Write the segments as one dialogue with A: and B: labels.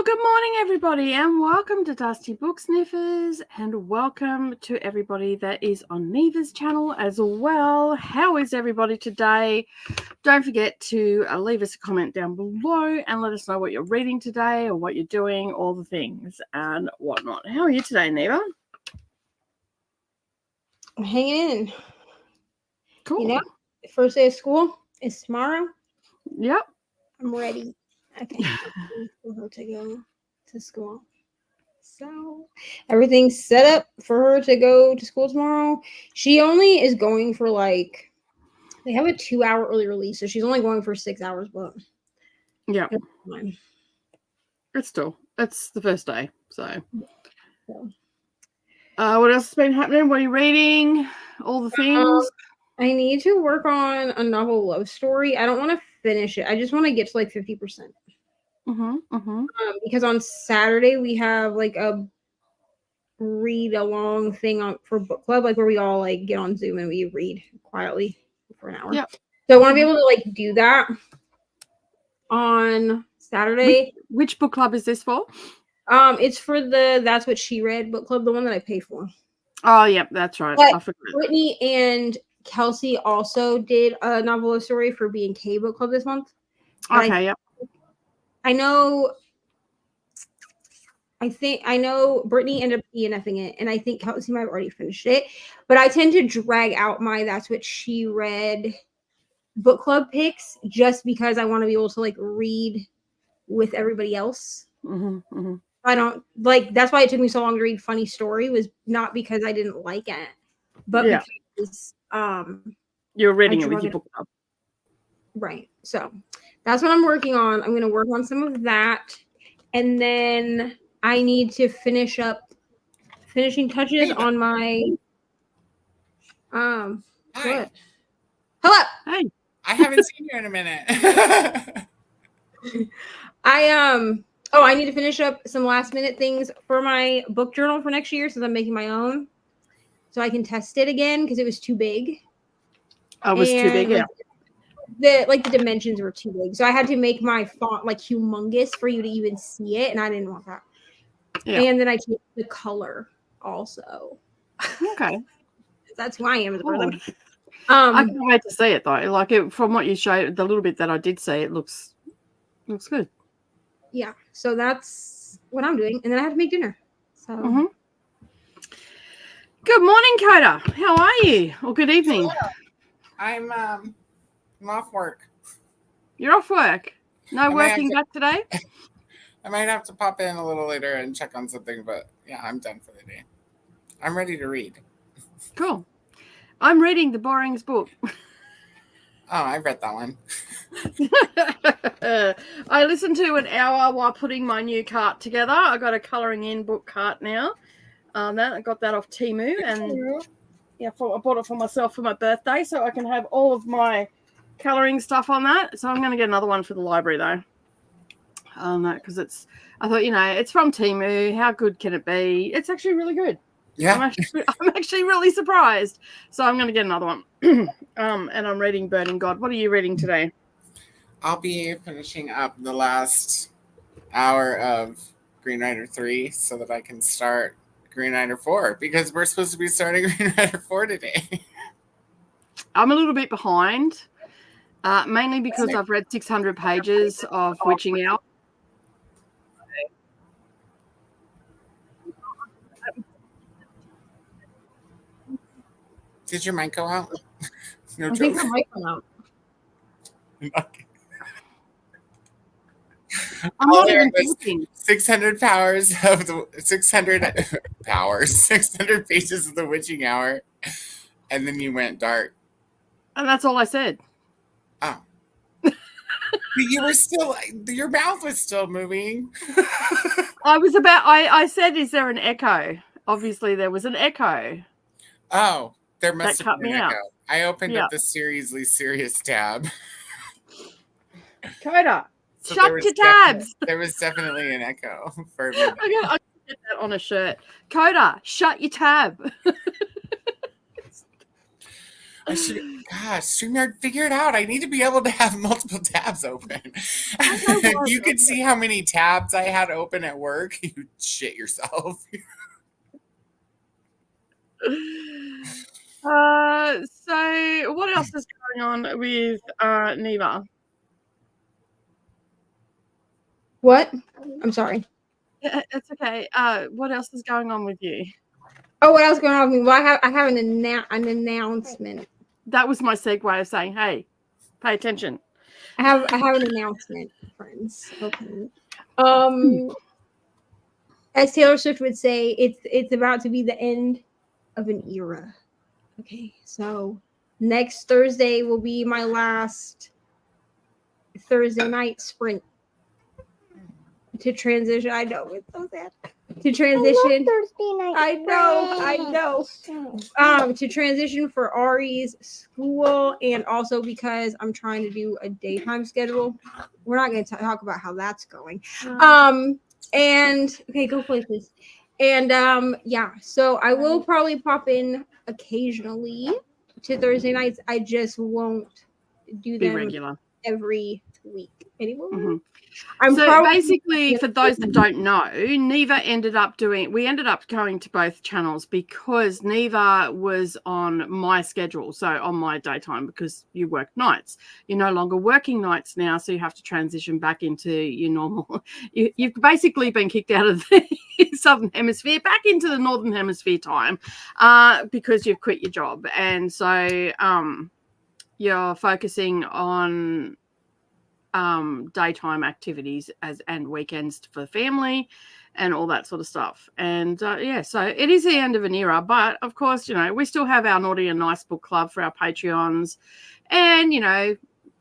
A: good morning, everybody, and welcome to Dusty Book Sniffers, and welcome to everybody that is on Neva's channel as well. How is everybody today? Don't forget to leave us a comment down below and let us know what you're reading today or what you're doing, all the things and whatnot. How are you today, Neva?
B: I'm hanging in.
A: Cool.
B: You know, the first day of school is tomorrow.
A: Yep.
B: I'm ready. I think for her to go to school. So everything's set up for her to go to school tomorrow. She only is going for they have a 2-hour early release, so she's only going for 6 hours, but
A: yeah,
B: it's fine.
A: It's the first day. So
B: So.
A: What else has been happening? What are you reading? All the things.
B: I need to work on a novel love story. I don't want to finish it. I just want to get to 50%. Because on Saturday we have a read along thing for book club, where we all get on Zoom and we read quietly for an hour.
A: Yeah.
B: So I want to be able to do that on Saturday.
A: Which book club is this for?
B: It's for the That's What She Read book club, the one that I pay for.
A: Oh, yeah, that's right.
B: But I forgot. Brittany and Kelsey also did a novel love story for B&K book club this month.
A: Okay,
B: I know Brittany ended up ENFing it, and I think Kelsey might have already finished it. But I tend to drag out my That's What She Read book club picks just because I want to be able to read with everybody else. I don't that's why it took me so long to read Funny Story, was not because I didn't like it, but because
A: you're reading it with your book club.
B: Right. So that's what I'm working on. I'm going to work on some of that, and then I need to finish up finishing touches on my
C: Hi.
B: What? Hello.
A: Hey.
C: I haven't seen you in a minute.
B: I need to finish up some last minute things for my book journal for next year, since I'm making my own, so I can test it again because it was too big.
A: Oh, it was too big, yeah.
B: The dimensions were too big, so I had to make my font humongous for you to even see it, and I didn't want that. Yeah. And then I changed the color also.
A: Okay.
B: That's who I am as a person.
A: I can't wait to see it though. From what you showed, the little bit that I did see, it looks good.
B: Yeah. So that's what I'm doing, and then I have to make dinner. So.
A: Good morning, Coda. How are you? Or good evening.
C: I'm off work.
A: You're off work? No working back today?
C: I might have to pop in a little later and check on something, but yeah, I'm done for the day. I'm ready to read.
A: Cool. I'm reading the Boring's book.
C: Oh, I read that one.
A: I listened to an hour while putting my new cart together. I got a colouring in book cart now. I got that off Temu, and I bought it for myself for my birthday, so I can have all of my colouring stuff on that. So I'm going to get another one for the library though. Because I thought, it's from Temu. How good can it be? It's actually really good.
C: Yeah.
A: I'm actually really surprised. So I'm going to get another one. And I'm reading Burning God. What are you reading today?
C: I'll be finishing up the last hour of Green Rider 3 so that I can start Green Rider 4, because we're supposed to be starting Green Rider 4 today.
A: I'm a little bit behind, mainly because I've read 600 pages of Witching Hour.
C: Did your mic go out?
B: No, I think the mic went out.
C: Okay.
A: I'm not even thinking.
C: 600 powers of the 600 powers, 600 pages of the Witching Hour, and then you went dark.
A: And that's all I said.
C: Oh. But you were still, your mouth was still moving.
A: I said, is there an echo? Obviously, there was an echo.
C: Oh, there must have been an echo.
A: Out.
C: I opened up the Seriously Serious tab.
A: Coda, so shut your tabs.
C: There was definitely an echo for a minute.
A: I'm gonna get that on a shirt. Coda, shut your tab.
C: StreamYard, figure it out. I need to be able to have multiple tabs open. If you could see how many tabs I had open at work, you'd shit yourself.
A: So what else is going on with Neva?
B: What? I'm sorry.
A: Yeah, it's okay. What else is going on with you?
B: Oh, what else going on with me? Well, I have an announcement.
A: That was my segue of saying, hey, pay attention.
B: I have an announcement, friends. Okay. As Taylor Swift would say, it's about to be the end of an era. Okay, so next Thursday will be my last Thursday night sprint to transition. I know it's so sad. To transition.
D: Thursday night.
B: I know. To transition for Ari's school, and also because I'm trying to do a daytime schedule. We're not going to talk about how that's going. And okay, go play, please. And yeah, so I will probably pop in occasionally to Thursday nights. I just won't do them
A: regular
B: every week anymore.
A: Mm-hmm.
B: So
A: basically, for those that don't know, Neva ended up going to both channels because Neva was on my schedule, so on my daytime, because you work nights. You're no longer working nights now, so you have to transition back into your normal. You've basically been kicked out of the Southern Hemisphere back into the Northern Hemisphere time because you've quit your job, and so you're focusing on daytime activities and weekends for family and all that sort of stuff. And yeah, so it is the end of an era, but of course, we still have our Naughty and Nice book club for our Patreons, and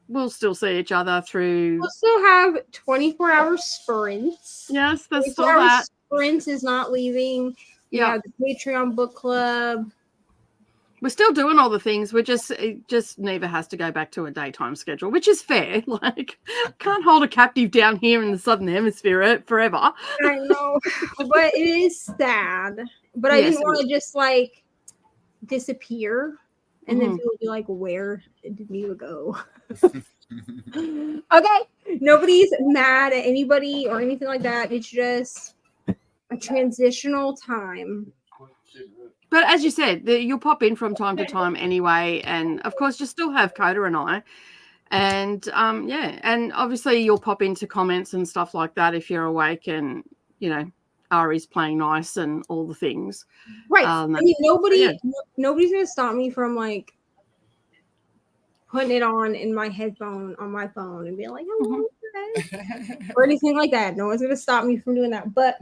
A: we'll still see each other through.
B: We'll still have 24-hour sprints.
A: Yes, there's still that.
B: Sprints is not leaving. Yeah, the Patreon book club.
A: We're still doing all the things. We're just Neva has to go back to a daytime schedule, which is fair. Like, can't hold a captive down here in the Southern Hemisphere forever.
B: I know, but it is sad. But I didn't want to just like disappear, and then people would be like, "Where did Neva go?" Okay, nobody's mad at anybody or anything like that. It's just a transitional time.
A: But as you said, you'll pop in from time to time anyway. And, of course, you still have Coda and I. And, yeah, and obviously you'll pop into comments and stuff like that if you're awake and, Ari's playing nice and all the things.
B: Right. I mean, nobody's going to stop me from, like, putting it on in my headphone on my phone and being like, hello, or anything like that. No one's going to stop me from doing that. But,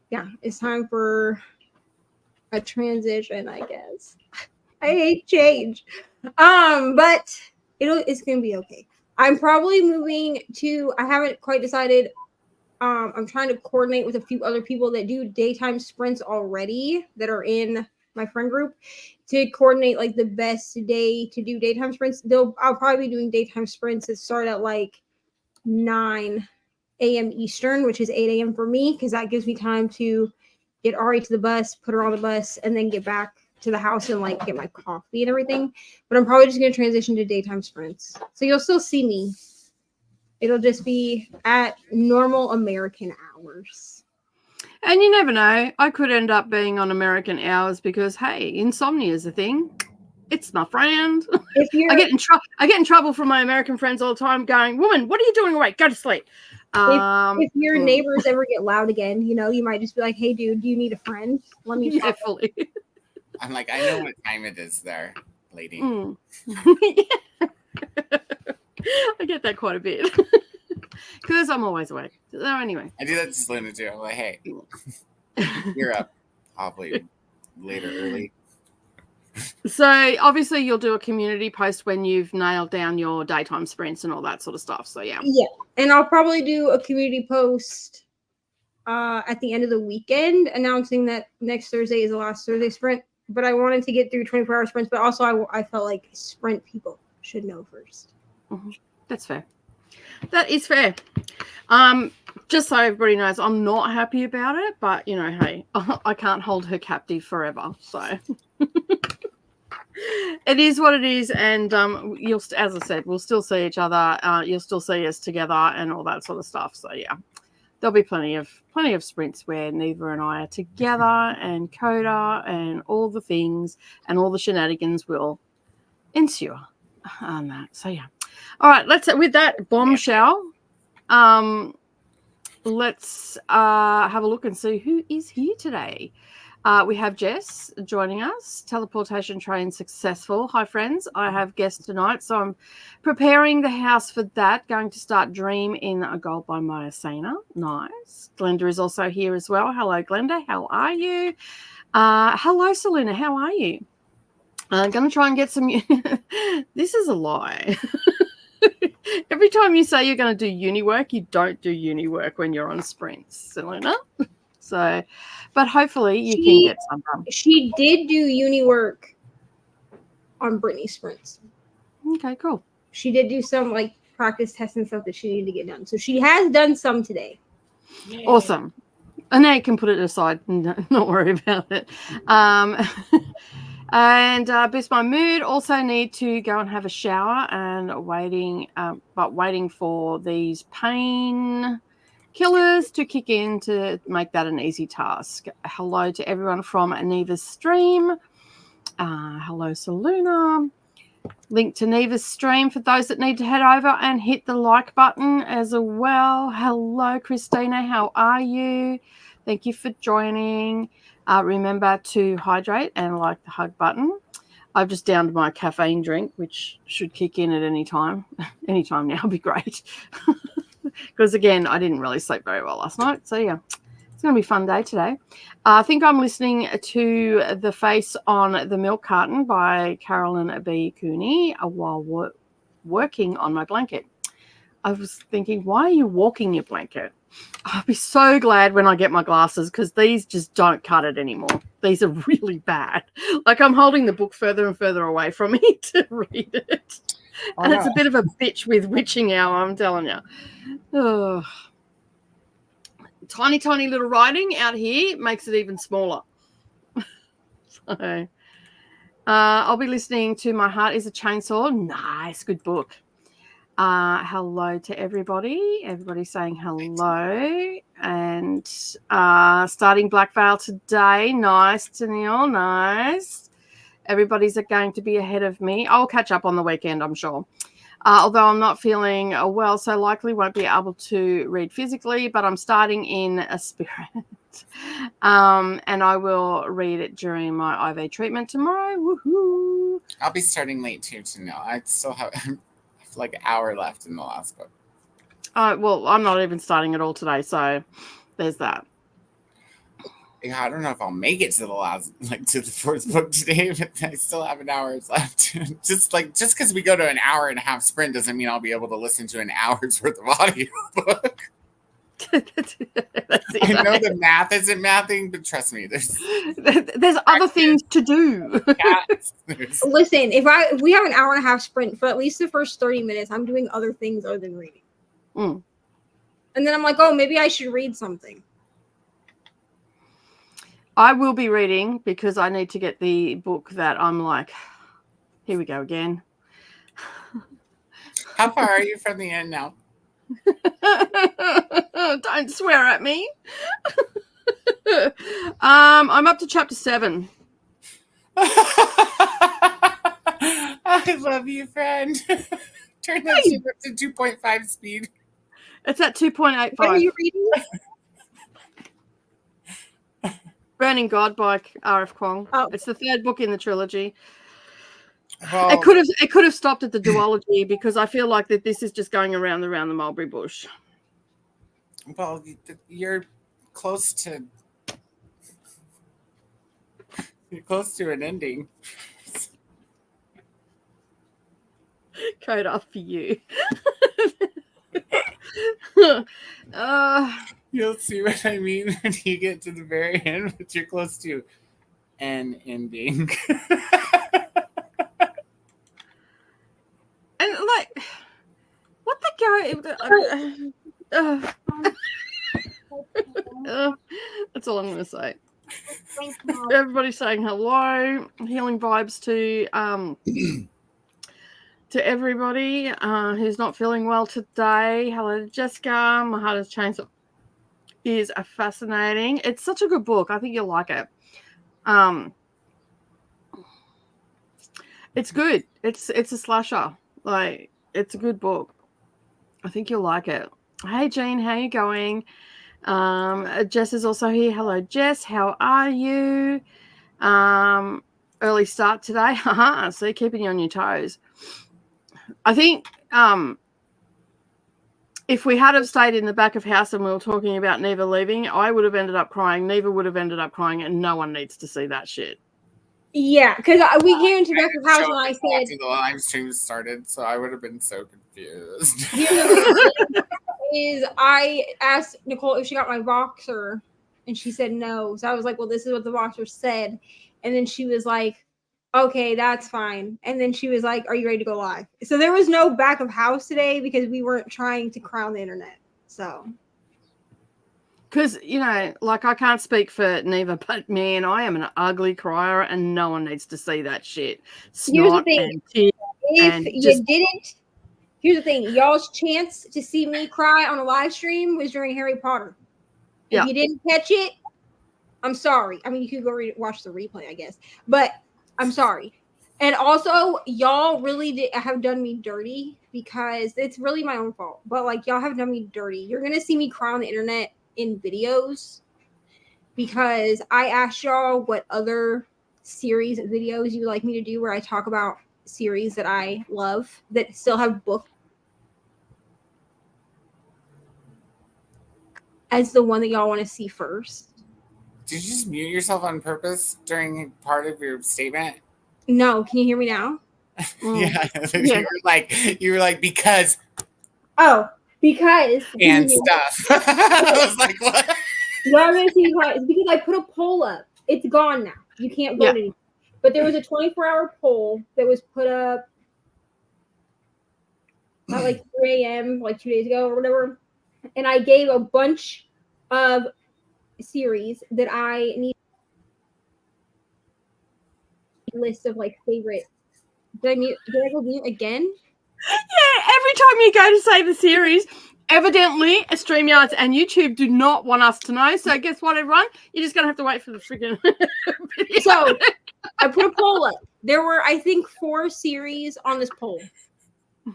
B: yeah, it's time for a transition, I guess. I hate change. But it's gonna be okay. I'm probably moving to, I haven't quite decided. I'm trying to coordinate with a few other people that do daytime sprints already that are in my friend group to coordinate like the best day to do daytime sprints. I'll probably be doing daytime sprints that start at like 9 a.m. Eastern, which is 8 a.m. for me, because that gives me time to get Ari to the bus, put her on the bus, and then get back to the house and like get my coffee and everything. But I'm probably just going to transition to daytime sprints. So you'll still see me. It'll just be at normal American hours.
A: And you never know. I could end up being on American hours because, hey, insomnia is a thing. It's my friend. I get in trouble from my American friends all the time going, woman, what are you doing awake? Go to sleep.
B: If your neighbors ever get loud again, you might just be like, hey, dude, do you need a friend? Let me
A: talk. Fully.
C: I'm like, I know what time it is there, lady.
A: I get that quite a bit. Because I'm always awake. So anyway.
C: I do that to Luna too. I'm like, hey, you're up. I'll play later early.
A: So obviously you'll do a community post when you've nailed down your daytime sprints and all that sort of stuff. So yeah.
B: And I'll probably do a community post at the end of the weekend announcing that next Thursday is the last Thursday sprint. But I wanted to get through 24-hour sprints, but also I felt like sprint people should know first.
A: Mm-hmm. That's fair. That is fair. Just so everybody knows, I'm not happy about it, but hey, I can't hold her captive forever. So It is what it is, and you'll, as I said, we'll still see each other. You'll still see us together and all that sort of stuff. So yeah, there'll be plenty of sprints where Neva and I are together, and Coda, and all the things and all the shenanigans will ensue on that. So yeah, all right. Let's with that bombshell. Let's have a look and see who is here today. We have Jess joining us. Teleportation train successful. Hi, friends. I have guests tonight, so I'm preparing the house for that. Going to start Dream in a Gold by Maya Sana. Nice. Glenda is also here as well. Hello, Glenda. How are you? Hello, Selena. How are you? I'm going to try and get some... This is a lie. Every time you say you're going to do uni work, you don't do uni work when you're on sprints, Selena. So, but hopefully you can get some done.
B: She did do uni work on Brittany's sprints.
A: Okay, cool.
B: She did do some like practice tests and stuff that she needed to get done. So she has done some today.
A: Yay. Awesome. And now you can put it aside and not worry about it. And boost my mood. Also need to go and have a shower and waiting for these pain killers to kick in to make that an easy task. Hello to everyone from Neva's stream. Hello, Selena. Link to Neva's stream for those that need to head over and hit the like button as well. Hello, Christina. How are you? Thank you for joining. Remember to hydrate and like the hug button. I've just downed my caffeine drink, which should kick in at any time. Anytime now would be great. Because, again, I didn't really sleep very well last night. So, yeah, it's going to be a fun day today. I think I'm listening to The Face on the Milk Carton by Carolyn B. Cooney while working on my blanket. I was thinking, why are you walking your blanket? I'll be so glad when I get my glasses because these just don't cut it anymore. These are really bad. Like I'm holding the book further and further away from me to read it. And it's a bit of a bitch with witching hour, I'm telling you. Oh. Tiny, tiny little writing out here makes it even smaller. So I'll be listening to My Heart is a Chainsaw. Nice, good book. Hello to everybody. Everybody's saying hello. And starting Black Veil today. Nice, Tennille. Nice. Everybody's going to be ahead of me. I'll catch up on the weekend, I'm sure. Although I'm not feeling well, so likely won't be able to read physically, but I'm starting in a spirit. And I will read it during my IV treatment tomorrow. Woohoo!
C: I'll be starting late too, Tennille. I still have... like an hour left in the last book.
A: Well, I'm not even starting at all today, so there's that.
C: Yeah, I don't know if I'll make it to the last, to the fourth book today, but I still have an hour left. just because we go to an hour and a half sprint doesn't mean I'll be able to listen to an hour's worth of audiobook. I know the math isn't mathing, but trust me, there's
B: other things to do. Listen, if we have an hour and a half sprint for at least the first 30 minutes, I'm doing other things other than reading. And then I'm like, oh, maybe I should read something.
A: I will be reading because I need to get the book that I'm like, here we go again.
C: How far are you from the end now?
A: Don't swear at me. I'm up to chapter 7.
C: I love you, friend. Turn that shit up to 2.5 speed.
A: It's at 2.85.
B: What are you reading?
A: Burning God by R.F. Kuang.
B: Oh.
A: It's the third book in the trilogy.
C: Well,
A: it could have stopped at the duology because I feel like that this is just going around the mulberry bush.
C: Well, you're close to an ending.
A: Code up for you.
C: You'll see what I mean when you get to the very end, but you're close to an ending.
A: And like, what the go? That's all I'm going to say.
B: Thanks, Mom.
A: Everybody's saying hello. Healing vibes to everybody who's not feeling well today. Hello to Jessica. My Heart Has Changed is fascinating. It's such a good book. I think you'll like it. It's good. It's a slasher. Like, it's a good book. I think you'll like it. Hey Jean, how you going? Jess is also here. Hello Jess, how are you? Early start today. So keeping you on your toes. I think if we had have stayed in the back of house and we were talking about Neva leaving, I would have ended up crying. Neva would have ended up crying, and no one needs to see that shit.
B: Yeah, because we came into back of house and I said
C: after the live stream started, so I would have been so confused.
B: is I asked Nicole if she got my boxer, and she said no. So I was like, well, this is what the boxer said. And then she was like, okay, that's fine. And then she was like, are you ready to go live? So there was no back of house today because we weren't trying to crown the internet. So.
A: Because, you know, like, I can't speak for Neva, but man, I am an ugly crier and no one needs to see that shit.
B: Here's the
A: Snot
B: thing.
A: and tears
B: If
A: and
B: you
A: just...
B: didn't, here's the thing. Y'all's chance to see me cry on a live stream was during Harry Potter. If you didn't catch it, I'm sorry. I mean, you could go watch the replay, I guess. But I'm sorry. And also, y'all really have done me dirty because it's really my own fault. But, like, y'all have done me dirty. You're going to see me cry on the internet in videos because I asked y'all what other series of videos you would like me to do where I talk about series that I love that still have books as the one that y'all want to see first.
C: Did you just mute yourself on purpose during part of your statement?
B: No, can you hear me now?
C: Yeah. You were like because.
B: Oh, because
C: and stuff. I was like, what?
B: Y'all gonna see why? It's because I put a poll up. It's gone now. You can't vote anymore. But there was a 24-hour poll that was put up at like 3 a.m. like 2 days ago or whatever. And I gave a bunch of series that I need a list of like favorite. Did I go mute again?
A: Yeah, every time you go to say the series, evidently StreamYards and YouTube do not want us to know. So guess what, everyone? You're just going to have to wait for the freaking video.
B: So I put a poll up. There were, I think, 4 series on this poll.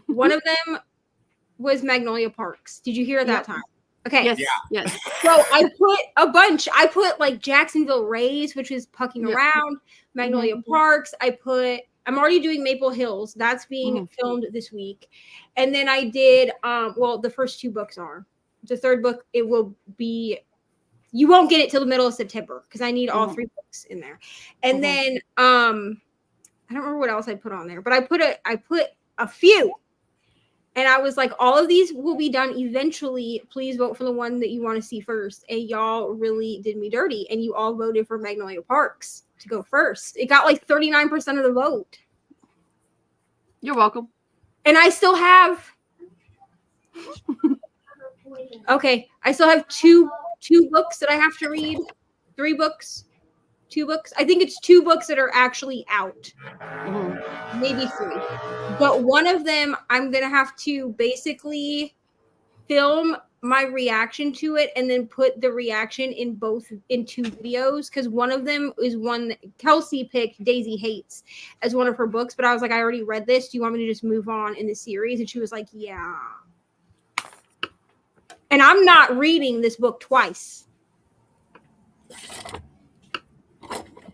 B: One of them was Magnolia Parks. Did you hear at that time? Okay.
A: Yes. Yeah. Yes.
B: So I put a bunch. I put like Jacksonville Rays, which is Pucking Around, Magnolia Parks. I'm already doing Maple Hills. That's being filmed this week. And then I did, the first 2 books are. The third book, it will be, you won't get it till the middle of September because I need all 3 books in there. And then, I don't remember what else I put on there, but I put a few. And I was like, all of these will be done eventually. Please vote for the one that you want to see first. And y'all really did me dirty. And you all voted for Magnolia Parks to go first. It got like 39% of the vote.
A: You're welcome.
B: And I still have I still have two books that I have to read. 3 books. 2 books. I think it's 2 books that are actually out. Maybe 3. But one of them I'm gonna have to basically film my reaction to it and then put the reaction in 2 videos because one of them is one that Kelsey picked Daisy Hates as one of her books, but I was like, I already read this. Do you want me to just move on in the series? And she was like, yeah. And I'm not reading this book twice.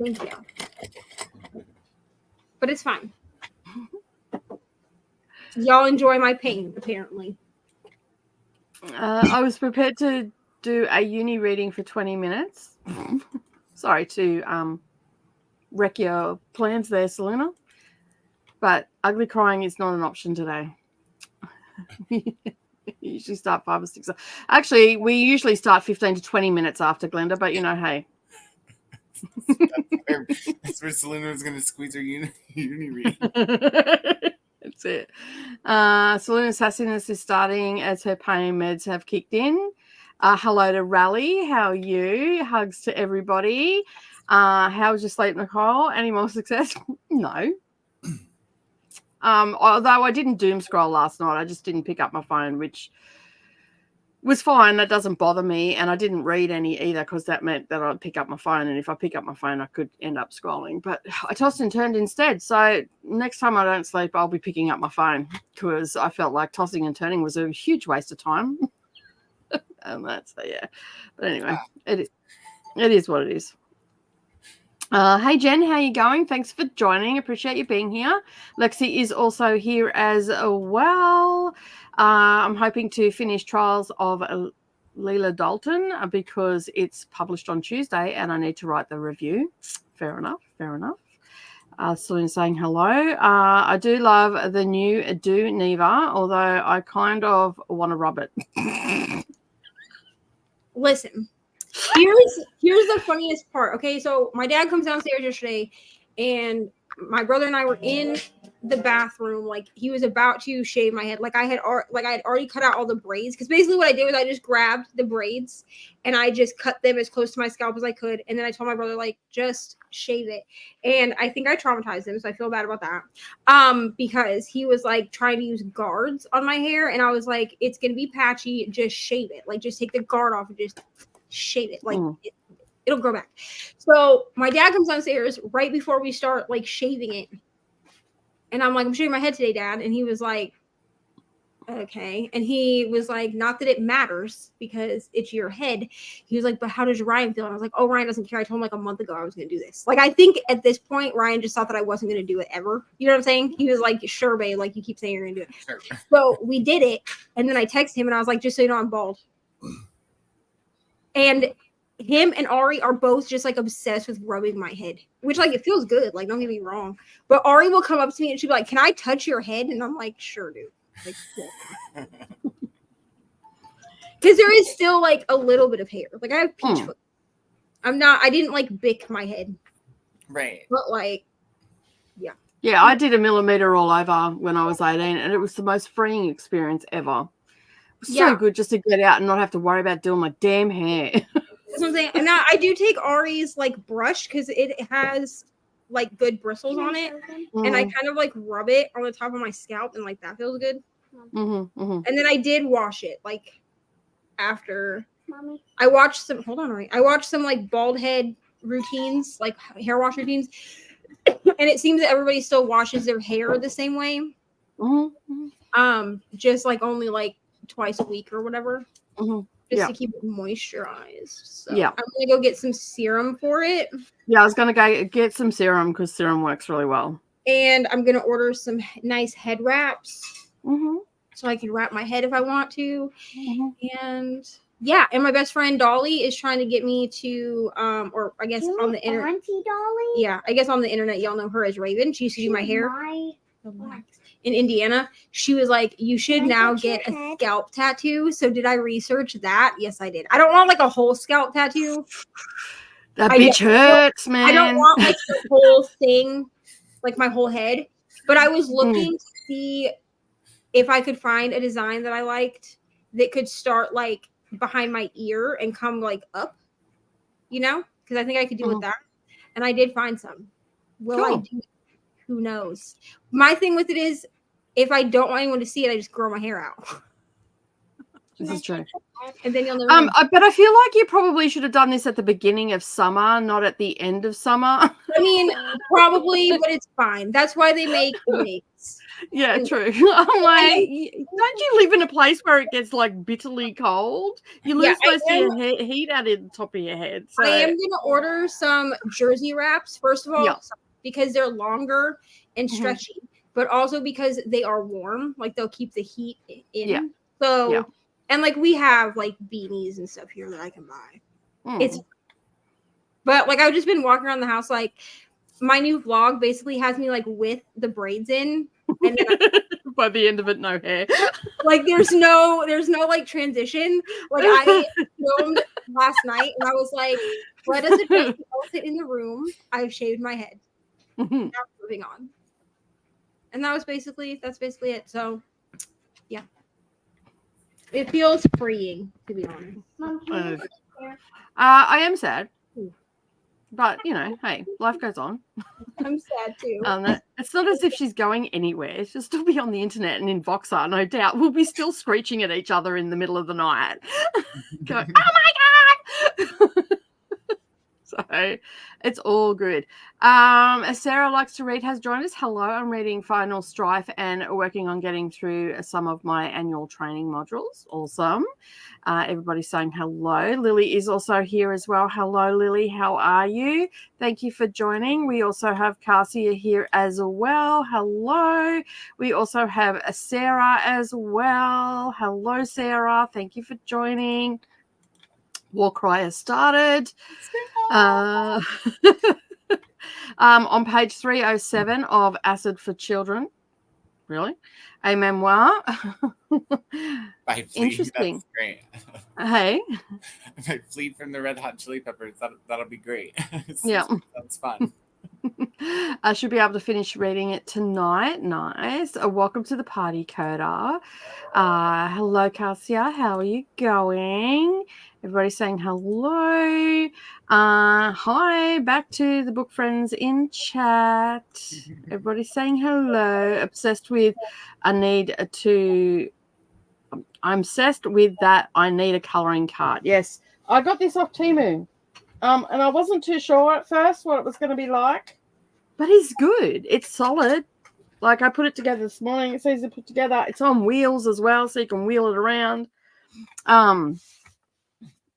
B: Thank you. But it's fine. Y'all enjoy my pain, apparently.
A: I was prepared to do a uni reading for 20 minutes. Sorry to wreck your plans there, Selena. But ugly crying is not an option today. We usually start 5 or 6. Actually, we usually start 15 to 20 minutes after Glenda, but you know, hey.
C: That's where Selena was going to squeeze her uni reading.
A: That's it. Selena's sassiness is starting as her pain meds have kicked in. Hello to Rally. How are you? Hugs to everybody. How was your sleep, Nicole? Any more success? No. Although I didn't doom scroll last night, I just didn't pick up my phone, which was fine. That doesn't bother me. And I didn't read any either because that meant that I'd pick up my phone. And if I pick up my phone, I could end up scrolling. But I tossed and turned instead. So next time I don't sleep, I'll be picking up my phone because I felt like tossing and turning was a huge waste of time. And that's yeah. But anyway, it is what it is. Hey Jen, how you going? Thanks for joining. Appreciate you being here. Lexi is also here as well. I'm hoping to finish Trials of Leela Dalton because it's published on Tuesday and I need to write the review. Fair enough. Celine saying hello. I do love the new Do Neva, although I kind of want to rub it.
B: Listen, here's the funniest part. Okay, so my dad comes downstairs yesterday, and my brother and I were in the bathroom. Like he was about to shave my head. Like I had already cut out all the braids. Because basically what I did was I just grabbed the braids and I just cut them as close to my scalp as I could. And then I told my brother, like, just shave it. And I think I traumatized him, so I feel bad about that. Because he was like trying to use guards on my hair, and I was like, it's gonna be patchy. Just shave it. Like just take the guard off and just shave it. Like it'll grow back. So my dad comes downstairs right before we start like shaving it. And I'm like, I'm shaving my head today, Dad. And he was like, okay. And he was like, not that it matters because it's your head. He was like, but how does Ryan feel? And I was like, oh, Ryan doesn't care. I told him like a month ago I was going to do this. Like, I think at this point, Ryan just thought that I wasn't going to do it ever. You know what I'm saying? He was like, sure, babe. Like, you keep saying you're going to do it. Sure. So we did it. And then I texted him and I was like, just so you know, I'm bald. And him and Ari are both just like obsessed with rubbing my head, which like it feels good. Like, don't get me wrong. But Ari will come up to me and she'll be like, can I touch your head? And I'm like, sure, dude. Like, yeah. Because there is still like a little bit of hair. Like I have peach foot. I didn't like bick my head.
C: Right.
B: But like, yeah.
A: Yeah, I did a millimeter all over when I was 18 and it was the most freeing experience ever. It was so good just to get out and not have to worry about doing my damn hair.
B: That's what I'm saying. And now I do take Ari's like brush because it has like good bristles on it. And I kind of like rub it on the top of my scalp and like that feels good. And then I did wash it like after. Mommy. I watched some like bald head routines, like hair wash routines. And it seems that everybody still washes their hair the same way. Just like only like twice a week or whatever. Just to keep it moisturized. So I'm gonna go get some serum for it.
A: Yeah, I was gonna go get some serum because serum works really well.
B: And I'm gonna order some nice head wraps. So I can wrap my head if I want to. And yeah, and my best friend Dolly is trying to get me to or I guess on the internet. Auntie Dolly? Yeah, I guess on the internet y'all know her as Raven. She used to do my hair. In Indiana, she was like, you should now get a scalp tattoo. So did I research that? Yes, I did. I don't want like a whole scalp tattoo.
A: That bitch hurts, man.
B: I don't want like the whole thing, like my whole head. But I was looking to see if I could find a design that I liked that could start like behind my ear and come like up, you know? Because I think I could do with that. And I did find some. Will I do it? Who knows? My thing with it is, if I don't want anyone to see it, I just grow my hair out.
A: This is true.
B: And then you'll never know.
A: But I feel like you probably should have done this at the beginning of summer, not at the end of summer.
B: I mean, probably, but it's fine. That's why they make wigs.
A: Yeah, true. I'm like, don't you live in a place where it gets like bitterly cold? You lose most of your heat out of the top of your head. So.
B: I am going to order some jersey wraps, first of all, because they're longer and stretchy, but also because they are warm. Like they'll keep the heat in. So, and like we have like beanies and stuff here that I can buy. But like I've just been walking around the house. Like my new vlog basically has me like with the braids in, and then
A: by the end of it, no hair.
B: Like there's no like transition. Like I filmed last night and I was like, let us adjust the outfit in the room. I've shaved my head. Now moving on. And that's basically it. So yeah. It feels freeing, to be honest.
A: I am sad, but hey, life goes on.
B: I'm sad too.
A: It's not as if she's going anywhere. She'll still be on the internet and in Voxer, no doubt. We'll be still screeching at each other in the middle of the night. Going, oh my God! So it's all good. Sarah likes to read, has joined us. Hello, I'm reading Final Strife and working on getting through some of my annual training modules. Awesome. Everybody's saying hello. Lily is also here as well. Hello, Lily. How are you? Thank you for joining. We also have Cassia here as well. Hello. We also have Sarah as well. Hello, Sarah. Thank you for joining. War Cry has started. On page 307 of Acid for Children. Really? A memoir.
C: By Flea,
A: Interesting.
C: That's great.
A: Hey.
C: If I flee from the Red Hot Chili Peppers, that'll be great.
A: Yeah.
C: That's fun.
A: I should be able to finish reading it tonight. Nice. Welcome to the party, Coda. Hello, Cassia. How are you going? Everybody's saying hello. Hi, back to the book friends in chat. Everybody's saying hello. I'm obsessed with that. I need a coloring card. Yes, I got this off Temu. And I wasn't too sure at first what it was going to be like, but it's good. It's solid. Like I put it together this morning. It's easy to put together. It's on wheels as well, so you can wheel it around.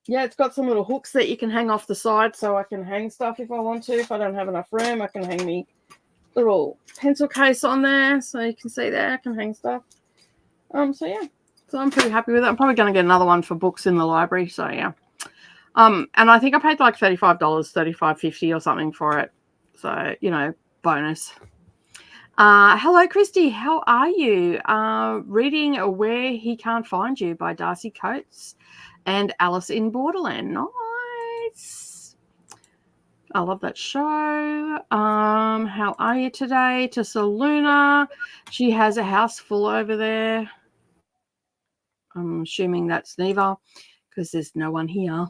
A: Yeah, it's got some little hooks that you can hang off the side, so I can hang stuff if I want to. If I don't have enough room, I can hang me little pencil case on there, so you can see there. I can hang stuff. So yeah, so I'm pretty happy with it. I'm probably going to get another one for books in the library. So yeah. And I think I paid like $35, $35.50 or something for it. So, bonus. Hello, Christy. How are you? Reading Where He Can't Find You by Darcy Coates and Alice in Borderland. Nice. I love that show. How are you today? To Saluna. She has a house full over there. I'm assuming that's Neva because there's no one here.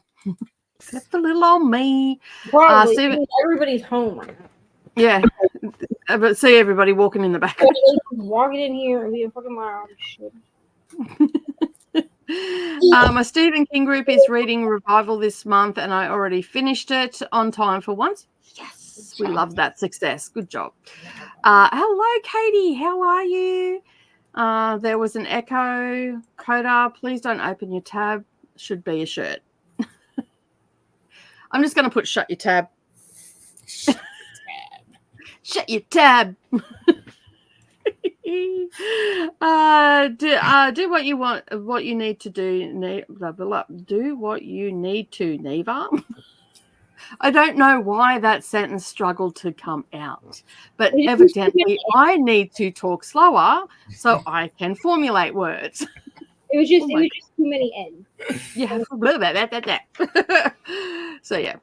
A: Except for little old me.
B: Probably. Everybody's home right now.
A: Yeah. But see everybody walking in the back.
B: Walking in here and being fucking loud. Shit.
A: My Stephen King group is reading Revival this month, and I already finished it on time for once. Yes. We love that success. Good job. Hello, Katie. How are you? There was an echo. Coda, please don't open your tab. Should be a shirt. I'm just going to put shut your tab. Shut your tab. Do what you want, what you need to do. Do what you need to, Neva. I don't know why that sentence struggled to come out, but evidently I need to talk slower so I can formulate words.
B: It was just too many N's.
A: Yeah. So yeah.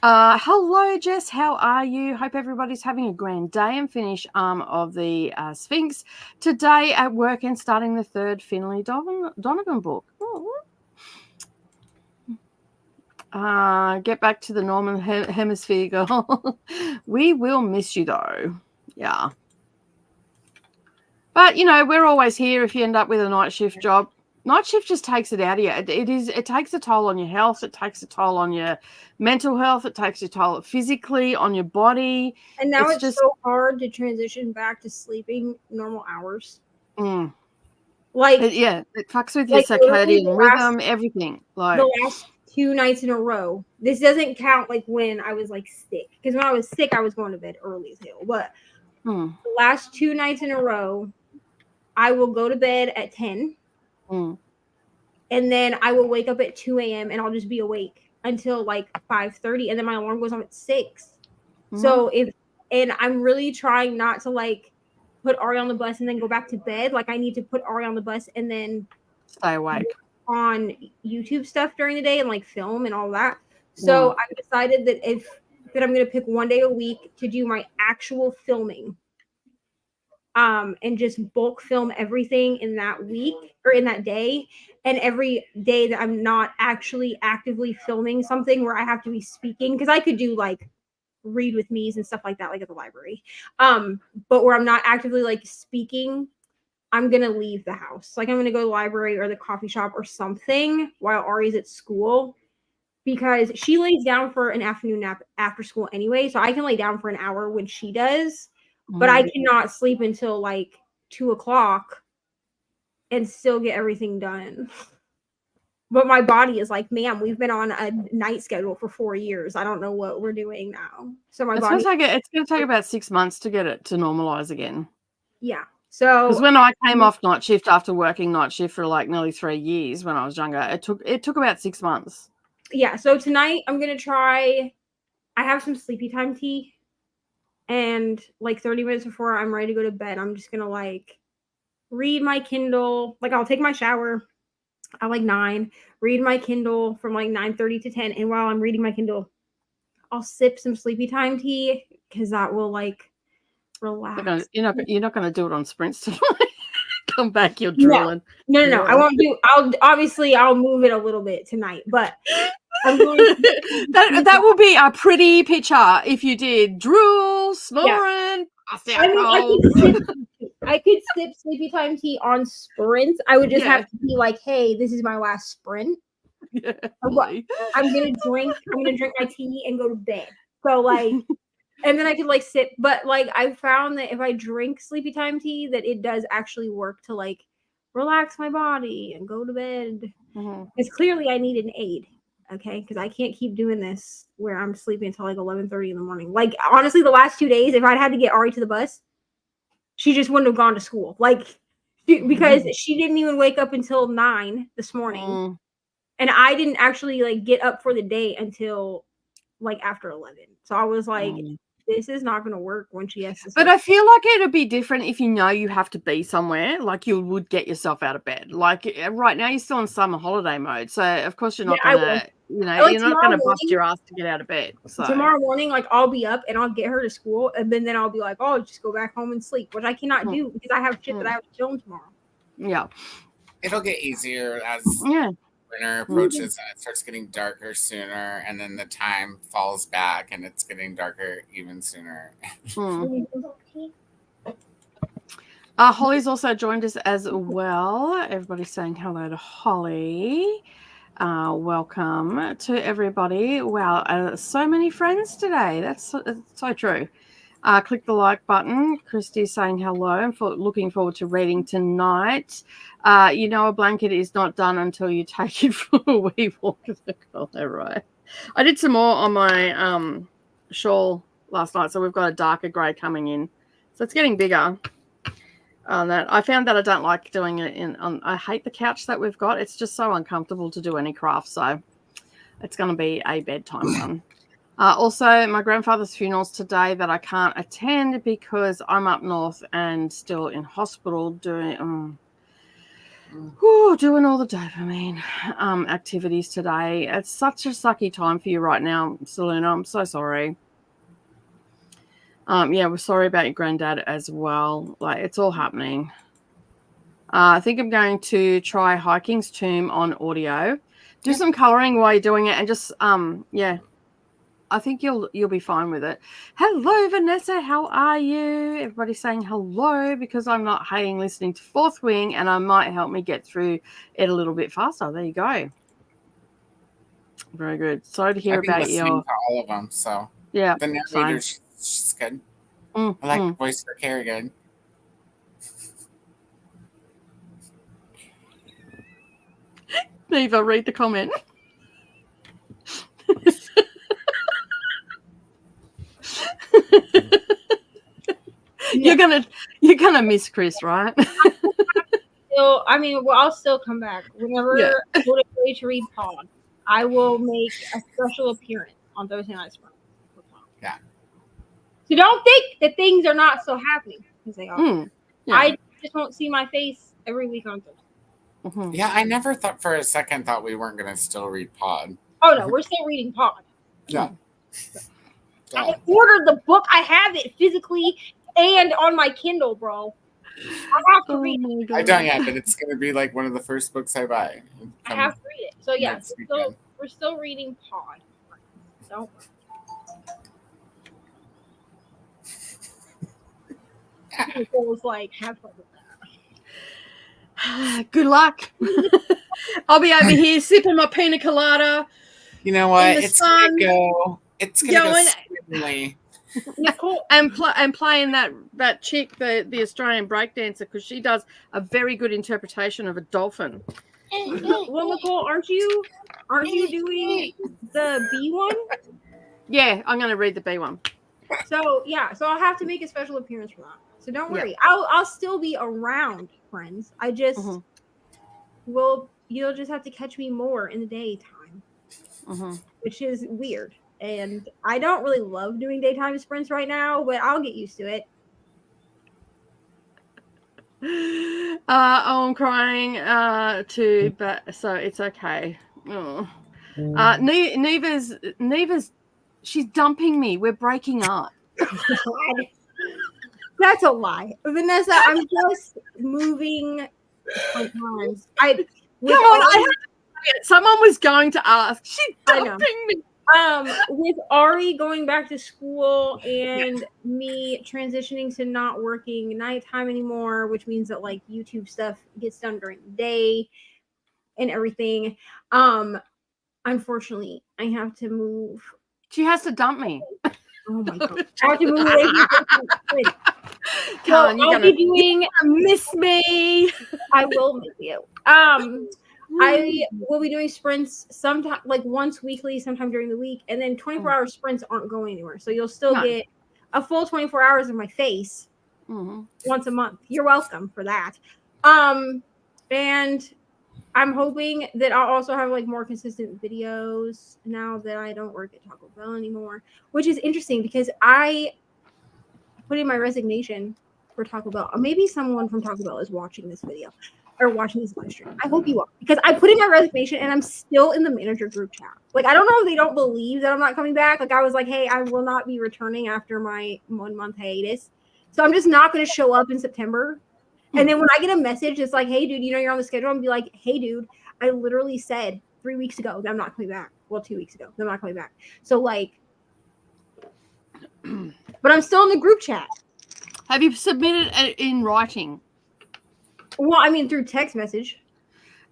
A: Hello, Jess. How are you? Hope everybody's having a grand day and finish of the Sphinx today at work and starting the third Finlay Donovan book. Get back to the Northern Hemisphere, girl. We will miss you though. Yeah. But we're always here if you end up with a night shift job. Night shift just takes it out of you. It takes a toll on your health. It takes a toll on your mental health. It takes a toll physically on your body.
B: And now it's just so hard to transition back to sleeping normal hours.
A: It fucks with your circadian rhythm, everything. Like
B: the last 2 nights in a row. This doesn't count like when I was like sick. Because when I was sick, I was going to bed early as hell. But the last 2 nights in a row, I will go to bed at 10. And then I will wake up at 2 a.m. and I'll just be awake until like 5:30, and then my alarm goes on at 6. So I'm really trying not to like put Ari on the bus and then go back to bed. Like I need to put Ari on the bus and then
A: stay awake
B: on YouTube stuff during the day and like film and all that. So I've decided that I'm going to pick one day a week to do my actual filming. and just bulk film everything in that week or in that day. And every day that I'm not actually actively filming something where I have to be speaking, because I could do like read with me's and stuff like that, like at the library. But where I'm not actively like speaking, I'm gonna leave the house. Like I'm gonna go to the library or the coffee shop or something while Ari's at school, because she lays down for an afternoon nap after school anyway. So I can lay down for an hour when she does, but I cannot sleep until like 2:00 and still get everything done. But my body is like, ma'am, we've been on a night schedule for 4 years. I don't know what we're doing now. So my body,
A: it's going to take about 6 months to get it to normalize again.
B: yeah. So
A: because when I came off night shift after working night shift for like nearly 3 years when I was younger, it took about 6 months.
B: Yeah. So tonight I'm gonna try. I have some sleepy time tea, and like 30 minutes before I'm ready to go to bed, I'm just gonna like read my Kindle. Like I'll take my shower at like 9, read my Kindle from like 9:30 to 10, and while I'm reading my Kindle, I'll sip some sleepy time tea because that will like relax.
A: You're not going to do it on sprints tonight. Come back, you're drooling.
B: No. I won't do. I'll move it a little bit tonight, but I'm going to
A: that will be a pretty picture if you did drool, snoring.
B: I could sip sleepy time tea on sprints. I would just have to be like, hey, this is my last sprint.
A: Yeah,
B: I'm gonna drink my tea and go to bed. So like, and then I could like sit. But like, I found that if I drink sleepy time tea, that it does actually work to like relax my body and go to bed. Because clearly I need an aid. Okay, because I can't keep doing this where I'm sleeping until like 11:30 in the morning. Like honestly, the last 2 days, if I'd had to get Ari to the bus, she just wouldn't have gone to school. Like because she didn't even wake up until 9 this morning, and I didn't actually like get up for the day until like after 11. So I was like, this is not going to work when she has to.
A: But I feel like it'd be different if you know you have to be somewhere. Like you would get yourself out of bed. Like right now, you're still in summer holiday mode, so of course you're not gonna, like you're not gonna bust your ass to get out of bed. So
B: tomorrow morning, like I'll be up and I'll get her to school, and then I'll be like, oh, just go back home and sleep, which I cannot do because I have shit that I have to film tomorrow.
C: Yeah, it'll get easier as winter approaches and it starts getting darker sooner, and then the time falls back and it's getting darker even sooner.
A: Holly's also joined us as well. Everybody's saying hello to Holly. Welcome to everybody. Wow, so many friends today. That's so true. Click the like button. Christy's saying hello and looking forward to reading tonight. A blanket is not done until you take it for a wee walk. Oh, right. I did some more on my shawl last night, so we've got a darker grey coming in. So it's getting bigger. That I found that I don't like doing it I hate the couch that we've got. It's just so uncomfortable to do any craft. So it's going to be a bedtime one. Also, my grandfather's funeral's today that I can't attend because I'm up north and still in hospital doing all the dopamine activities today. It's such a sucky time for you right now, Selena. I'm so sorry. We're sorry about your granddad as well. Like, it's all happening. I think I'm going to try Hiking's Tomb on audio. Do some coloring while you're doing it, and just I think you'll be fine with it. Hello, Vanessa. How are you? Everybody's saying hello because I'm not hating listening to Fourth Wing, and it might help me get through it a little bit faster. There you go. Very good. Sorry to hear about
C: to all of them. So
A: yeah,
C: the narrator's she's good. I like the voice for Kerrigan.
A: Neva, read the comment. You're gonna miss Chris, right?
B: I'll still come back whenever I go to read Pod. I will make a special appearance on Thursday Night Sprint.
C: Yeah.
B: So don't think that things are not still happening because they are. I just won't see my face every week on Thursday.
C: Yeah, I never thought for a second we weren't going to still read Pod.
B: Oh no, we're still reading Pod.
C: Yeah.
B: I ordered the book. I have it physically and on my Kindle, bro. I have to read it.
A: my God.
C: I don't yet, but it's going to be like one of the first books I buy.
B: I have to read it. So yeah,
C: next weekend.
B: we're still reading Pod. Don't worry. It was like, have fun with that.
A: Good luck. I'll be over here sipping my pina colada.
C: You know what?
A: In the
C: It's
A: sun,
C: gonna go. It's gonna go
A: going-
C: swimmingly.
B: Nicole,
A: and playing that chick, the Australian breakdancer, because she does a very good interpretation of a dolphin.
B: well, Nicole, aren't you doing the B one?
A: Yeah, I'm going to read the B one.
B: So yeah, so I'll have to make a special appearance for that. So don't worry, I'll still be around, friends. I just you'll just have to catch me more in the daytime, which is weird. And I don't really love doing daytime sprints right now, but I'll get used to it.
A: I'm crying too, but so it's okay. Oh. Neva's she's dumping me. We're breaking up.
B: That's a lie, Vanessa. I'm just moving sometimes.
A: Come on, someone was going to ask. She's dumping me.
B: With Ari going back to school and me transitioning to not working nighttime anymore, which means that like YouTube stuff gets done during the day and everything. Unfortunately, I have to move.
A: She has to dump me.
B: Oh my god! I have to move away from
A: Come on,
B: I'll be doing.
A: Miss me.
B: I will miss you. I will be doing sprints sometime, like once weekly, sometime during the week, and then 24-hour sprints aren't going anywhere. So you'll still get a full 24 hours of my face once a month. You're welcome for that. And I'm hoping that I'll also have like more consistent videos now that I don't work at Taco Bell anymore, which is interesting because I put in my resignation for Taco Bell. Maybe someone from Taco Bell is watching this video. Or watching this live stream. I hope you are, because I put in my resignation and I'm still in the manager group chat. Like, I don't know if they don't believe that I'm not coming back. Like, I was like, hey, I will not be returning after my 1 month hiatus. So I'm just not going to show up in September. And then when I get a message, it's like, hey, dude, you know, you're on the schedule. I'm be like, hey, dude, I literally said 3 weeks ago that I'm not coming back. Well, 2 weeks ago, that I'm not coming back. So like, but I'm still in the group chat.
A: Have you submitted it in writing?
B: Well, I mean, through text message.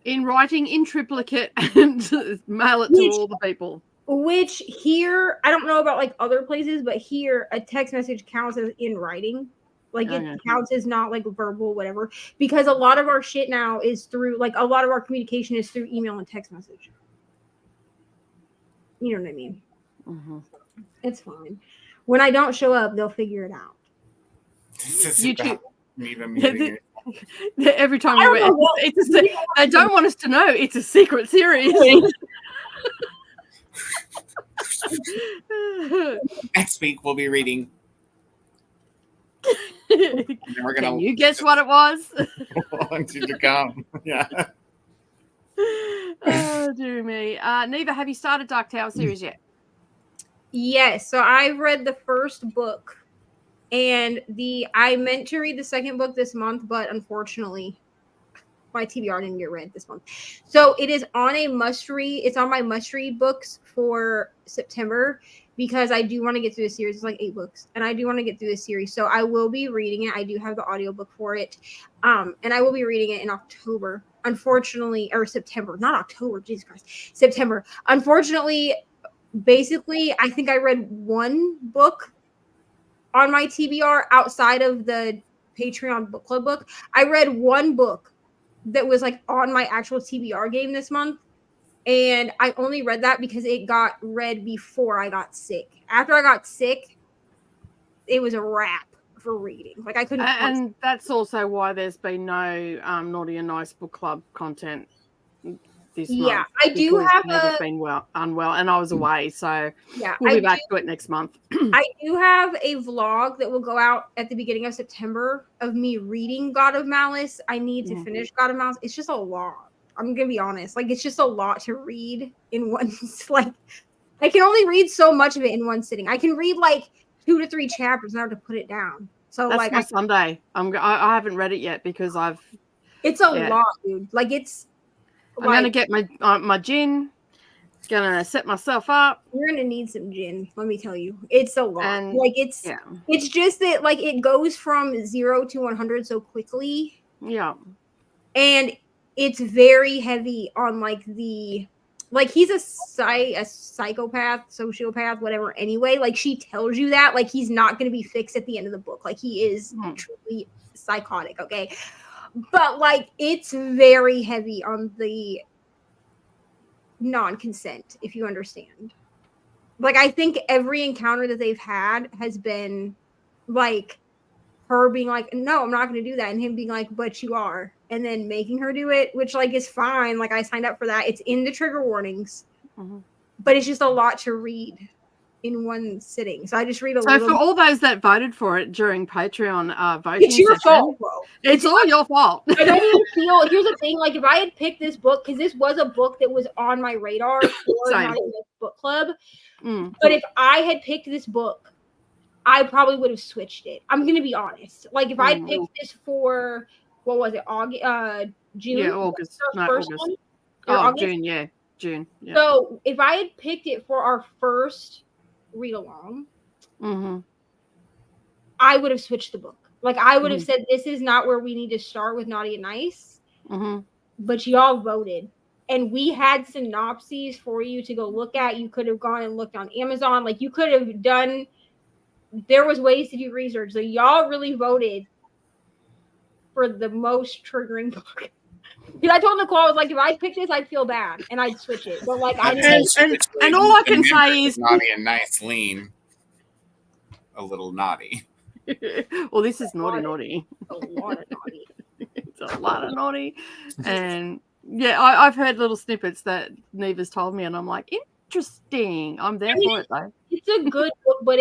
A: In writing, in triplicate, and mail it to all the people.
B: Which here, I don't know about like other places, but here a text message counts as in writing. Like it counts as not like verbal, whatever. Because a lot of our shit now is through, like a lot of our communication is through email and text message. You know what I mean? It's fine. When I don't show up, they'll figure it out.
A: YouTube.
C: Meeting.
A: Every time we went, they don't want us to know it's a secret series.
C: Next week we'll be reading.
A: Can you guess what it was?
C: Want you to come? Yeah.
A: Oh dear me. Neva, have you started Dark Tower series yet?
B: Yes. So I've read the first book. And I meant to read the second book this month, but unfortunately, my TBR didn't get read this month. So it is on a must-read. It's on my must-read books for September because I do want to get through the series. It's like 8 books, and I do want to get through the series. So I will be reading it. I do have the audiobook for it, and I will be reading it in October. Unfortunately, or September, not October. Jesus Christ, September. Unfortunately, basically, I think I read one book on my TBR outside of the Patreon book club book. I read one book that was like on my actual TBR game this month. And I only read that because it got read before I got sick. After I got sick, it was a wrap for reading. Like I couldn't.
A: And that's also why there's been no Naughty and Nice book club content this month.
B: Yeah, I do have
A: been unwell, and I was away, so
B: yeah,
A: we'll be back to it next month.
B: I do have a vlog that will go out at the beginning of September of me reading God of Malice. I need to finish God of Malice. It's just a lot. I'm gonna be honest. Like it's just a lot to read in one. Like I can only read so much of it in one sitting. I can read like 2 to 3 chapters and I have to put it down. So
A: That's
B: like
A: my Sunday. I haven't read it yet because
B: it's a lot, dude. Like it's.
A: I'm gonna get my gin. Gonna set myself up.
B: You're gonna need some gin. Let me tell you, it's a lot.
A: And
B: like it's just that like it goes from 0 to 100 so quickly.
A: Yeah,
B: and it's very heavy on like the. Like he's a psychopath, sociopath, whatever. Anyway, like she tells you that, like he's not going to be fixed at the end of the book. Like he is truly psychotic. Okay, but like it's very heavy on the non-consent, if you understand. Like I think every encounter that they've had has been like her being like, no, I'm not going to do that, and him being like, but you are, and then making her do it, which like is fine. Like I signed up for that. It's in the trigger warnings, but it's just a lot to read in one sitting. So I just read a little.
A: So for all those that voted for it during Patreon voting,
B: it's your fault, bro.
A: It's all your fault.
B: I don't even feel. Here's the thing: like if I had picked this book, because this was a book that was on my radar for not even book club, but if I had picked this book, I probably would have switched it. I'm gonna be honest. Like if I picked this for what was it, August, June?
A: Yeah, August. No,
B: first
A: August.
B: One? August?
A: June. Yeah, June. Yeah.
B: So if I had picked it for our first read along, I would have switched the book. Like I would have said, this is not where we need to start with Naughty and Nice. But y'all voted. And we had synopses for you to go look at. You could have gone and looked on Amazon. Like you could have done. There was ways to do research. So y'all really voted for the most triggering book. Because I told Nicole, I was like, if I picked this, I'd feel bad and I'd switch it. But like, I didn't.
C: And all I can say is Naughty and Nice lean a little naughty.
A: Well, this is naughty.
B: A lot of naughty.
A: It's a lot of naughty. And yeah, I've heard little snippets that Neva's told me, and I'm like, interesting. I'm there for it though.
B: It's a good book, but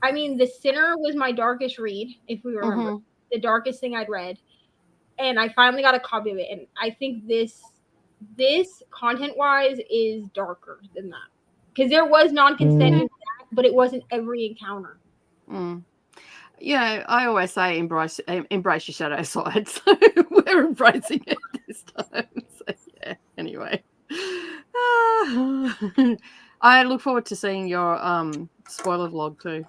B: The Sinner was my darkest read, if we remember. The darkest thing I'd read. And I finally got a copy of it. And I think this content-wise is darker than that. Because there was non-consent in that, but it wasn't every encounter.
A: Yeah, I always say embrace your shadow side. So we're embracing it this time. So yeah, anyway. I look forward to seeing your spoiler vlog too.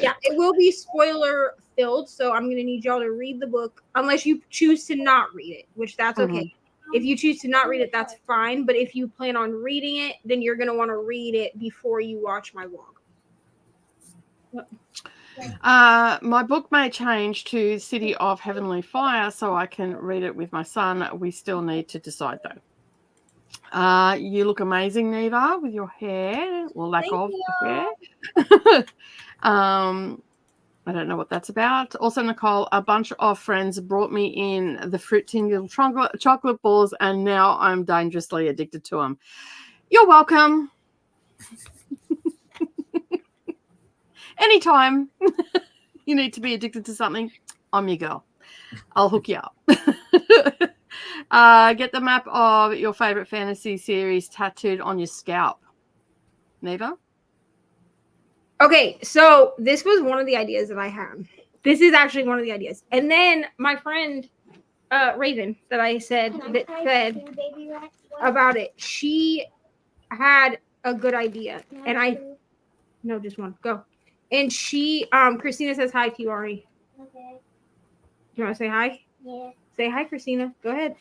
B: Yeah, it will be spoiler filled, so I'm gonna need y'all to read the book unless you choose to not read it, which that's okay. If you choose to not read it, that's fine. But if you plan on reading it, then you're gonna want to read it before you watch my vlog.
A: My book may change to City of Heavenly Fire so I can read it with my son. We still need to decide though. You look amazing, Neva, with your hair. Well, lack of hair. I don't know what that's about. Also, Nicole, a bunch of friends brought me in the fruit tingle chocolate balls, and now I'm dangerously addicted to them. You're welcome. Anytime you need to be addicted to something, I'm your girl. I'll hook you up. Get the map of your favorite fantasy series tattooed on your scalp. Neva?
B: Okay, so this was one of the ideas that I had. This is actually one of the ideas. And then my friend Raven that I said about it, she had a good idea. And no, just one. Go. And she, Christina says hi to you, Ari. Okay. You want to say hi? Yeah. Say hi, Christina. Go ahead.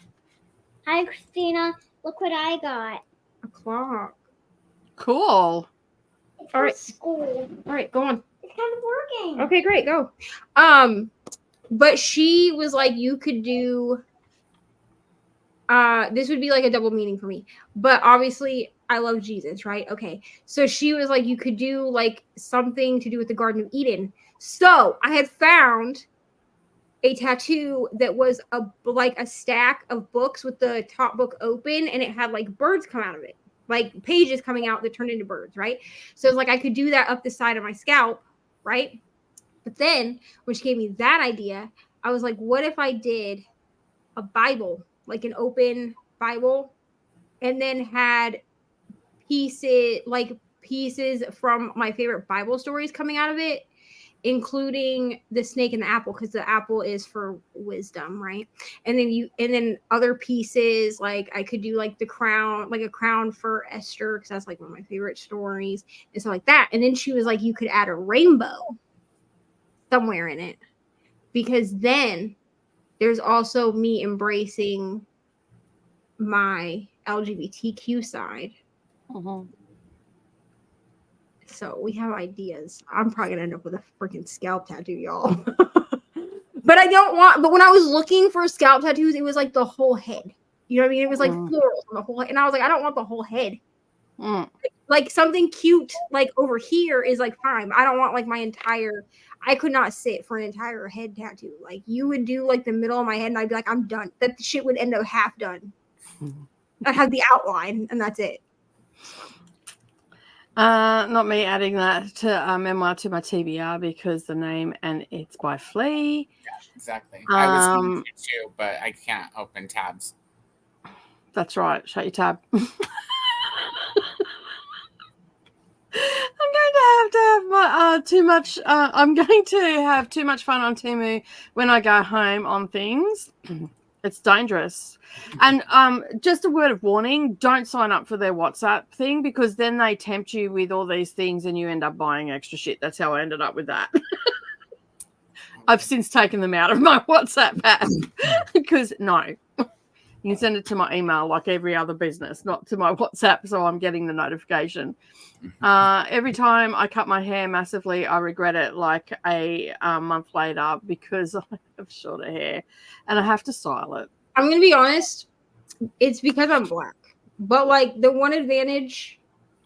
D: Hi, Christina. Look what I got.
B: A clock.
A: Cool.
D: It's
B: all right.
D: School.
B: All right, go on.
D: It's kind of working.
B: Okay, great. Go. But she was like, you could do. This would be like a double meaning for me. But obviously, I love Jesus, right? Okay. So she was like, you could do like something to do with the Garden of Eden. So I had found a tattoo that was like a stack of books with the top book open, and it had like birds come out of it, like pages coming out that turned into birds, right? So it's like I could do that up the side of my scalp, right? But then when she gave me that idea, I was like, what if I did a Bible, like an open Bible, and then had pieces from my favorite Bible stories coming out of it, including the snake and the apple, because the apple is for wisdom, right? And then other pieces, like I could do like the crown, like a crown for Esther, because that's like one of my favorite stories and stuff like that. And then she was like, you could add a rainbow somewhere in it, because then there's also me embracing my LGBTQ side. So we have ideas. I'm probably gonna end up with a freaking scalp tattoo, y'all. But I don't want. But when I was looking for scalp tattoos, it was like the whole head. You know what I mean? It was like florals on the whole head, and I was like, I don't want the whole head. Like something cute, like over here, is like fine. I don't want like my entire. I could not sit for an entire head tattoo. Like you would do like the middle of my head, and I'd be like, I'm done. That shit would end up half done. I'd have the outline, and that's it.
A: Not me adding that to memoir to my TBR because the name and it's by Flea.
C: Yeah, exactly. I was going to too, but I can't open tabs.
A: That's right. Shut your tab. I'm going to have my too much. I'm going to have too much fun on Temu when I go home on things. It's dangerous. And just a word of warning, don't sign up for their WhatsApp thing because then they tempt you with all these things and you end up buying extra shit. That's how I ended up with that. I've since taken them out of my WhatsApp app because no. You can send it to my email like every other business, not to my WhatsApp, so I'm getting the notification. Every time I cut my hair massively, I regret it like a month later because I have shorter hair and I have to style it.
B: I'm going to be honest. It's because I'm black. But like the one advantage,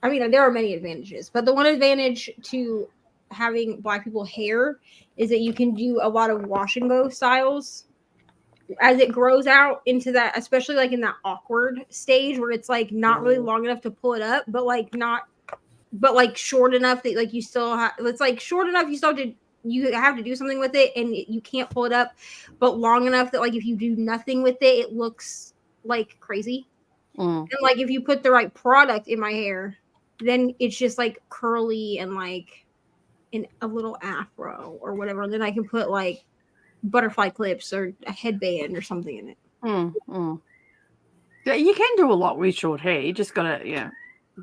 B: I mean, there are many advantages, but the one advantage to having black people hair is that you can do a lot of wash and go styles as it grows out into that, especially like in that awkward stage where it's like not really long enough to pull it up, but like short enough that like you still have, it's like short enough you still have to do something with it and you can't pull it up, but long enough that like if you do nothing with it, it looks like crazy. And like if you put the right product in my hair, then it's just like curly and like in a little afro or whatever. And then I can put like butterfly clips or a headband or something in it.
A: Yeah, you can do a lot with short hair. You just gotta,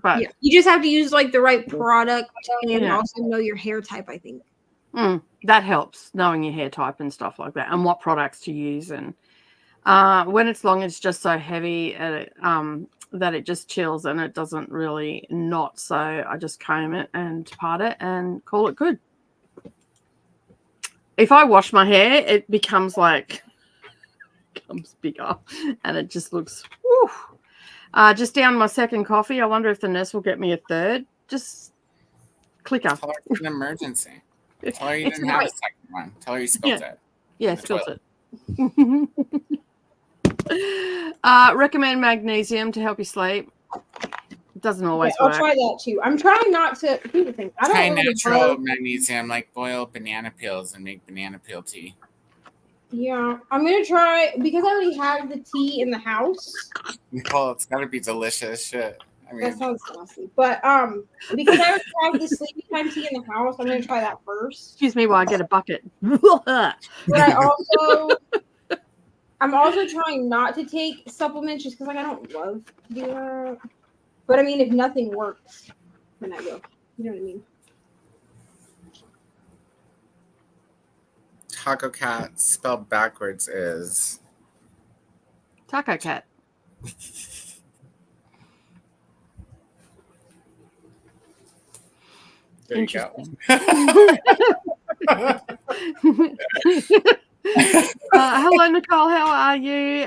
A: but
B: you just have to use like the right product and also know your hair type, I think.
A: That helps, knowing your hair type and stuff like that and what products to use. And when it's long, it's just so heavy that it just chills and it doesn't really knot. So I just comb it and part it and call it good. If I wash my hair, it becomes bigger and it just looks, whew. Just down my second coffee. I wonder if the nurse will get me a third. Just clicker.
C: Tell her it's an emergency. Tell her you didn't have a second one. Tell her you spilled it.
A: Yeah, spilled it. Recommend magnesium to help you sleep. It doesn't always work.
B: I'll try that too. I'm trying not to do the thing.
C: Try natural magnesium, like boil banana peels and make banana peel tea.
B: Yeah, I'm gonna try because I already have the tea in the house.
C: Nicole, it's gotta be delicious shit. I mean,
B: that sounds nasty, but because I already have the sleepy time tea in the house, I'm gonna try that first.
A: Excuse me while I get a bucket.
B: But I'm also trying not to take supplements just because like I don't love to do that. But I mean, if nothing works, then I will. You know what I mean?
C: Taco Cat spelled backwards is
A: Taco Cat.
C: There you go.
A: Hello, Nicole. How are you?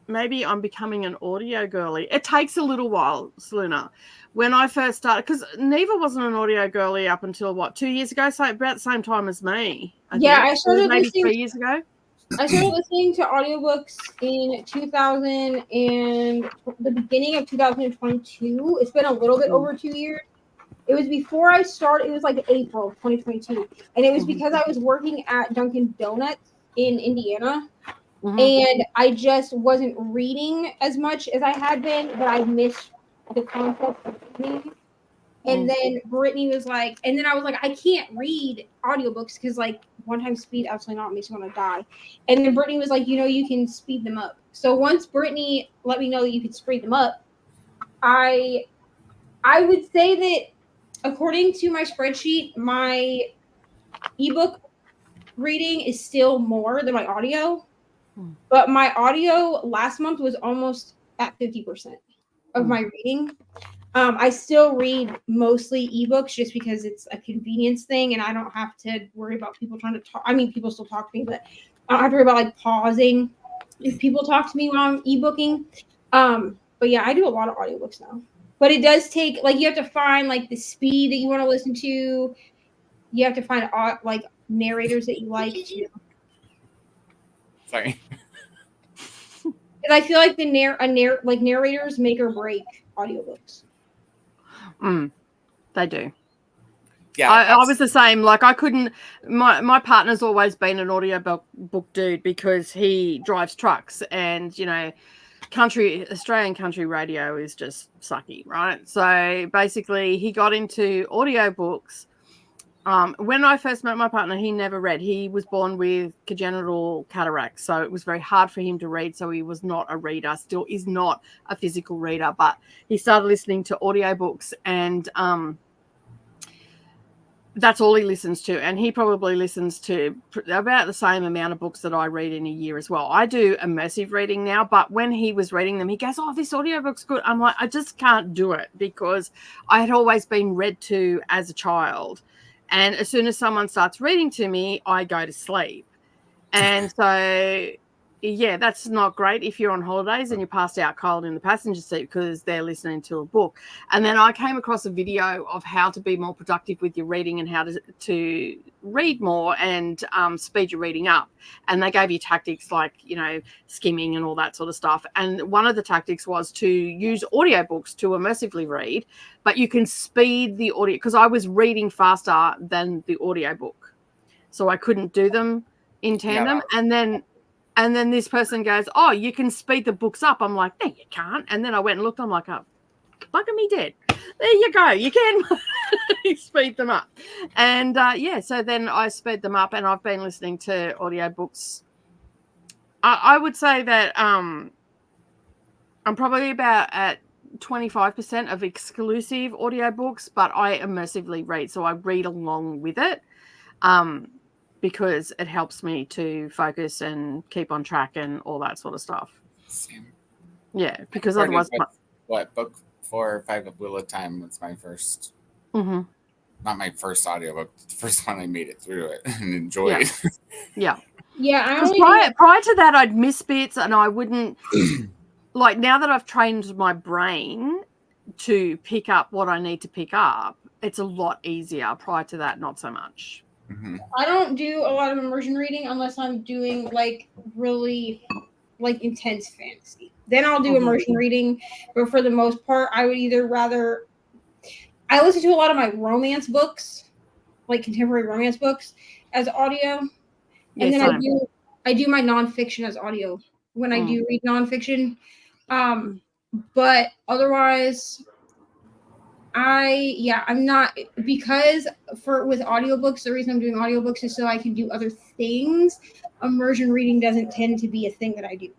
A: Maybe I'm becoming an audio girly. It takes a little while, Selena. When I first started, because Neva wasn't an audio girly up until 2 years ago, so about the same time as me.
B: I started
A: maybe 3 years ago.
B: I started listening to audiobooks in 2000 and the beginning of 2022. It's been a little bit over 2 years. It was before I started. It was like April of 2022, and it was because I was working at Dunkin' Donuts in Indiana. And I just wasn't reading as much as I had been, but I missed the concept of reading. And then Brittany was like, and then I was like, I can't read audiobooks because like one time speed absolutely not makes me want to die. And then Brittany was like, you can speed them up. So once Brittany let me know that you could speed them up, I would say that according to my spreadsheet, my ebook reading is still more than my audio. But my audio last month was almost at 50% of my reading. I still read mostly ebooks just because it's a convenience thing and I don't have to worry about people trying to talk. I mean, people still talk to me, but I don't have to worry about like pausing if people talk to me while I'm ebooking. But yeah, I do a lot of audiobooks now. But it does take, like, you have to find like the speed that you want to listen to. You have to find like narrators that you like too.
C: Sorry.
B: And I feel like narrators make or break audiobooks.
A: They do.
C: Yeah,
A: I was the same. Like I couldn't. My partner's always been an audiobook dude because he drives trucks, and Australian country radio is just sucky, right? So basically, he got into audiobooks. When I first met my partner, he never read. He was born with congenital cataracts, so it was very hard for him to read. So he was not a reader, still is not a physical reader, but he started listening to audiobooks, and that's all he listens to. And he probably listens to about the same amount of books that I read in a year as well. I do immersive reading now, but when he was reading them, he goes, "Oh, this audiobook's good." I'm like, I just can't do it because I had always been read to as a child. And as soon as someone starts reading to me, I go to sleep. And so, yeah, that's not great if you're on holidays and you're passed out cold in the passenger seat because they're listening to a book. And then I came across a video of how to be more productive with your reading and how to read more and speed your reading up. And they gave you tactics like, skimming and all that sort of stuff. And one of the tactics was to use audiobooks to immersively read, but you can speed the audio because I was reading faster than the audiobook. So I couldn't do them in tandem. Yeah. And then this person goes, "Oh, you can speed the books up." I'm like, "No, you can't." And then I went and looked. I'm like, "Oh, bugger me dead. There you go. You can speed them up." And so then I sped them up, and I've been listening to audiobooks. I would say that I'm probably about at 25% of exclusive audiobooks, but I immersively read, so I read along with it. Because it helps me to focus and keep on track and all that sort of stuff.
C: Same.
A: Yeah, because otherwise...
C: book 4 or 5 of Wheel of Time was my first...
A: Mm-hmm.
C: Not my first audiobook. The first one I made it through it and enjoyed.
A: Yeah.
B: Yeah.
A: Prior to that, I'd miss bits and I wouldn't... like, now that I've trained my brain to pick up what I need to pick up, it's a lot easier. Prior to that, not so much.
C: Mm-hmm.
B: I don't do a lot of immersion reading unless I'm doing like really like intense fantasy. Then I'll do immersion reading, but for the most part, I would either rather I listen to a lot of my romance books, like contemporary romance books, as audio, and then I do my nonfiction as audio when I do read nonfiction. But otherwise, I'm not, because with audiobooks, the reason I'm doing audiobooks is so I can do other things. Immersion reading doesn't tend to be a thing that I do.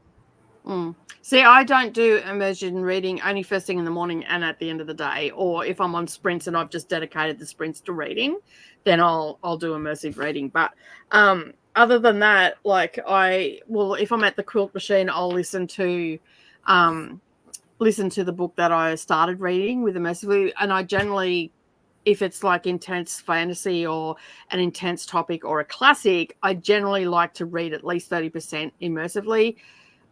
A: See, I don't do immersion reading only first thing in the morning and at the end of the day, or if I'm on sprints and I've just dedicated the sprints to reading, then I'll do immersive reading. But other than that, like if I'm at the quilt machine, I'll listen to the book that I started reading with immersively, and I generally, if it's like intense fantasy or an intense topic or a classic, I generally like to read at least 30% immersively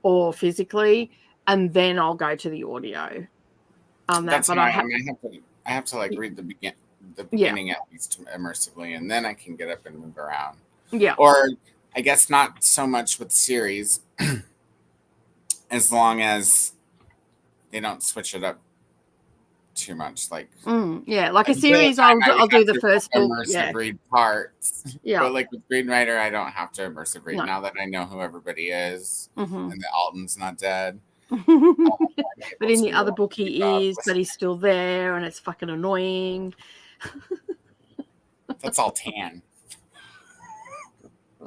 A: or physically, and then I'll go to the audio.
C: I have to like read the beginning at least immersively, and then I can get up and move around.
A: Yeah.
C: Or I guess not so much with series, as long as they don't switch it up too much. Like
A: like a series, I'll do the first book.
C: Immersive read parts.
A: Yeah.
C: But like with Greenwriter, I don't have to immersive read now that I know who everybody is and that Alton's not dead.
A: But in the other book, he is, but he's still there, and it's fucking annoying.
C: That's all tan.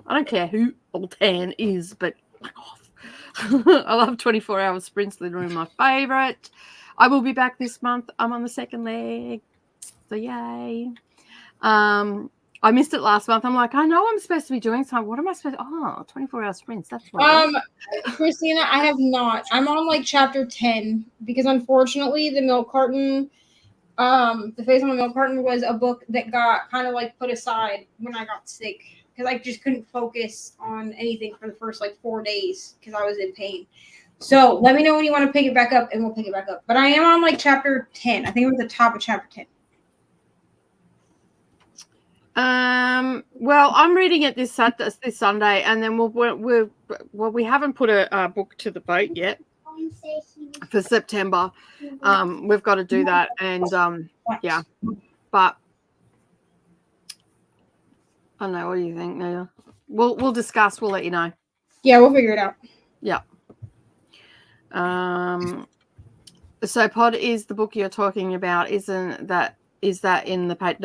A: I don't care who Altan is, but fuck off. I love 24-hour sprints. Literally my favorite. I will be back this month. I'm on the second leg, so yay. I missed it last month. I'm like, I know I'm supposed to be doing something. What am I supposed to? 24-hour sprints. That's what
B: Christina, I have not. I'm on like chapter 10 because unfortunately the milk carton, the face on the milk carton was a book that got kind of like put aside when I got sick because I just couldn't focus on anything for the first like 4 days because I was in pain. So let me know when you want to pick it back up and we'll pick it back up. But I am on like chapter 10. I think I'm at the top of chapter 10.
A: Well, I'm reading it this Sunday, and then we haven't put a book to the vote yet for September. We've got to do that, and yeah, but I don't know. What do you think, Nia? We'll discuss. We'll let you know.
B: Yeah, we'll figure it out.
A: Yeah. So Pod is the book you're talking about, is that in the page?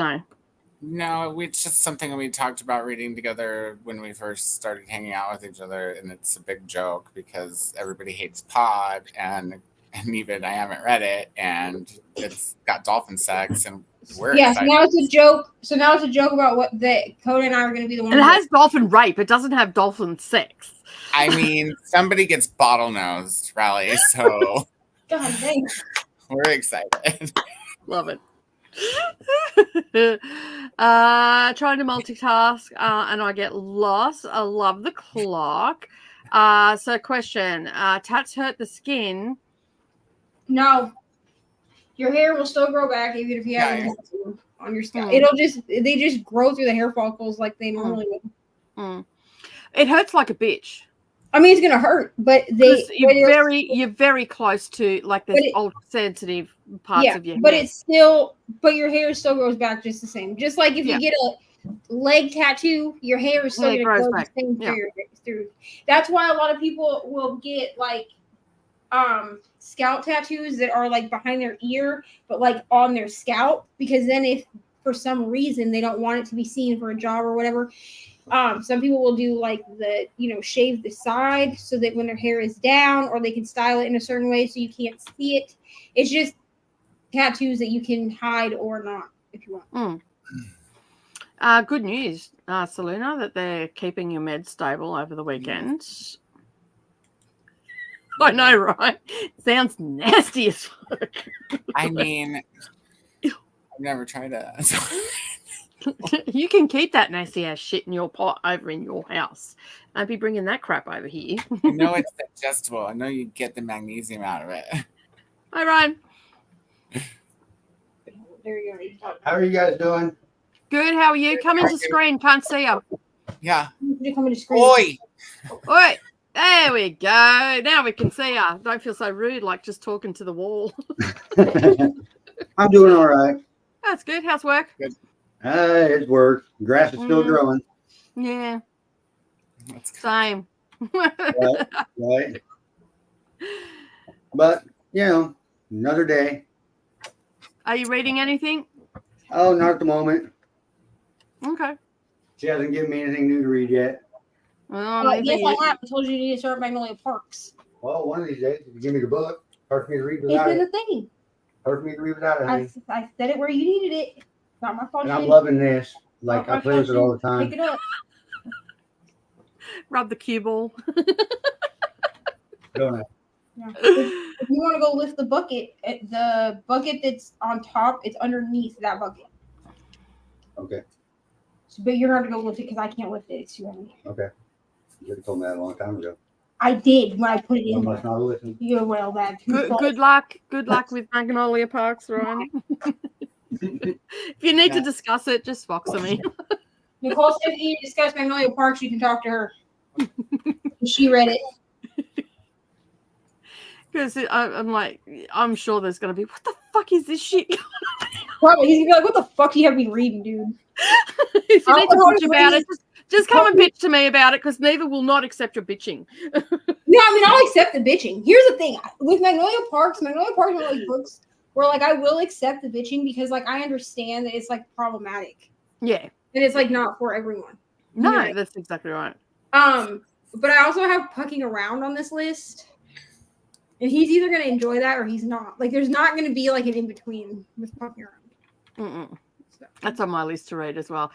C: No, it's just something we talked about reading together when we first started hanging out with each other, and it's a big joke because everybody hates Pod, and even I haven't read it, and it's got dolphin sex, and we're excited.
B: So now it's a joke. So now it's a joke about what Coda and I are going to be the ones.
A: And it has dolphin rape. It doesn't have dolphin sex.
C: I mean, somebody gets bottlenosed, Riley, so
B: God, thanks.
C: we're excited.
A: Love it. Trying to multitask and I get lost. I love the clock. So question, tats hurt the skin?
B: No, your hair will still grow back even if you have on your scalp. They just grow through the hair follicles like they normally would.
A: It hurts like a bitch.
B: I mean, it's gonna hurt, but
A: you're very close to like the ultra sensitive parts of your hair.
B: But your hair still grows back just the same. Just like if you get a leg tattoo, your hair is still gonna grow the same through. That's why a lot of people will get like scalp tattoos that are like behind their ear, but like on their scalp, because then if for some reason they don't want it to be seen for a job or whatever. Some people will do like shave the side so that when their hair is down, or they can style it in a certain way so you can't see it. It's just tattoos that you can hide or not if you want.
A: Good news, Selena, that they're keeping your meds stable over the weekend. I know, right? Sounds nasty as fuck.
C: I mean, I've never tried that.
A: You can keep that nasty ass shit in your pot over in your house. I'd be bringing that crap over here.
C: I know it's digestible. I know you get the magnesium out of it.
A: Hi, Ryan.
B: There you go.
E: How are you guys doing?
A: Good. How are you? Come into screen. Can't see you.
C: Yeah.
B: Come into screen.
C: Oi.
A: Oi. There we go. Now we can see you. Don't feel so rude, like just talking to the wall.
E: I'm doing all right.
A: That's good. How's work?
C: Good.
E: It's work. Grass is still growing.
A: Yeah. Same.
E: Right. But, another day.
A: Are you reading anything?
E: Oh, not at the moment.
A: Okay.
E: She hasn't given me anything new to read yet.
B: Yes, I have. I told you to need to start Magnolia Parks.
E: Well, one of these days, if you give me the book, hard for me to read without
B: it's
E: it.
B: in the thing.
E: Hard for me to read without it, honey.
B: I said it where you needed it. Not my fault.
E: And I'm loving this. Like, I play with it all the time.
B: Pick it up.
A: Rub the cue ball.
E: Don't I?
B: Yeah. If you want to go lift the bucket that's on top, it's underneath that bucket.
E: Okay.
B: But you're going to go lift it because I can't lift it. It's too heavy.
E: Okay. You could have told me that a long time ago.
B: I did when I put it in.
E: I must not listen.
B: You're well, that.
A: Good luck. Good luck with Magnolia Parks, Ryan. If you need to discuss it, just box me.
B: Nicole said if you discuss Magnolia Parks, you can talk to her. She read it.
A: Because I'm like, I'm sure there's going to be, what the fuck is this shit?
B: Probably. He's going to be like, what the fuck you have me reading, dude?
A: If you need to bitch about it, Just come and bitch to me about it because Neva will not accept your bitching.
B: No, I mean, I'll accept the bitching. Here's the thing. With Magnolia Parks is one of those books where, like, I will accept the bitching because, like, I understand that it's, like, problematic.
A: Yeah.
B: And it's, like, not for everyone.
A: No,
B: You know?
A: that's exactly right.
B: But I also have Pucking Around on this list. And he's either going to enjoy that or he's not. Like, there's not going to be, like, an in-between with Pucking Around.
A: That's on my list to read as well.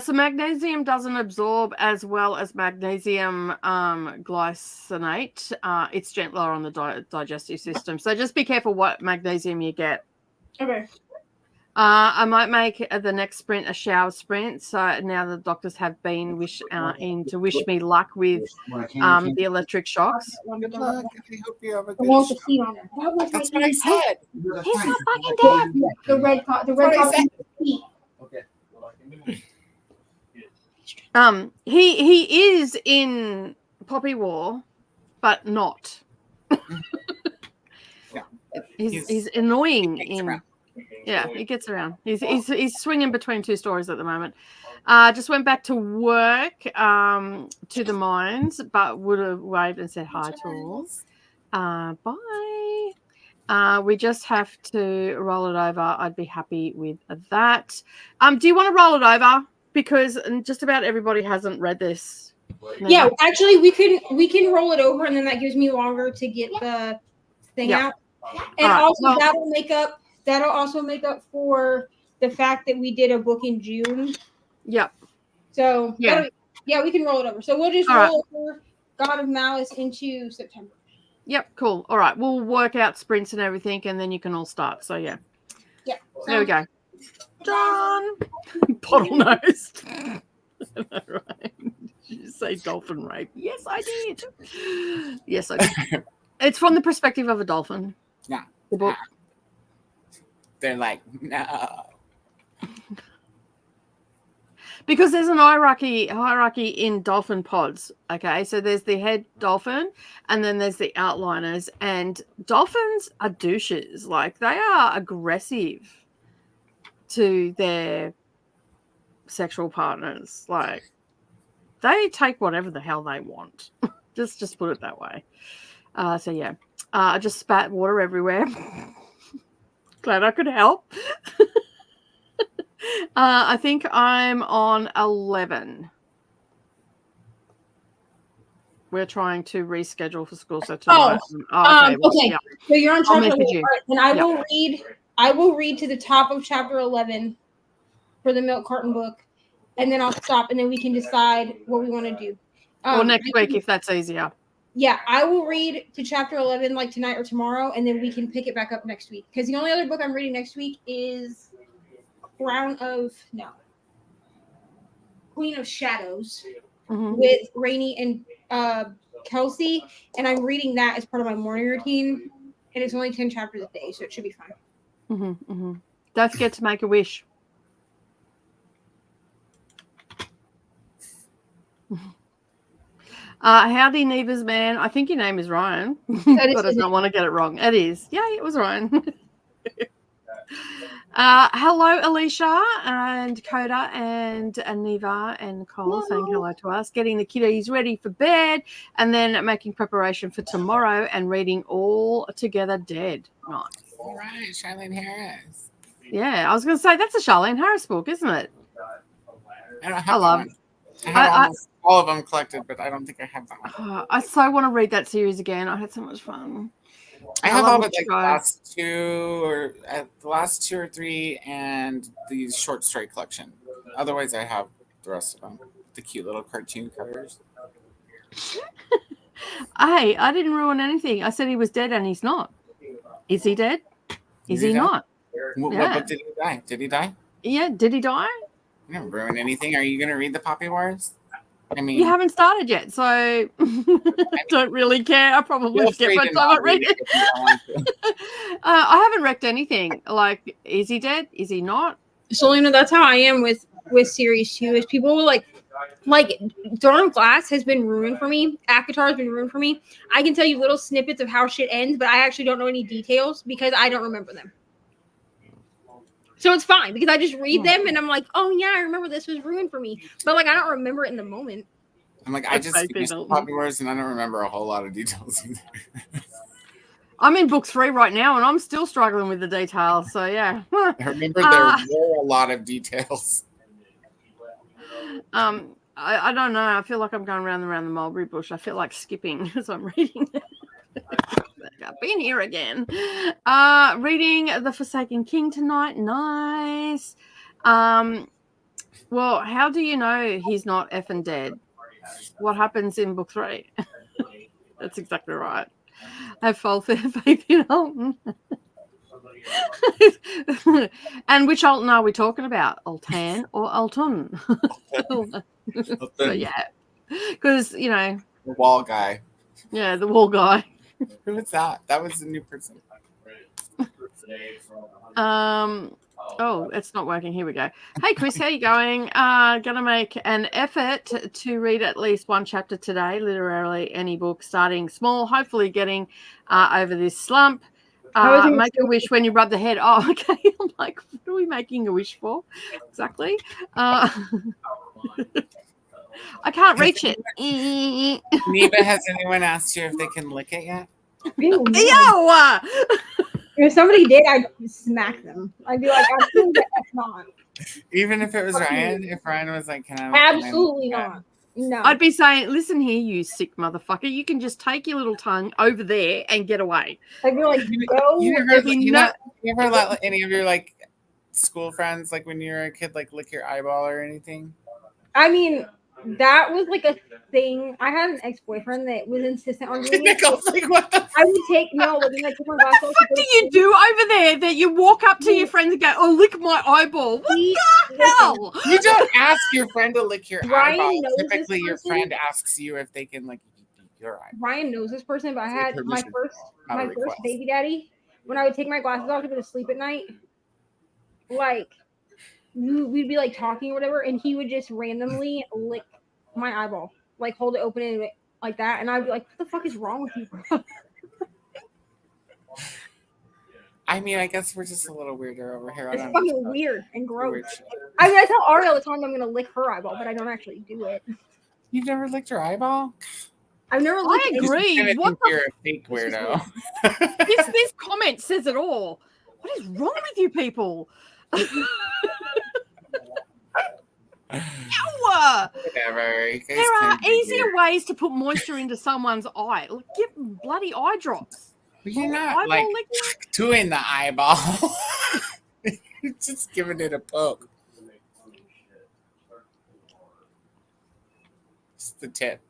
A: So magnesium doesn't absorb as well as magnesium glycinate. It's gentler on the digestive system. So just be careful what magnesium you get.
B: Okay.
A: I might make the next sprint a shower sprint. So now the doctors have been in to wish me luck with the electric shocks.
C: Good luck. I hope you have a
B: I
C: good
B: want the
C: show.
B: seat on it. That was
C: That's
B: my
C: what I
B: name.
C: said.
A: He's not fucking dead.
B: The red
C: what I
B: coffee
C: said.
B: seat.
E: Okay.
A: He is in Poppy War, but not.
C: Yeah.
A: He's annoying
C: He
A: in.
C: around.
A: Yeah, he gets around. He's swinging between two stories at the moment. Just went back to work to the mines, but would have waved and said hi to all. Bye. We just have to roll it over. I'd be happy with that. Do you want to roll it over? Because just about everybody hasn't read this.
B: Yeah, actually, we can roll it over, and then that gives me longer to get the thing out. And
A: All right,
B: also,
A: well-
B: that'll also make up for the fact that we did a book in June.
A: Yep.
B: So
A: Yeah.
B: we can roll it over. So we'll just
A: All
B: roll over God of Malice into September.
A: Yep, cool. All right, we'll work out sprints and everything, and then you can all start. So yeah.
B: Yeah.
A: There we go. Done. Bottlenose. Right. Did you say dolphin rape? Yes, I did. Yes, I did. It's from the perspective of a dolphin.
C: Yeah.
A: The book.
C: They're like, no.
A: Because there's an hierarchy in dolphin pods. Okay, so there's the head dolphin, and then there's the outliners. And dolphins are douches. Like, they are aggressive to their sexual partners. Like, they take whatever the hell they want. just put it that way. So yeah, I just spat water everywhere. Glad I could help. I think I'm on 11. We're trying to reschedule for school, so tonight.
B: Okay.
A: Yeah.
B: So you're on
A: I'll
B: chapter
A: message
B: 11.
A: you.
B: And I will read to the top of chapter 11 for the milk carton book, and then I'll stop, and then we can decide what we want to do.
A: Or next week, if that's easier.
B: Yeah, I will read to chapter 11 like tonight or tomorrow, and then we can pick it back up next week. Because the only other book I'm reading next week is Queen of Shadows with Rainey and Kelsey, and I'm reading that as part of my morning routine, and it's only 10 chapters a day, so it should be fine.
A: Don't forget to make a wish. Howdy, Neva's man. I think your name is Ryan, but I don't want to get it wrong. It is. Yeah, it was Ryan. Hello, Alicia and Coda and Neva and Nicole saying hello to us. Getting the kiddies ready for bed and then making preparation for tomorrow and reading All Together Dead. Nice.
C: All right, Charlene Harris.
A: Yeah, I was going to say that's a Charlene Harris book, isn't it?
C: I love it. I have almost all of them collected, but I don't think I have that one.
A: I so want to read that series again. I had so much fun.
C: I have all but like the last two or three and the short story collection. Otherwise, I have the rest of them. The cute little cartoon covers.
A: Hey, I didn't ruin anything. I said he was dead and he's not. Is he dead? Is he not?
C: What book did he die? Did he die?
A: Yeah, did he die?
C: I didn't ruin anything. Are you going to read the Poppy Wars? I mean,
A: you haven't started yet, so I don't really care. I probably get my time at reading. I haven't wrecked anything. Like, is he dead? Is he not?
B: So, that's how I am with series 2. Is people will like Dawn of Glass has been ruined for me. ACOTAR has been ruined for me. I can tell you little snippets of how shit ends, but I actually don't know any details because I don't remember them. So it's fine because I just read them and I'm like, oh yeah, I remember this was ruined for me. But like I don't remember it in the moment.
C: I'm like, I just finished Puppy Wars and I don't remember a whole lot of details either.
A: I'm in book 3 right now and I'm still struggling with the details. So yeah.
C: I remember there were a lot of details.
A: I don't know. I feel like I'm going round and round the mulberry bush. I feel like skipping as I'm reading it. I've been here again. Reading The Forsaken King tonight. Nice. Well, how do you know he's not effing dead? What happens in book 3? That's exactly right. I have full faith in Alton. And which Alton are we talking about? Altan or Alton? So yeah, because you know
C: the wall guy.
A: Yeah, the wall guy.
C: Who was that? That was a new person.
A: Oh, it's not working. Here we go. Hey, Chris, how you going? Gonna make an effort to read at least one chapter today. Literally any book, starting small. Hopefully, getting over this slump. Make a wish when you rub the head. Oh, okay. I'm like, what are we making a wish for? Exactly. I can't reach it.
C: Neva, has anyone asked you if they can lick it yet?
A: Ew!
B: If somebody did, I'd smack them. I'd be like, absolutely not.
C: Even if it was Ryan, if Ryan was like, can I?
B: Absolutely not. No.
A: I'd be saying, listen here, you sick motherfucker. You can just take your little tongue over there and get away.
B: I'd be like, go.
C: You ever let any of your like school friends, like when you were a kid, like lick your eyeball or anything?
B: I mean, that was like a thing. I had an ex-boyfriend that was insistent on doing it.
C: Like, what the
B: I would take like
A: what do you do over there that you walk up to your friend and go, oh, lick my eyeball? What the hell?
C: You don't ask your friend to lick your
B: Ryan
C: eyeball.
B: knows
C: Typically,
B: this
C: your
B: person.
C: friend asks you if they can like lick your eyeball.
B: Ryan knows this person, but I had my first
C: request.
B: baby daddy. When I would take my glasses off to go to sleep at night, like we'd be like talking or whatever, and he would just randomly lick my eyeball, like hold it open and like that, and I'd be like, "What the fuck is wrong with you, bro?"
C: I mean, I guess we're just a little weirder over here.
B: It's fucking weird and gross.
C: Weird.
B: I mean, I tell Ari all the time I'm gonna lick her eyeball, but I don't actually do it.
C: You've never licked your eyeball?
B: I've never licked
A: I agree. What
C: you're a fake weirdo.
A: this comment says it all. What is wrong with you people?
C: Whatever.
A: There are easier ways to put moisture into someone's eye. Like, give bloody eye drops.
C: You're not like doing the eyeball. You're just giving it a poke. Just the tip.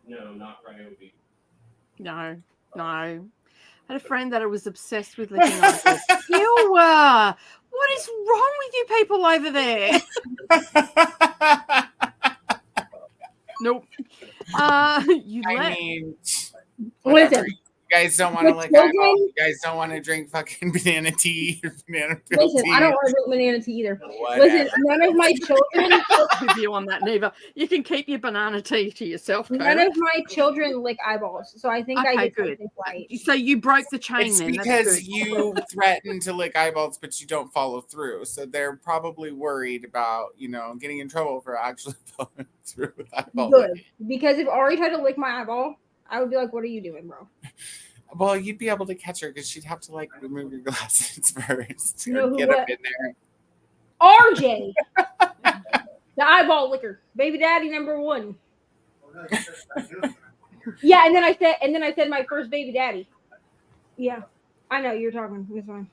F: No, not Ryobi.
A: No. I had a friend that was obsessed with licking eyeballs. Ew! What is wrong with you people over there? Nope.
B: Listen.
C: You guys don't want to lick eyeballs. You guys don't want to drink fucking banana tea or banana peel tea.
B: I don't want to drink banana tea either.
C: Whatever.
B: Listen, none of my children
A: with you on that, Neva. You can keep your banana tea to yourself.
B: None of my children lick eyeballs, so I think I did
A: good.
B: something right.
A: So you broke the chain
C: It's
A: then.
C: because you threaten to lick eyeballs, but you don't follow through. So they're probably worried about, getting in trouble for actually following through with eyeball
B: Good.
C: licking.
B: Because if Ari tried to lick my eyeball, I would be like, what are you doing, bro?
C: Well, you'd be able to catch her because she'd have to remove your glasses first.
B: You know who
C: get
B: what?
C: up in there.
B: RJ, the eyeball licker, baby daddy number 1. Yeah, and then I said my first baby daddy. Yeah, I know you're talking. It's fine.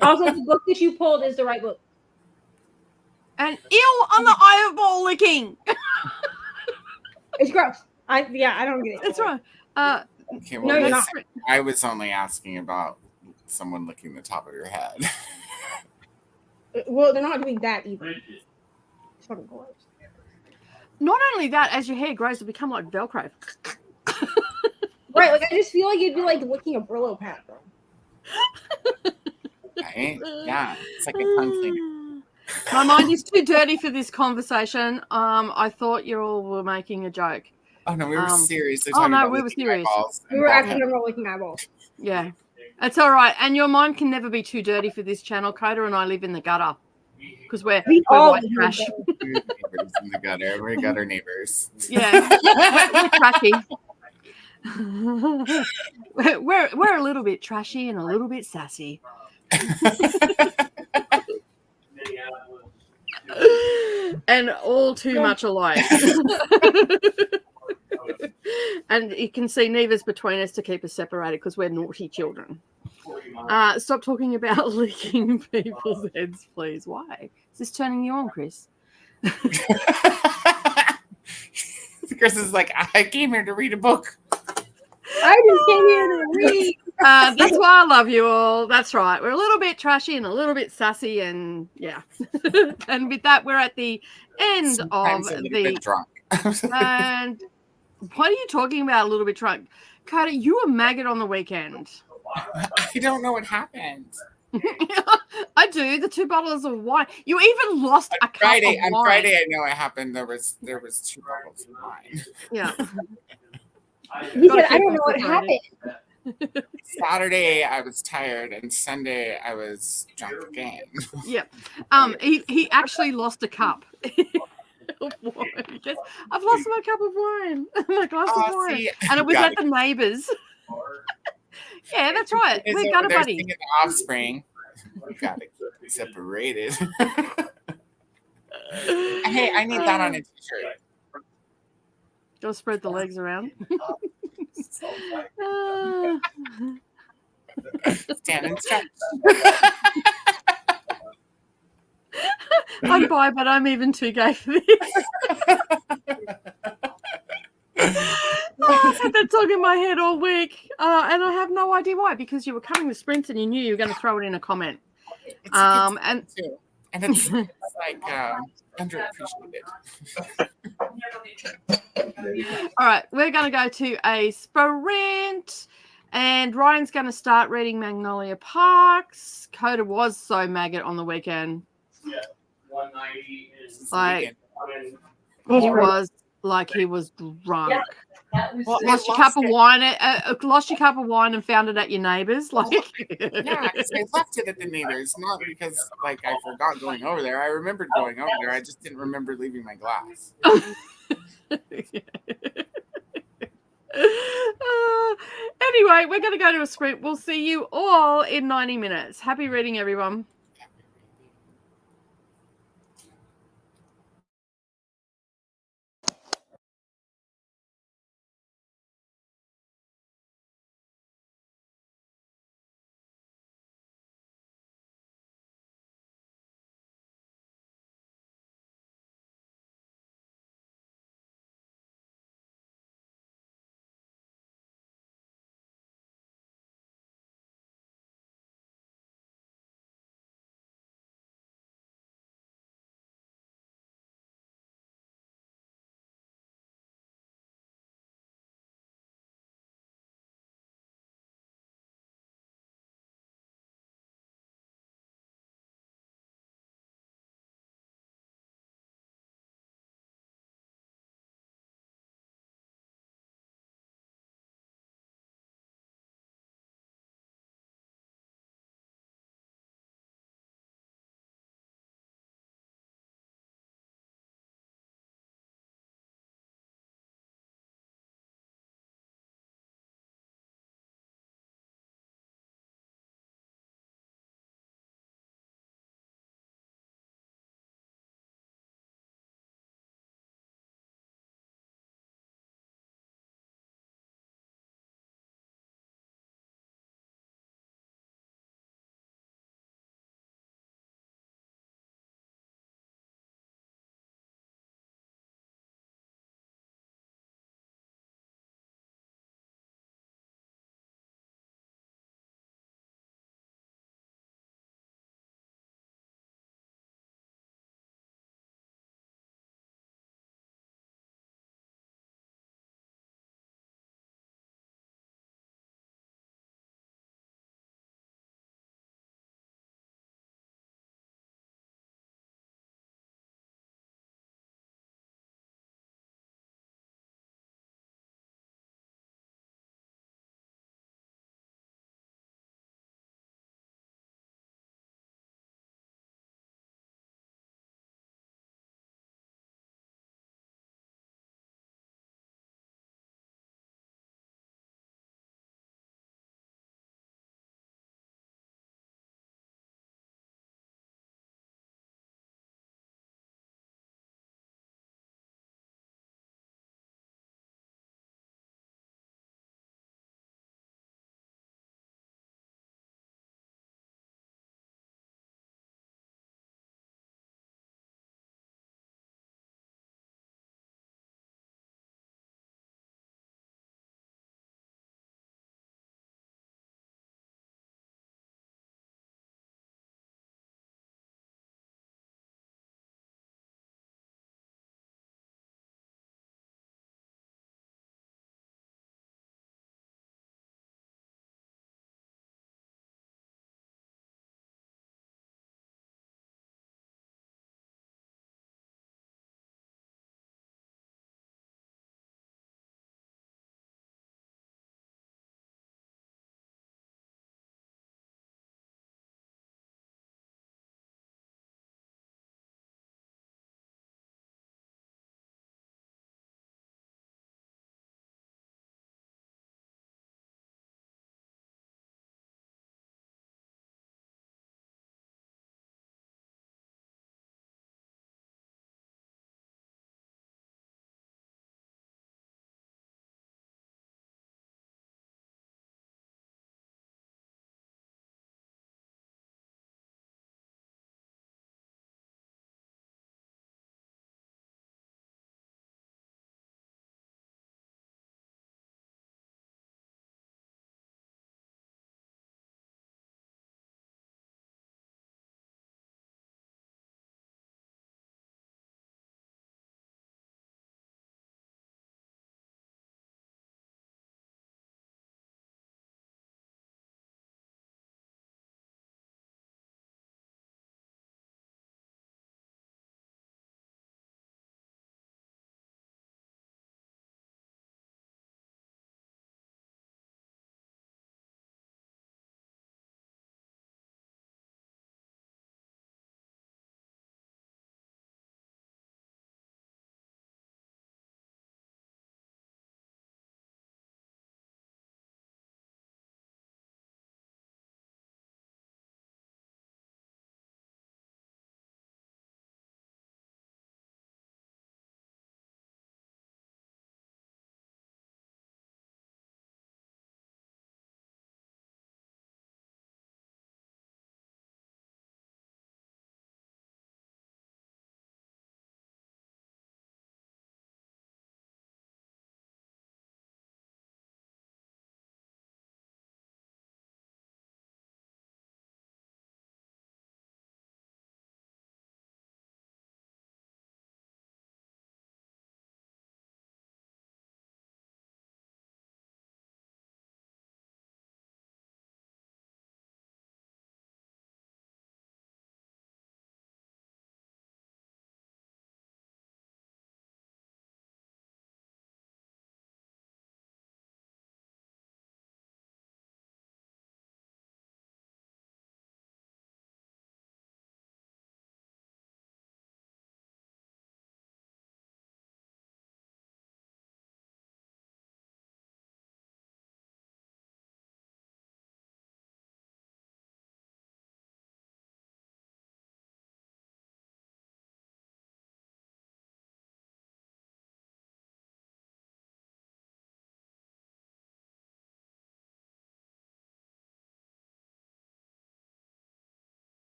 B: Also, the book that you pulled is the right book.
A: And ew on the eyeball licking.
B: It's gross. I don't get it.
A: That's right.
C: Okay,
B: No, you're not.
C: I was only asking about someone licking the top of your head.
B: Well, they're not doing that either. It's fucking gross.
A: Not only that, as your hair grows, it'll become like Velcro.
B: Right, like I just feel like it'd be like licking a Brillo pad, bro.
C: Right? Yeah, it's like a tongue cleaner.
A: My mind is too dirty for this conversation. I thought you all were making a joke.
C: Oh no, we were seriously
A: oh
C: talking
A: no,
C: about
A: we were serious.
C: eyeballs
B: We were actually talking about licking eyeballs.
A: Yeah. It's all right. And your mind can never be too dirty for this channel. Coda and I live in the gutter because we're
B: all
A: white trash.
C: We're neighbors in the gutter. We're gutter neighbors.
A: Yeah, we're trashy. we're a little bit trashy and a little bit sassy. And all too much alike. And you can see Neva's between us to keep us separated because we're naughty children. Stop talking about licking people's heads, please. Why? Is this turning you on, Chris?
C: Chris is like, I came here to read a book.
B: I just came here to read.
A: That's why I love you all. That's right. We're a little bit trashy and a little bit sassy, and yeah. And with that, we're at the end
C: Sometimes
A: of
C: a little
A: the
C: bit drunk.
A: and what are you talking about? A little bit drunk, Carter. You were maggot on the weekend.
C: I don't know what happened.
A: I do. The 2 bottles of wine. You even lost a cup of wine.
C: On Friday, I know it happened. There was 2 bottles of wine.
A: Yeah.
B: He said, I don't know what happened.
C: Saturday, I was tired, and Sunday, I was drunk again.
A: Yeah. He actually lost a cup. Of wine. Yes, I've lost my cup of wine, my glass of wine,
C: See,
A: and it was
C: got
A: at the neighbours. Yeah, that's right.
C: It's
A: We're
C: over
A: gutter
C: there
A: buddies.
C: singing The Offspring. We gotta keep it separated. Hey, I need that on a t-shirt.
A: Go spread the legs around.
C: Stand and stretch.
A: I'm bi, but I'm even too gay for this. I've had that song in my head all week, and I have no idea why. Because you were cutting the sprints and you knew you were going to throw it in a comment.
C: It's a good song, too. And it's like underappreciated.
A: All right, we're going to go to a sprint, and Ryan's going to start reading Magnolia Parks. Coda was so maggot on the weekend.
F: Yeah, 190 is
A: Like, he was drunk.
C: Well,
A: Lost your cup of wine. Lost your cup of wine and found it at your neighbours. Like,
C: Yeah, because I left it at the neighbors, not because I forgot going over there. I remembered going over there. I just didn't remember leaving my glass.
A: Anyway, we're going to go to a sprint. We'll see you all in 90 minutes. Happy reading, everyone.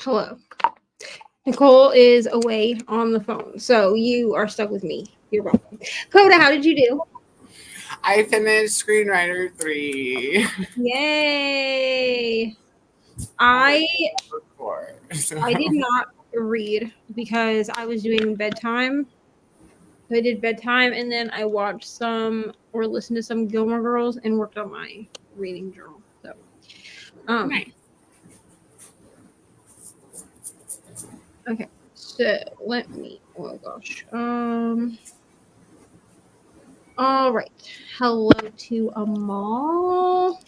B: Hello. Nicole is away on the phone, so you are stuck with me. You're welcome. Coda, how did you do?
C: I finished Screenwriter 3.
B: Yay! I
C: Before, so.
B: did not read because I was doing bedtime. So I did bedtime and then I watched some or listened to some Gilmore Girls and worked on my reading journal. So
C: Nice.
B: Okay. So let me oh gosh. All right. Hello to Amal.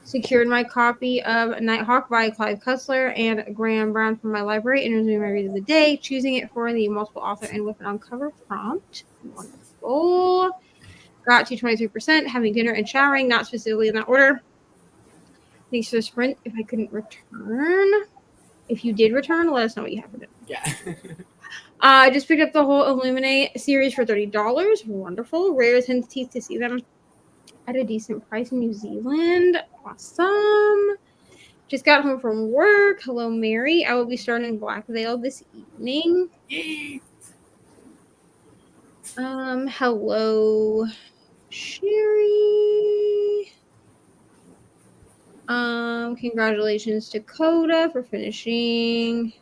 B: Secured my copy of Nighthawk by Clive Cussler and Graham Brown from my library. Interviewing my read of the day, choosing it for the multiple author and with an on cover prompt. Wonderful. Got to 23%. Having dinner and showering, not specifically in that order. Thanks for the sprint. If I couldn't return, if you did return, let us know what you have for dinner.
C: Yeah.
B: I just picked up the whole Illuminate series for $30. Wonderful. Rare entities to see them at a decent price in New Zealand. Awesome. Just got home from work. Hello, Mary. I will be starting Black Veil this evening.
C: Yay.
B: Hello, Sherry. Congratulations to Coda for finishing.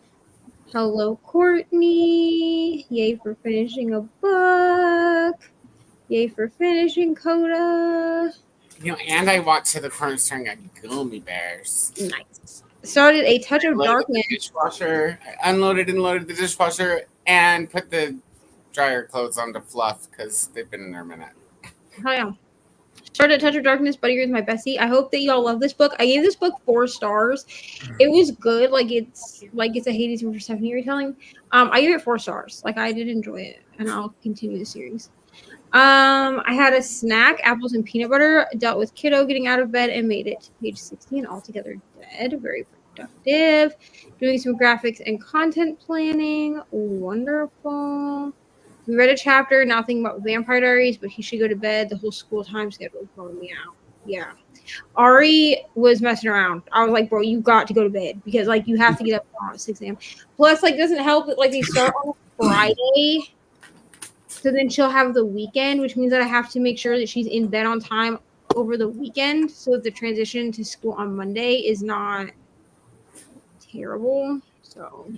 B: Hello, Courtney. Yay for finishing a book. Yay for finishing Coda.
C: And I walked to the corner store and got gummy bears.
B: Nice. Started A Touch of Darkness.
C: The dishwasher. I unloaded and loaded the dishwasher and put the dryer clothes onto fluff because they've been in there a minute.
B: Oh yeah. Started A Touch of Darkness. Buddy is my bestie. I hope that y'all love this book. I gave this book 4 stars. It was good. It's a Hades and Persephone retelling. I gave it 4 stars. I did enjoy it, and I'll continue the series. I had a snack, apples and peanut butter, dealt with kiddo getting out of bed and made it to page 60 and altogether dead. Very productive. Doing some graphics and content planning. Wonderful. We read a chapter, now thinking about Vampire Diaries, but he should go to bed. The whole school time schedule is blowing me out. Yeah. Ari was messing around. I was like, bro, you got to go to bed because you have to get up at 6 a.m. Plus, doesn't help that they start on Friday. So then she'll have the weekend, which means that I have to make sure that she's in bed on time over the weekend so that the transition to school on Monday is not terrible. So,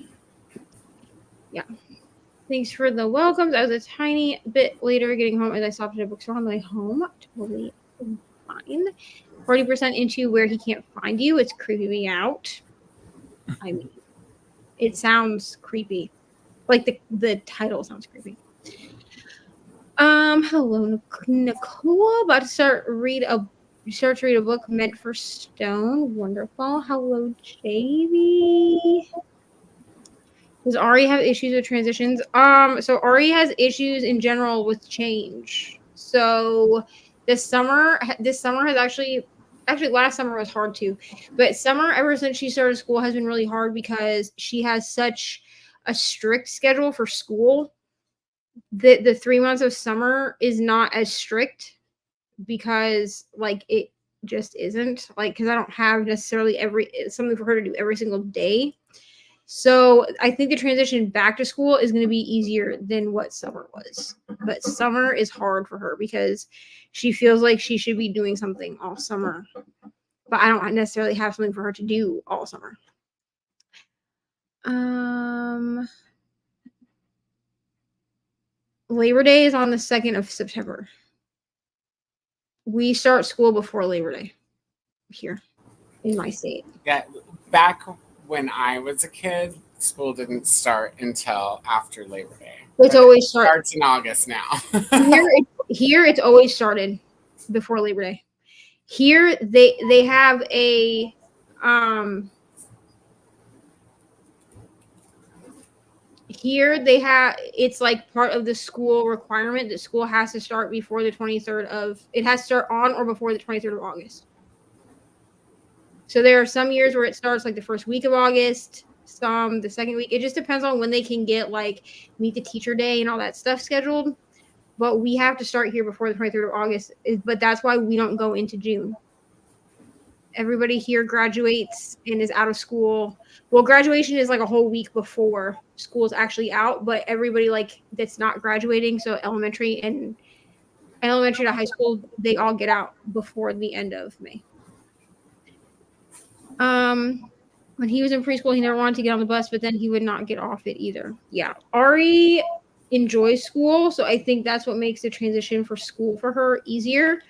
B: yeah. Thanks for the welcomes. I was a tiny bit later getting home as I stopped at a bookstore on the way home. Totally fine. 40% into Where He Can't Find You. It's creeping me out. I mean, it sounds creepy. The title sounds creepy. Hello, Nicole. About to start to read a book meant for Stone. Wonderful. Hello, JV. Does Ari have issues with transitions? So Ari has issues in general with change. So this summer has actually last summer was hard too. But summer, ever since she started school, has been really hard because she has such a strict schedule for school. The 3 months of summer is not as strict because it just isn't because I don't have necessarily something for her to do every single day. So I think the transition back to school is going to be easier than what summer was. But summer is hard for her because she feels like she should be doing something all summer. But I don't necessarily have something for her to do all summer. Labor Day is on the 2nd of September. We start school before Labor Day here in my state.
C: Yeah, back when I was a kid, school didn't start until after Labor Day.
B: It's always
C: starts in August now.
B: Here it's always started before Labor Day. Here they have a it's part of the school requirement that school has to start before the 23rd of it has to start on or before the 23rd of August. So there are some years where it starts the first week of August. some the second week. It just depends on when they can get like meet the teacher day and all that stuff scheduled. But we have to start here before the 23rd of August. But that's why we don't go into June. Everybody here graduates and is out of school. Well, graduation is like a whole week before school's actually out, but everybody like that's not graduating, so elementary to high school, they all get out before the end of May. When he was in preschool, he never wanted to get on the bus, but then he would not get off it either. Yeah. Ari enjoys school, so I think that's what makes the transition for school for her easier.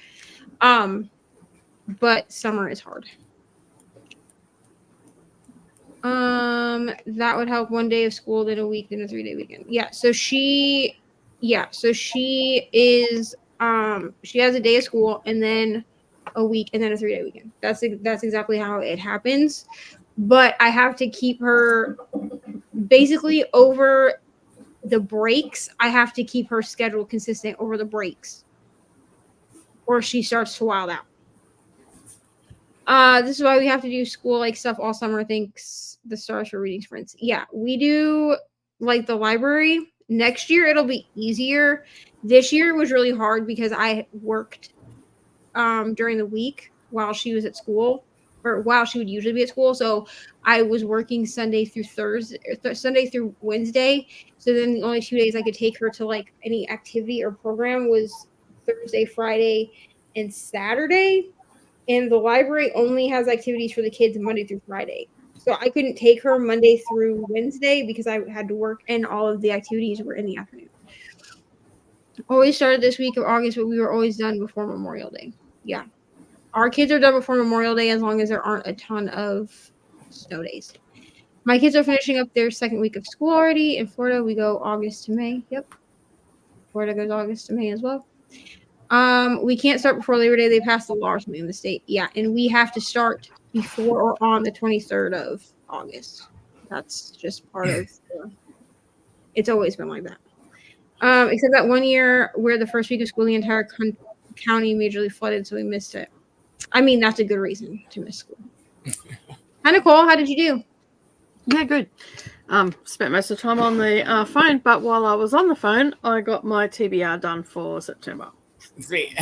B: But summer is hard. That would help. 1 day of school, then a week, then a 3-day weekend. So she is she has a day of school and then a week and then a 3-day weekend. That's exactly how it happens. But I have to keep her basically over the breaks. I have to keep her schedule consistent over the breaks, or she starts to wild out. This is why we have to do school like stuff all summer. Thanks the stars for reading sprints. Yeah, we do like the library. Next year it'll be easier. This year it was really hard because I worked during the week while she was at school, or while she would usually be at school. So I was working Sunday through Sunday through Wednesday. So then the only 2 days I could take her to like any activity or program was Thursday, Friday, and Saturday. And the library only has activities for the kids Monday through Friday. So I couldn't take her Monday through Wednesday because I had to work, and all of the activities were in the afternoon. Always started this week of August, but we were always done before Memorial Day. Yeah. Our kids are done before Memorial Day as long as there aren't a ton of snow days. My kids are finishing up their second week of school already. In Florida, we go August to May. Yep. Florida goes August to May as well. We can't start before Labor Day. They passed the law or something in the state. Yeah, and we have to start before or on the 23rd of August. That's just part of it's always been like that. Except that 1 year where the first week of school, the entire county majorly flooded, so we missed it. I mean, that's a good reason to miss school. Hi, Nicole. How did you do?
A: Yeah, good. Spent most of the time on the phone, but while I was on the phone, I got my TBR done for September.
C: Sweet.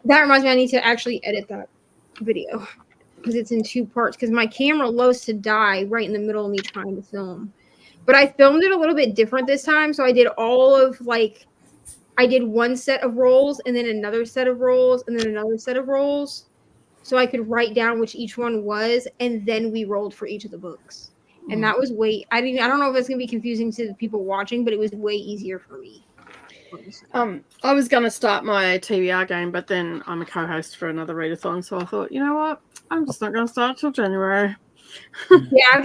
B: That reminds me, I need to actually edit that video because it's in 2 parts because my camera loves to die right in the middle of me trying to film. But I filmed it a little bit different this time. So I did I did 1 set of rolls and then another set of rolls and then another set of rolls. So I could write down which each one was, and then we rolled for each of the books. And that was I don't know if it's going to be confusing to the people watching, but it was way easier for me.
A: I was going to start my TBR game, but then I'm a co-host for another readathon, so I thought, you know what? I'm just not going to start till January.
B: Yeah, I've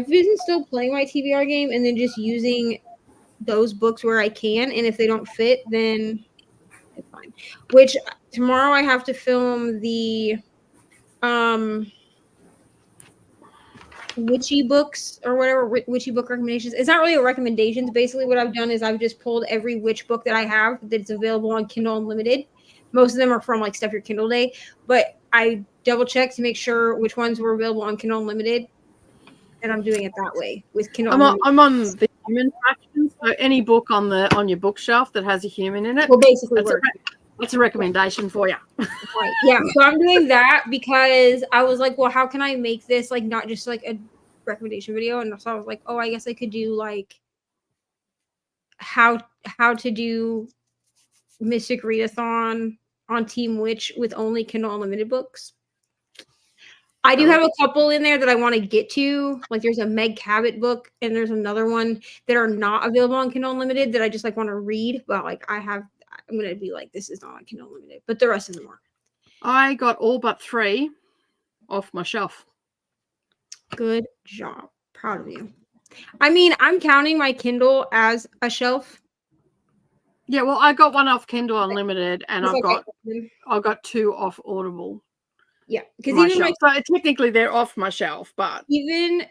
B: been still playing my TBR game and then just using those books where I can, and if they don't fit, then it's fine. Which tomorrow I have to film the witchy books or whatever, witchy book recommendations. It's not really a recommendations. Basically what I've done is I've just pulled every witch book that I have that's available on Kindle Unlimited. Most of them are from like Stuff Your Kindle Day, but I double checked to make sure which ones were available on Kindle Unlimited, and I'm doing it that way with Kindle Unlimited.
A: I'm on the human faction, so any book on your bookshelf that has a human in it,
B: well, basically
A: that's a recommendation for you.
B: Right. Yeah. So I'm doing that because I was like, well, how can I make this like not just like a recommendation video? And so I was like, oh, I guess I could do like how to do Mystic Readathon on Team Witch with only Kindle Unlimited books. I do have a couple in there that I want to get to. Like there's a Meg Cabot book and there's another one that are not available on Kindle Unlimited that I just like want to read. But like I'm going to be like, this is not on Kindle Unlimited, but the rest of them are.
A: I got all but 3 off my shelf.
B: Good job. Proud of you. I mean, I'm counting my Kindle as a shelf.
A: Yeah, well, I got 1 off Kindle Unlimited, and I've got 2 off Audible.
B: Yeah, because
A: even so technically they're off my shelf, but
B: even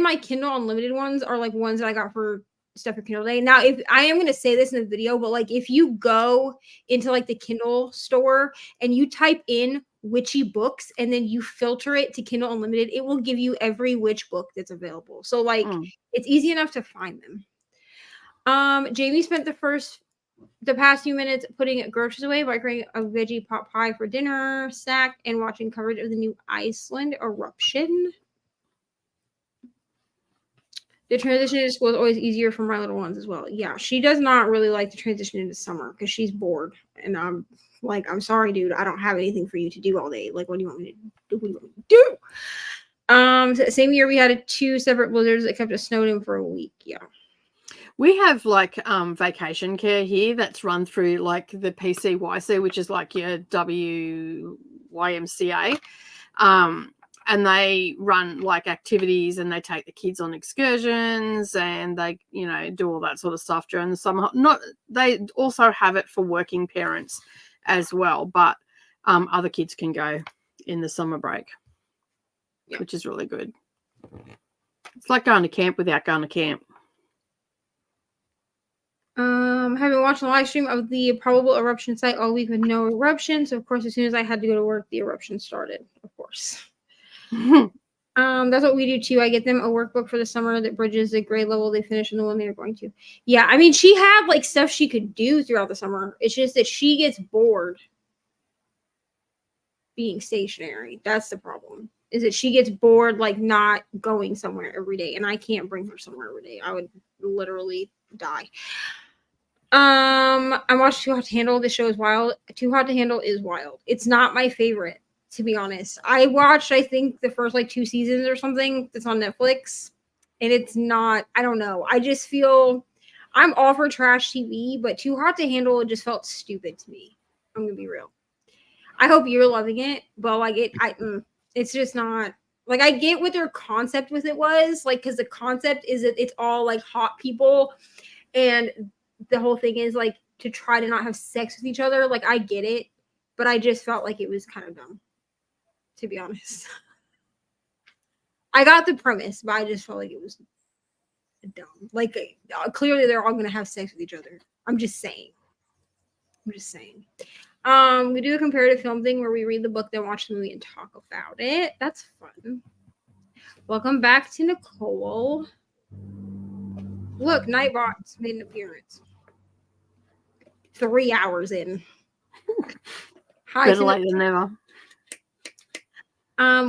B: my Kindle Unlimited ones are like ones that I got for Stuff Your Kindle Day. Now, if I am going to say this in the video, but like if you go into like the Kindle store and you type in witchy books and then you filter it to Kindle Unlimited, it will give you every witch book that's available. So like it's easy enough to find them. Jamie spent the past few minutes putting groceries away by creating a veggie pot pie for dinner, snack, and watching coverage of the new Iceland eruption. The transition to school is always easier for my little ones as well. Yeah, she does not really like the transition into summer because she's bored. And I'm like, I'm sorry, dude. I don't have anything for you to do all day. Like, what do you want me to do? What do you want me to do? So same year we had 2 separate blizzards that kept us snowed in for a week. Yeah.
A: We have like vacation care here that's run through like the PCYC, which is like your WYMCA. And they run like activities and they take the kids on excursions and they, you know, do all that sort of stuff during the summer. They also have it for working parents as well, but other kids can go in the summer break, which is really good. It's like going to camp without going to camp.
B: Having watched a live stream of the probable eruption site all week with no eruption. So of course, as soon as I had to go to work, the eruption started, of course. That's what we do too. I get them a workbook for the summer that bridges the grade level they finish in the one they're going to. Yeah, I mean, she had like stuff she could do throughout the summer. It's just that she gets bored being stationary. That's the problem. Is that she gets bored like not going somewhere every day, and I can't bring her somewhere every day. I would literally die. I watched Too Hot to Handle. The show is wild. Too Hot to Handle is wild. It's not my favorite, to be honest. I watched, I think, the first like 2 seasons or something that's on Netflix, and it's not, I don't know. I just feel I'm all for trash TV, but Too Hot to Handle just felt stupid to me. I'm gonna be real. I hope you're loving it, but like it's just not like I get what their concept with it was, like because the concept is that it's all like hot people, and the whole thing is like to try to not have sex with each other. Like I get it, but I just felt like it was kind of dumb, to be honest. I got the premise, but I just felt like it was dumb. Like clearly they're all gonna have sex with each other. I'm just saying. We do a comparative film thing where we read the book, then watch the movie and talk about it. That's fun. Welcome back to Nicole. Look, Nightbot's made an appearance. 3 hours in. Hi,
A: Better late than never.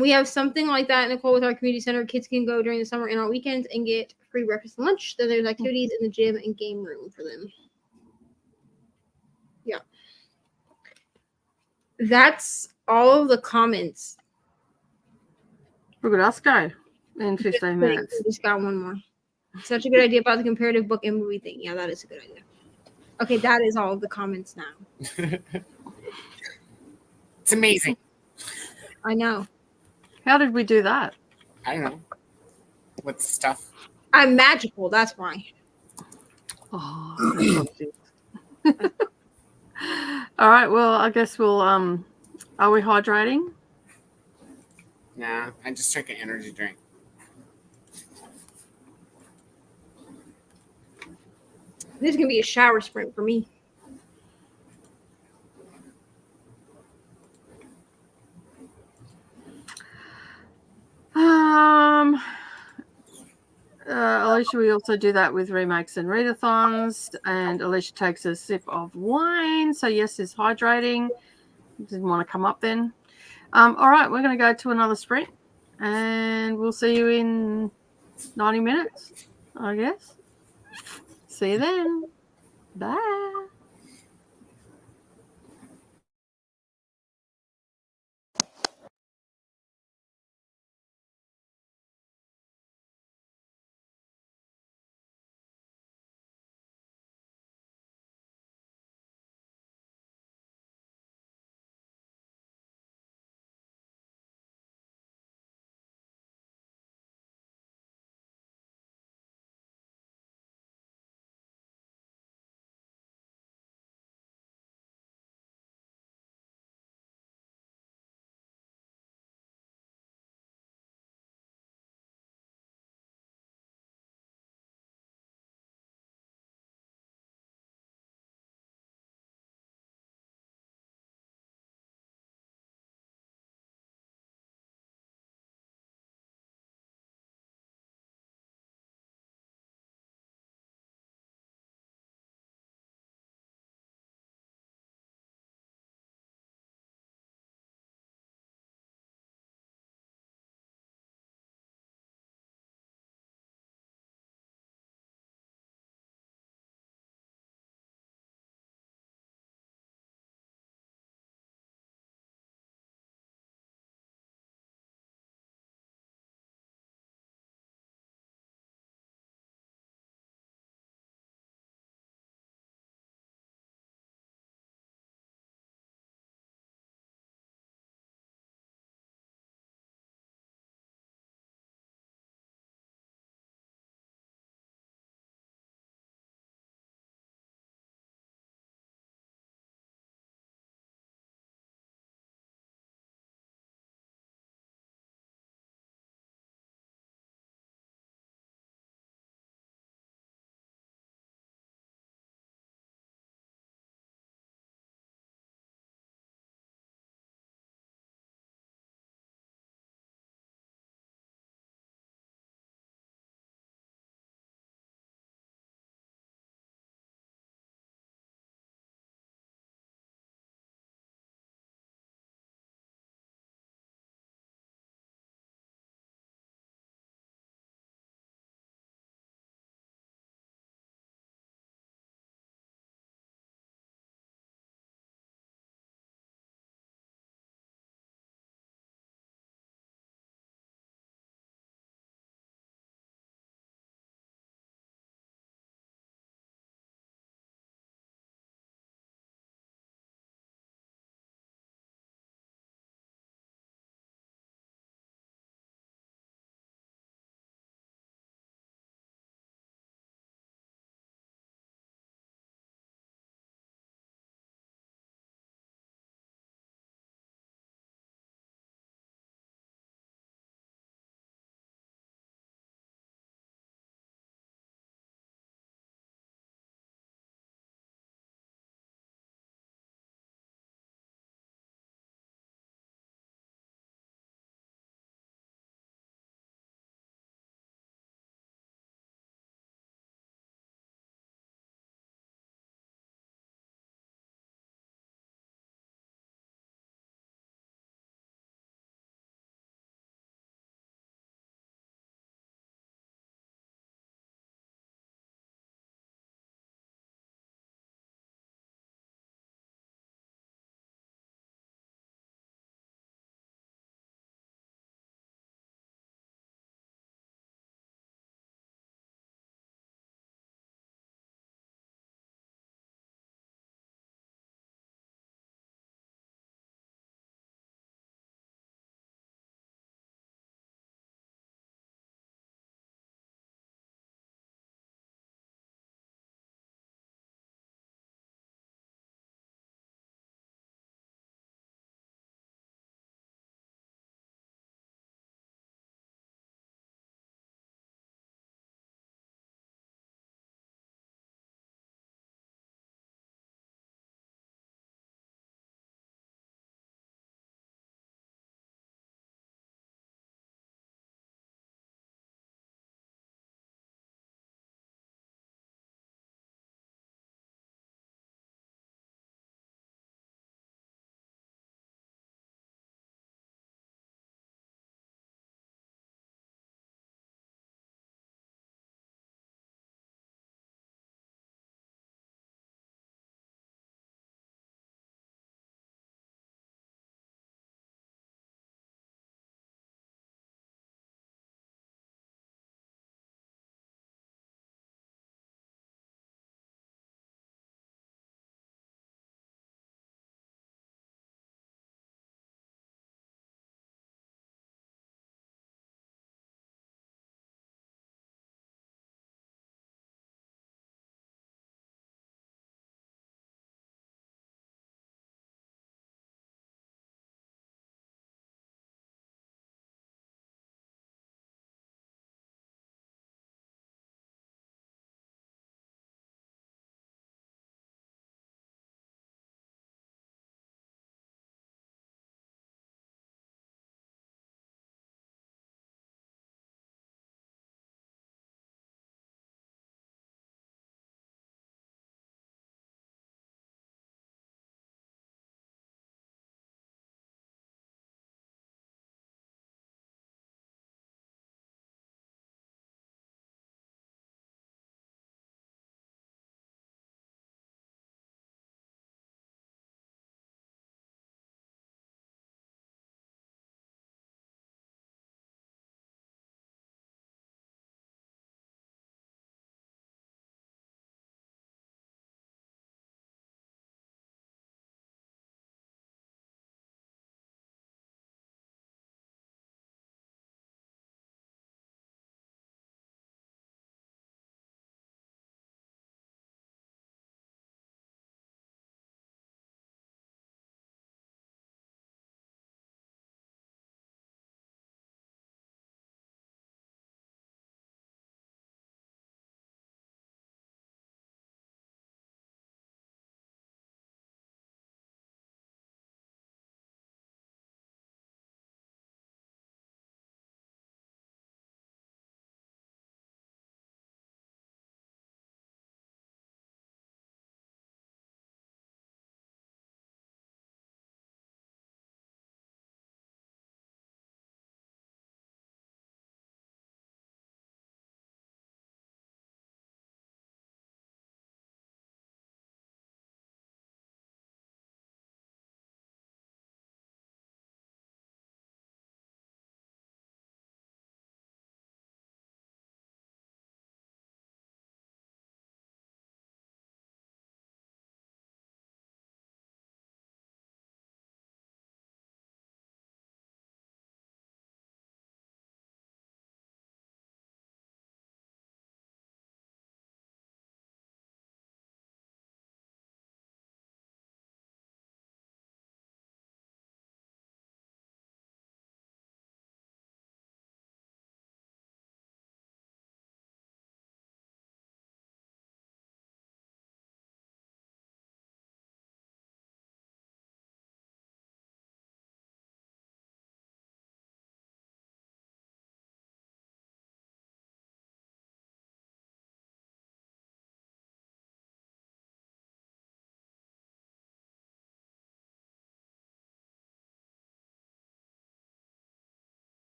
B: We have something like that, Nicole, with our community center. Kids can go during the summer and on weekends and get free breakfast and lunch. Then there's activities in the gym and game room for them. Yeah. That's all of the comments.
A: Look at us go in 15 minutes.
B: We just got one more. Such a good idea about the comparative book and movie thing. Yeah, that is a good idea. Okay, that is all of the comments now.
C: It's amazing.
B: I know.
A: How did we do that?
C: I don't know. With stuff.
B: I'm magical, that's why.
A: Oh, all right, well, I guess we'll are we hydrating?
C: Nah, I just drank an energy drink.
B: This is gonna be a shower sprint for me.
A: Alicia, we also do that with remakes and readathons, and Alicia takes a sip of wine. So yes, it's hydrating. Didn't want to come up then. All right, we're going to go to another sprint, and we'll see you in 90 minutes, I guess. See you then. Bye.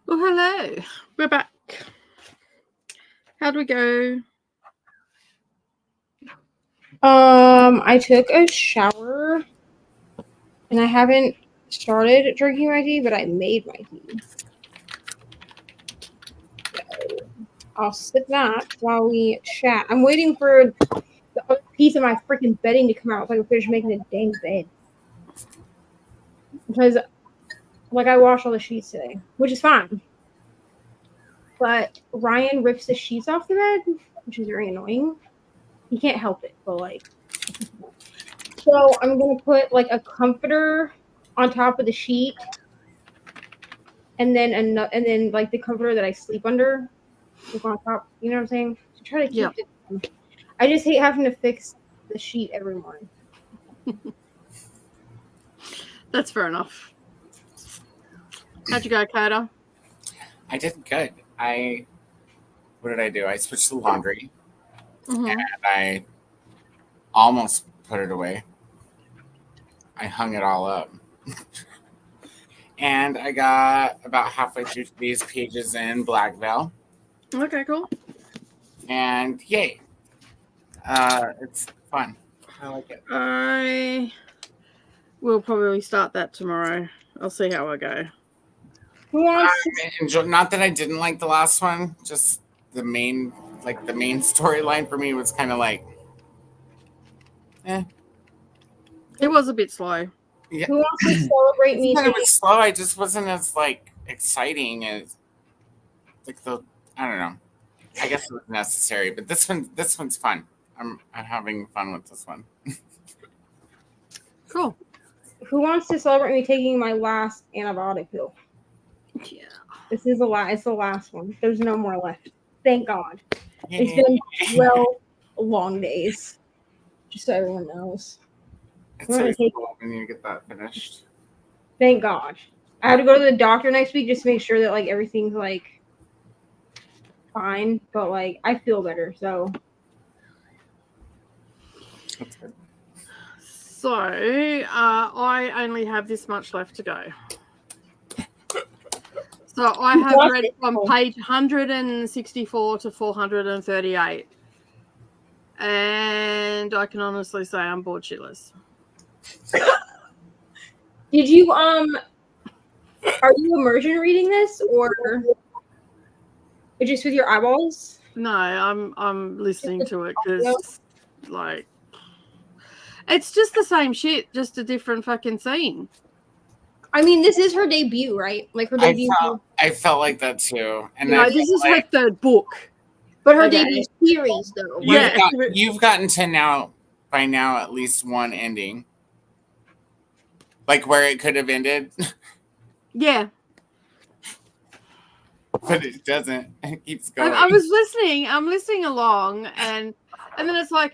A: Well, hello. We're back. How'd we go?
B: I took a shower and I haven't started drinking my tea, but I made my tea. So I'll sip that while we chat. I'm waiting for the other piece of my freaking bedding to come out so I can finish making the dang bed. Because, like, I washed all the sheets today, which is fine. But Ryan rips the sheets off the bed, which is very annoying. He can't help it, but, like. So I'm going to put, like, a comforter on top of the sheet. And then, like, the comforter that I sleep under. Like, on top. You know what I'm saying? To try to keep it. I just hate having to fix the sheet every morning.
A: That's fair enough. How'd you go, Coda?
C: I did good. What did I do? I switched to laundry, and I almost put it away. I hung it all up. And I got about halfway through these pages in Black Veil.
A: Okay, cool.
C: And yay. It's fun. I like it.
A: I will probably start that tomorrow. I'll see how I go.
C: Not that I didn't like the last one, just the main storyline for me was kind of like,
B: It
A: was a bit slow.
B: Yeah. Who wants to celebrate me?
C: It was slow. I just wasn't as exciting as I don't know. I guess it was necessary, but this one's fun. I'm having fun with this one.
A: Cool.
B: Who wants to celebrate me taking my last antibiotic pill?
A: Yeah.
B: This is it's the last one. There's no more left. Thank God. Yay. It's been 12 long days. Just so everyone knows.
C: It's always cool when you get that finished.
B: Thank God. I have to go to the doctor next week just to make sure that everything's fine. But I feel better, so.
C: That's good.
A: So I only have this much left to go. So I have read from page 164 to 438. And I can honestly say I'm bored shitless.
B: Did you are you immersion reading this or just with your eyeballs?
A: No, I'm listening to it because it's just the same shit, just a different fucking scene.
B: I mean, this is her debut, right? Her debut.
C: I felt like that too. And
A: no, this is her third book.
B: But her debut series, though.
C: You've gotten to by now at least one ending. Where it could have ended.
A: Yeah.
C: But it doesn't. It keeps going.
A: I was listening. I'm listening along, and then it's 9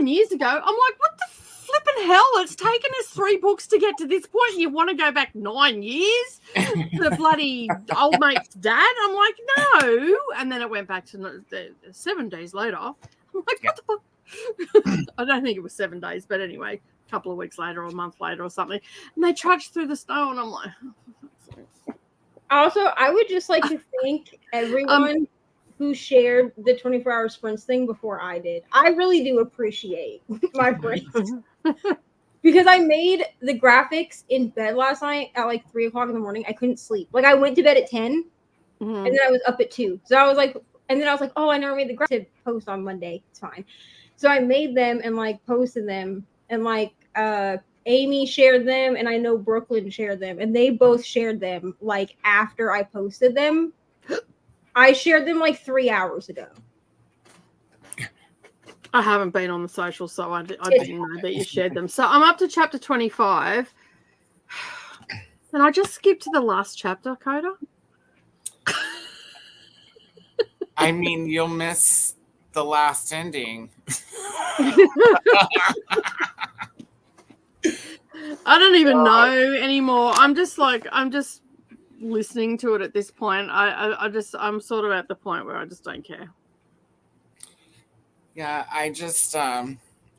A: years ago. I'm like, what the flipping hell? It's taken us 3 books to get to this point. And you want to go back 9 years? The bloody old mate's dad? I'm like, no. And then it went back to 7 days later. I'm like, what the fuck? I don't think it was 7 days, but anyway, a couple of weeks later or a month later or something. And they trudged through the snow, and I'm like,
B: Also, I would just like to thank everyone who shared the 24-hour sprints thing before I did. I really do appreciate my friends. Because I made the graphics in bed last night at 3 o'clock in the morning. I couldn't sleep. I went to bed at 10, and then I was up at 2. So I was oh, I never made the graphics post on Monday. It's fine. So I made them and posted them, and Amy shared them, and I know Brooklyn shared them, and they both shared them after I posted them. I shared them 3 hours ago.
A: I haven't been on the social, so I didn't know that you shared them. So I'm up to chapter 25. And I just skipped to the last chapter, Coda.
C: I mean, you'll miss the last ending.
A: I don't even know anymore. I'm just listening to it at this point. I'm sort of at the point where I just don't care.
C: Yeah, I just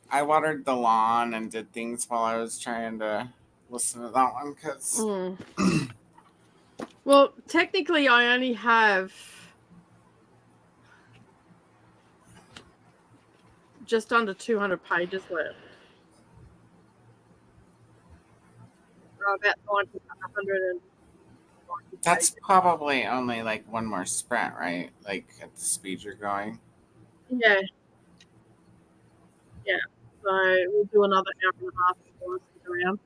C: I watered the lawn and did things while I was trying to listen to that one because
A: Well, technically, I only have just under 200 pages left. Or about 100
C: that's probably only like one more sprint, right? Like at the speed you're going.
A: Yeah. Yeah. So we'll do another hour and a half before I stick around.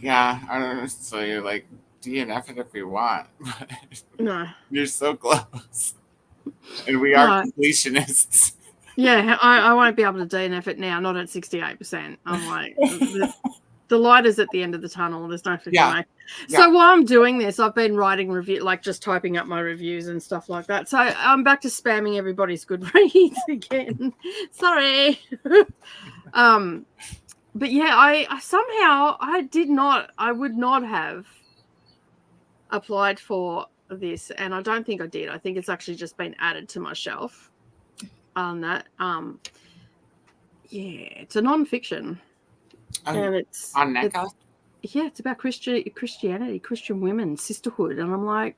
C: Yeah, I don't know. So you're like DNF it if you want, but
A: No.
C: you're so close, and we are
A: No.
C: completionists.
A: Yeah, I won't be able to DNF it now, not at 68%. I'm like, the light is at the end of the tunnel. There's no flipping way. So while I'm doing this, I've been writing like just typing up my reviews and stuff like that. So I'm back to spamming everybody's Goodreads again. Sorry. But yeah, I somehow I would not have applied for this, and I don't think I did. I think it's actually just been added to my shelf on that. Yeah, it's a non-fiction. And it's
C: on NECA?
A: Yeah, it's about Christianity, Christian women, sisterhood. And I'm like,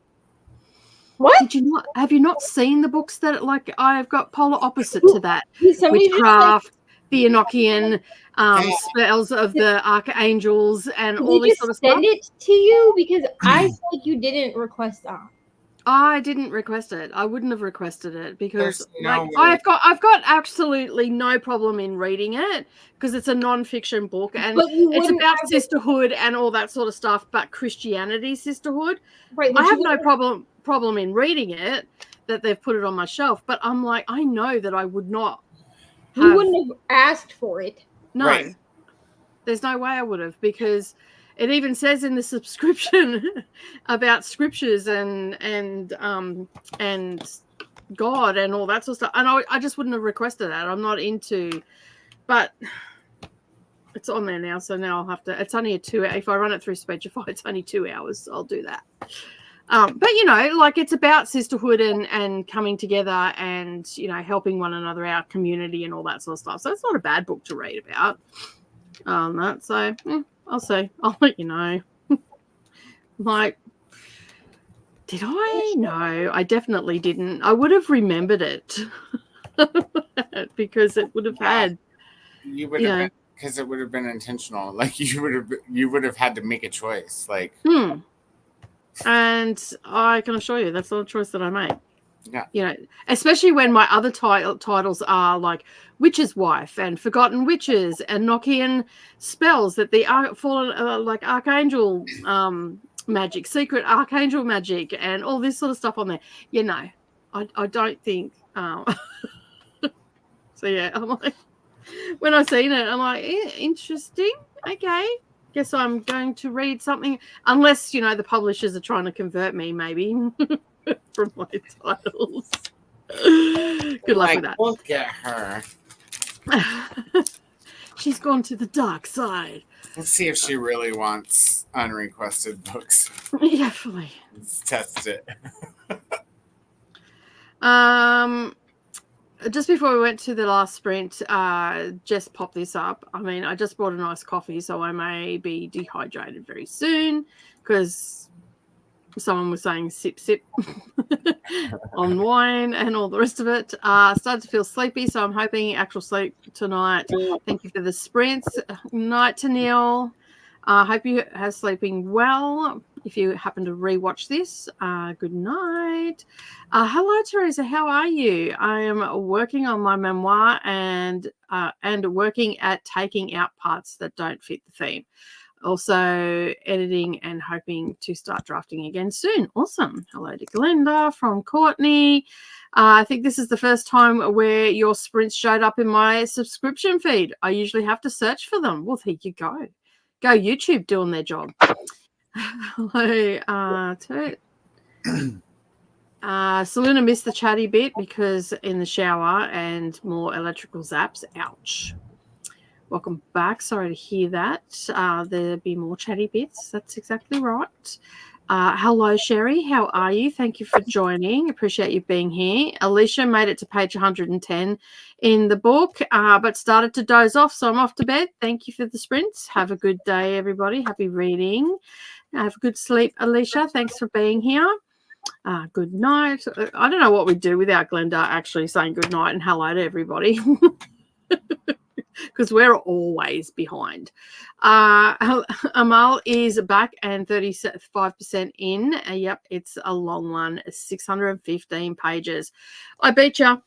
B: what?
A: Have you not seen the books that like I've got polar opposite to that? Witchcraft, the Enochian, spells of the archangels, and all this sort of stuff.
B: Send it to you because I feel like you didn't request that.
A: I didn't request it. I wouldn't have requested it because I've got absolutely no problem in reading it because it's a non-fiction book and it's about sisterhood and all that sort of stuff, but Christianity sisterhood. Right. I have no problem in reading it that they've put it on my shelf, but I'm like, I know that I would not.
B: You wouldn't have asked for it.
A: No. Right. There's no way I would have because it even says in the subscription about scriptures and God and all that sort of stuff. And I just wouldn't have requested that. I'm not into, but it's on there now. So now I'll have to. It's only if I run it through Speechify, it's only 2 hours. I'll do that. But like it's about sisterhood and coming together and helping one another, our community and all that sort of stuff. So it's not a bad book to read about. So I'll see. I'll let you know. Like, did I? No, I definitely didn't. I would have remembered it because it would have had.
C: You would have because it would have been intentional. Like you would have had to make a choice. Like.
A: And I can assure you that's not a choice that I made. Yeah. Especially when my other titles are like Witch's Wife and Forgotten Witches and Enochian spells that the fallen like archangel magic, secret archangel magic, and all this sort of stuff on there. I don't think. So yeah, I'm like, when I seen it, I'm like, interesting. Okay, guess I'm going to read something, unless the publishers are trying to convert me, maybe. From my titles. Good luck with that.
C: Look at her.
A: She's gone to the dark side.
C: Let's see if she really wants unrequested books.
A: Yeah, fully.
C: Let's test it.
A: Just before we went to the last sprint, Jess popped this up. I mean, I just bought a nice coffee, so I may be dehydrated very soon because someone was saying sip on wine and all the rest of it. Started to feel sleepy, so I'm hoping actual sleep tonight. Thank you for the sprints. Night to Neil. Hope you are sleeping well. If you happen to rewatch this, good night. Hello, Teresa. How are you? I am working on my memoir and working at taking out parts that don't fit the theme. Also editing and hoping to start drafting again soon. Awesome. Hello to Glenda from Courtney. I think this is the first time where your sprints showed up in my subscription feed. I usually have to search for them. Well, there you go. Go YouTube doing their job. Hello to Selena missed the chatty bit because in the shower and more electrical zaps. Ouch. Welcome back. Sorry to hear that. There'll be more chatty bits. That's exactly right. Hello, Sherry. How are you? Thank you for joining. Appreciate you being here. Alicia made it to page 110 in the book, but started to doze off, so I'm off to bed. Thank you for the sprints. Have a good day, everybody. Happy reading. Have a good sleep, Alicia. Thanks for being here. Good night. I don't know what we'd do without Glenda actually saying good night and hello to everybody. Because we're always behind. Amal is back and 35% in. Yep, it's a long one, 615 pages. I beat you.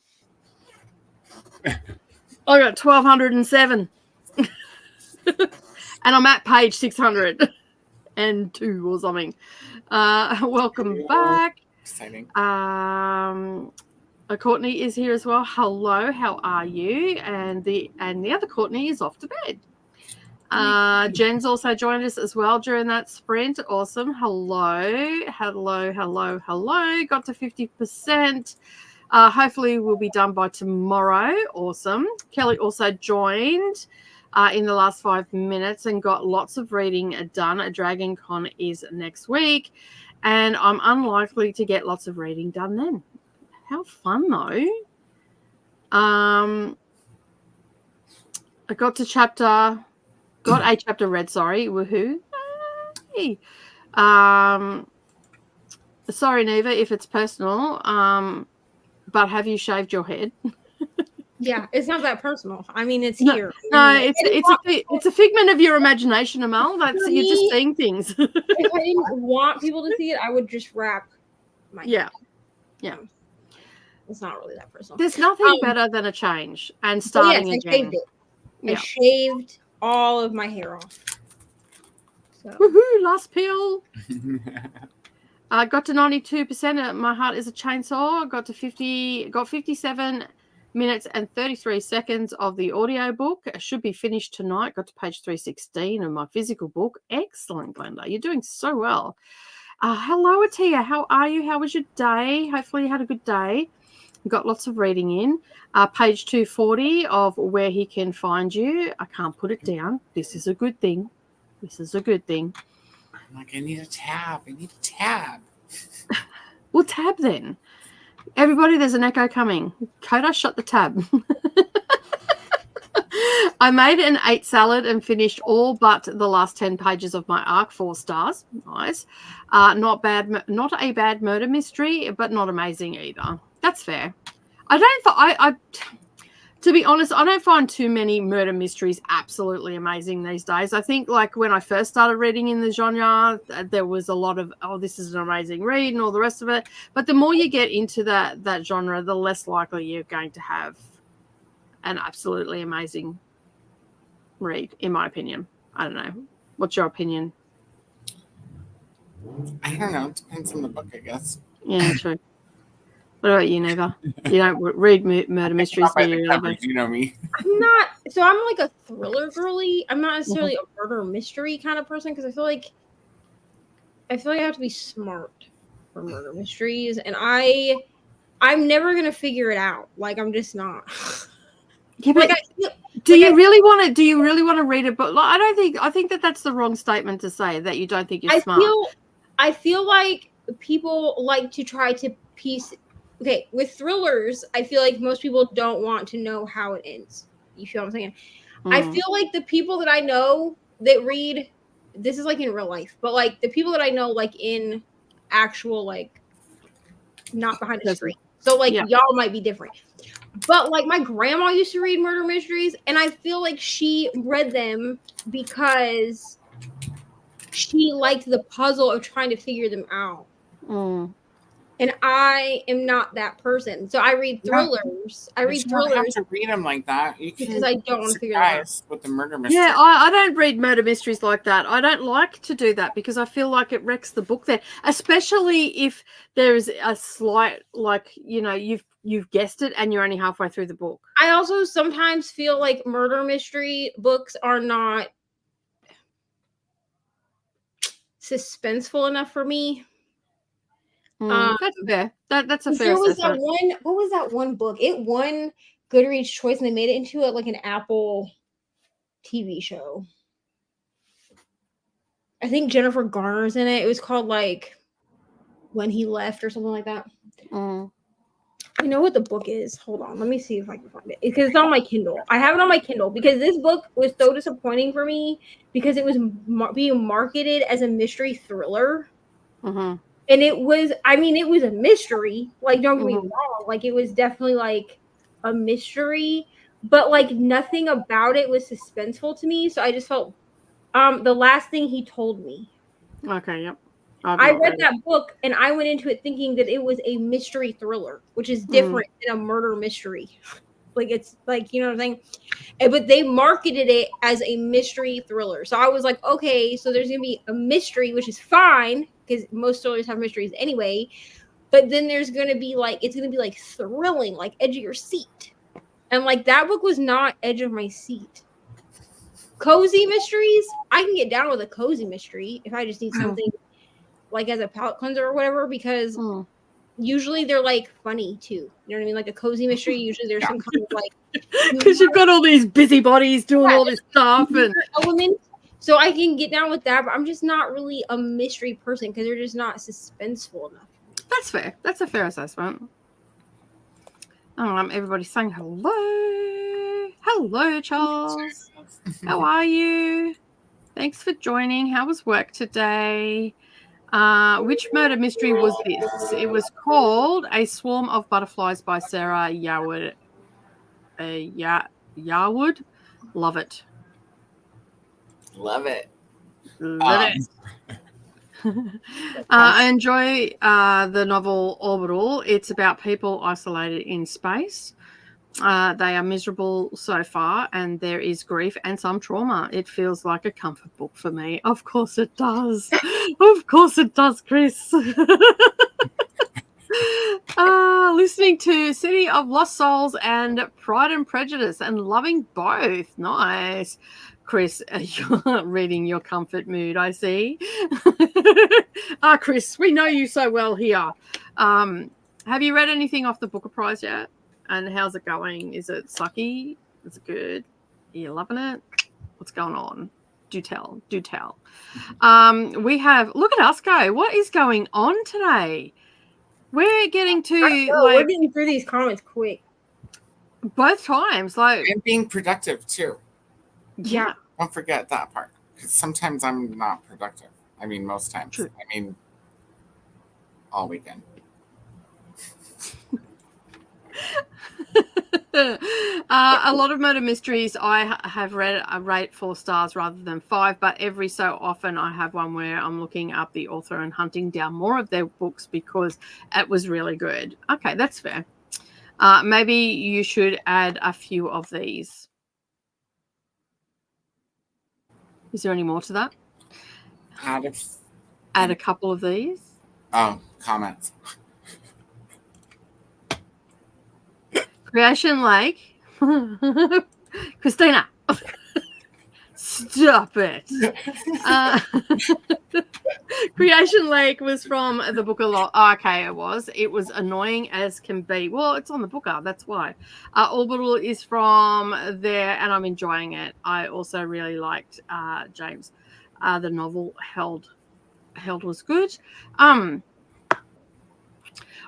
A: I got 1,207. And I'm at page 602 or something. Welcome back.
C: Exciting.
A: Courtney is here as well. Hello, how are you? And the other Courtney is off to bed. Jen's also joined us as well during that sprint. Awesome. Hello. Got to 50%. Hopefully we'll be done by tomorrow. Awesome. Kelly also joined in the last 5 minutes and got lots of reading done. Dragon Con is next week, and I'm unlikely to get lots of reading done then. How fun though. I got a chapter read, sorry. Woohoo. Hey. Sorry, Neva, if it's personal. But have you shaved your head?
B: Yeah, it's not that personal. I mean, it's
A: No,
B: here.
A: No, it's a figment of your imagination, Amal. That's you're just seeing things.
B: If I didn't want people to see it, I would just wrap my head.
A: Yeah.
B: It's not really that personal.
A: There's nothing better than a change and starting
B: I
A: again.
B: shaved it.
A: Yeah.
B: I shaved all of my hair off. So.
A: Woohoo! Last peel. I got to 92%. My heart is a chainsaw. Got 57 minutes and 33 seconds of the audio book. It should be finished tonight. Got to page 316 of my physical book. Excellent, Glenda. You're doing so well. Hello, Atia. How are you? How was your day? Hopefully you had a good day. Got lots of reading in. Page 240 of where he can find you. I can't put it down. This is a good thing.
C: I'm like, I need a tab.
A: We'll tab then. Everybody, there's an echo coming. Coda, shut the tab. I made an 8 salad and finished all but the last 10 pages of my arc. 4 stars. Nice. Not a bad murder mystery, but not amazing either. That's fair. To be honest, I don't find too many murder mysteries absolutely amazing these days. I think like when I first started reading in the genre, there was a lot of, this is an amazing read and all the rest of it. But the more you get into that genre, the less likely you're going to have an absolutely amazing read, in my opinion. I don't know. What's your opinion?
C: I don't know. It depends on the book, I guess.
A: Yeah, true. What about you, Neva? You don't read murder mysteries, do you?
C: You know me.
B: I'm like a thriller girly. I'm not necessarily a murder mystery kind of person because I feel like I have to be smart for murder mysteries, and I'm never gonna figure it out. Like I'm just not.
A: Yeah, but do you really want to read it? But I think that's the wrong statement to say, that you don't think you're smart.
B: I feel like people like to try to piece. Okay, with thrillers, I feel like most people don't want to know how it ends. You feel what I'm saying? I feel like the people that I know that read, this is like in real life, but like the people that I know, like in actual, like not behind the screen. So like y'all might be different. But like my grandma used to read murder mysteries, and I feel like she read them because she liked the puzzle of trying to figure them out. And I am not that person. So I read thrillers.
C: You don't have to read them like that. You
B: because I don't want to figure them out.
C: With the murder mystery.
A: Yeah, I don't read murder mysteries like that. I don't like to do that because I feel like it wrecks the book there, especially if there is a slight, like, you know, you've guessed it and you're only halfway through the book.
B: I also sometimes feel like murder mystery books are not suspenseful enough for me.
A: That's fair. That's a fair assessment.
B: What was that one book? It won Goodreads Choice and they made it into like an Apple TV show. I think Jennifer Garner's in it. It was called like When He Left or something like that.
A: Mm.
B: I know what the book is. Hold on, let me see if I can find it because it's on my Kindle. I have it on my Kindle because this book was so disappointing for me because it was being marketed as a mystery thriller,
A: Mm-hmm.
B: and it was. I mean, it was a mystery. Like, don't get me
A: Mhm.
B: wrong. Like, it was definitely like a mystery, but like nothing about it was suspenseful to me. So I just felt the last thing he told me.
A: Okay, yep. I've
B: I
A: not
B: read
A: read it.
B: that book and I went into it thinking that it was a mystery thriller, which is
A: Mm.
B: different than a murder mystery. Like it's like, you know what I'm saying? But they marketed it as a mystery thriller. So I was like, okay, so there's gonna be a mystery, which is fine because most thrillers have mysteries anyway. But then there's gonna be like it's gonna be like thrilling, like edge of your seat. And like that book was not edge of my seat. Cozy mysteries, I can get down with a cozy mystery if I just need something like as a palate cleanser or whatever, because
A: Mm.
B: usually they're like funny too. You know what I mean? Like a cozy mystery, usually there's some kind of like
A: Because you've got all these busybodies doing all this stuff and
B: element. So I can get down with that, but I'm just not really a mystery person because they're just not suspenseful enough.
A: that's fair. That's a fair assessment. Everybody's saying hello. Hello, Charles. How are you? Thanks for joining. How was work today? Which murder mystery was this? It was called A Swarm of Butterflies by Sarah Yarwood. Yarwood? Love it.
C: Love it.
A: Love it. I enjoy the novel Orbital. It's about people isolated in space. They are miserable so far, and there is grief and some trauma. It feels like a comfort book for me. Of course it does. Of course it does, Chris. Listening to City of Lost Souls and Pride and Prejudice and loving both. Nice. Chris, you're reading your comfort mood, I see. Chris, we know you so well here. Have you read anything off the Booker Prize yet? And how's it going? Is it sucky? Is it good? Are you loving it? What's going on? Do tell. Do tell. We have, look at us go. What is going on today? We're getting to
B: we're getting through these comments quick.
A: Both times, like,
C: And being productive too.
B: Yeah.
C: Don't forget that part. Because sometimes I'm not productive. I mean, most times.
A: True.
C: I mean, all weekend.
A: A lot of murder mysteries I have read I rate 4 stars rather than 5, but every so often I have one where I'm looking up the author and hunting down more of their books because it was really good. Okay, that's fair. Maybe you should add a few of these. Is there any more to that? Add a couple of these.
C: Oh, comments.
A: Creation Lake. Christina. Stop it. Creation Lake was from the Booker. Okay, it was annoying as can be. Well, it's on the Booker, that's why. Orbital is from there, and I'm enjoying it. I also really liked James. The novel Held was good.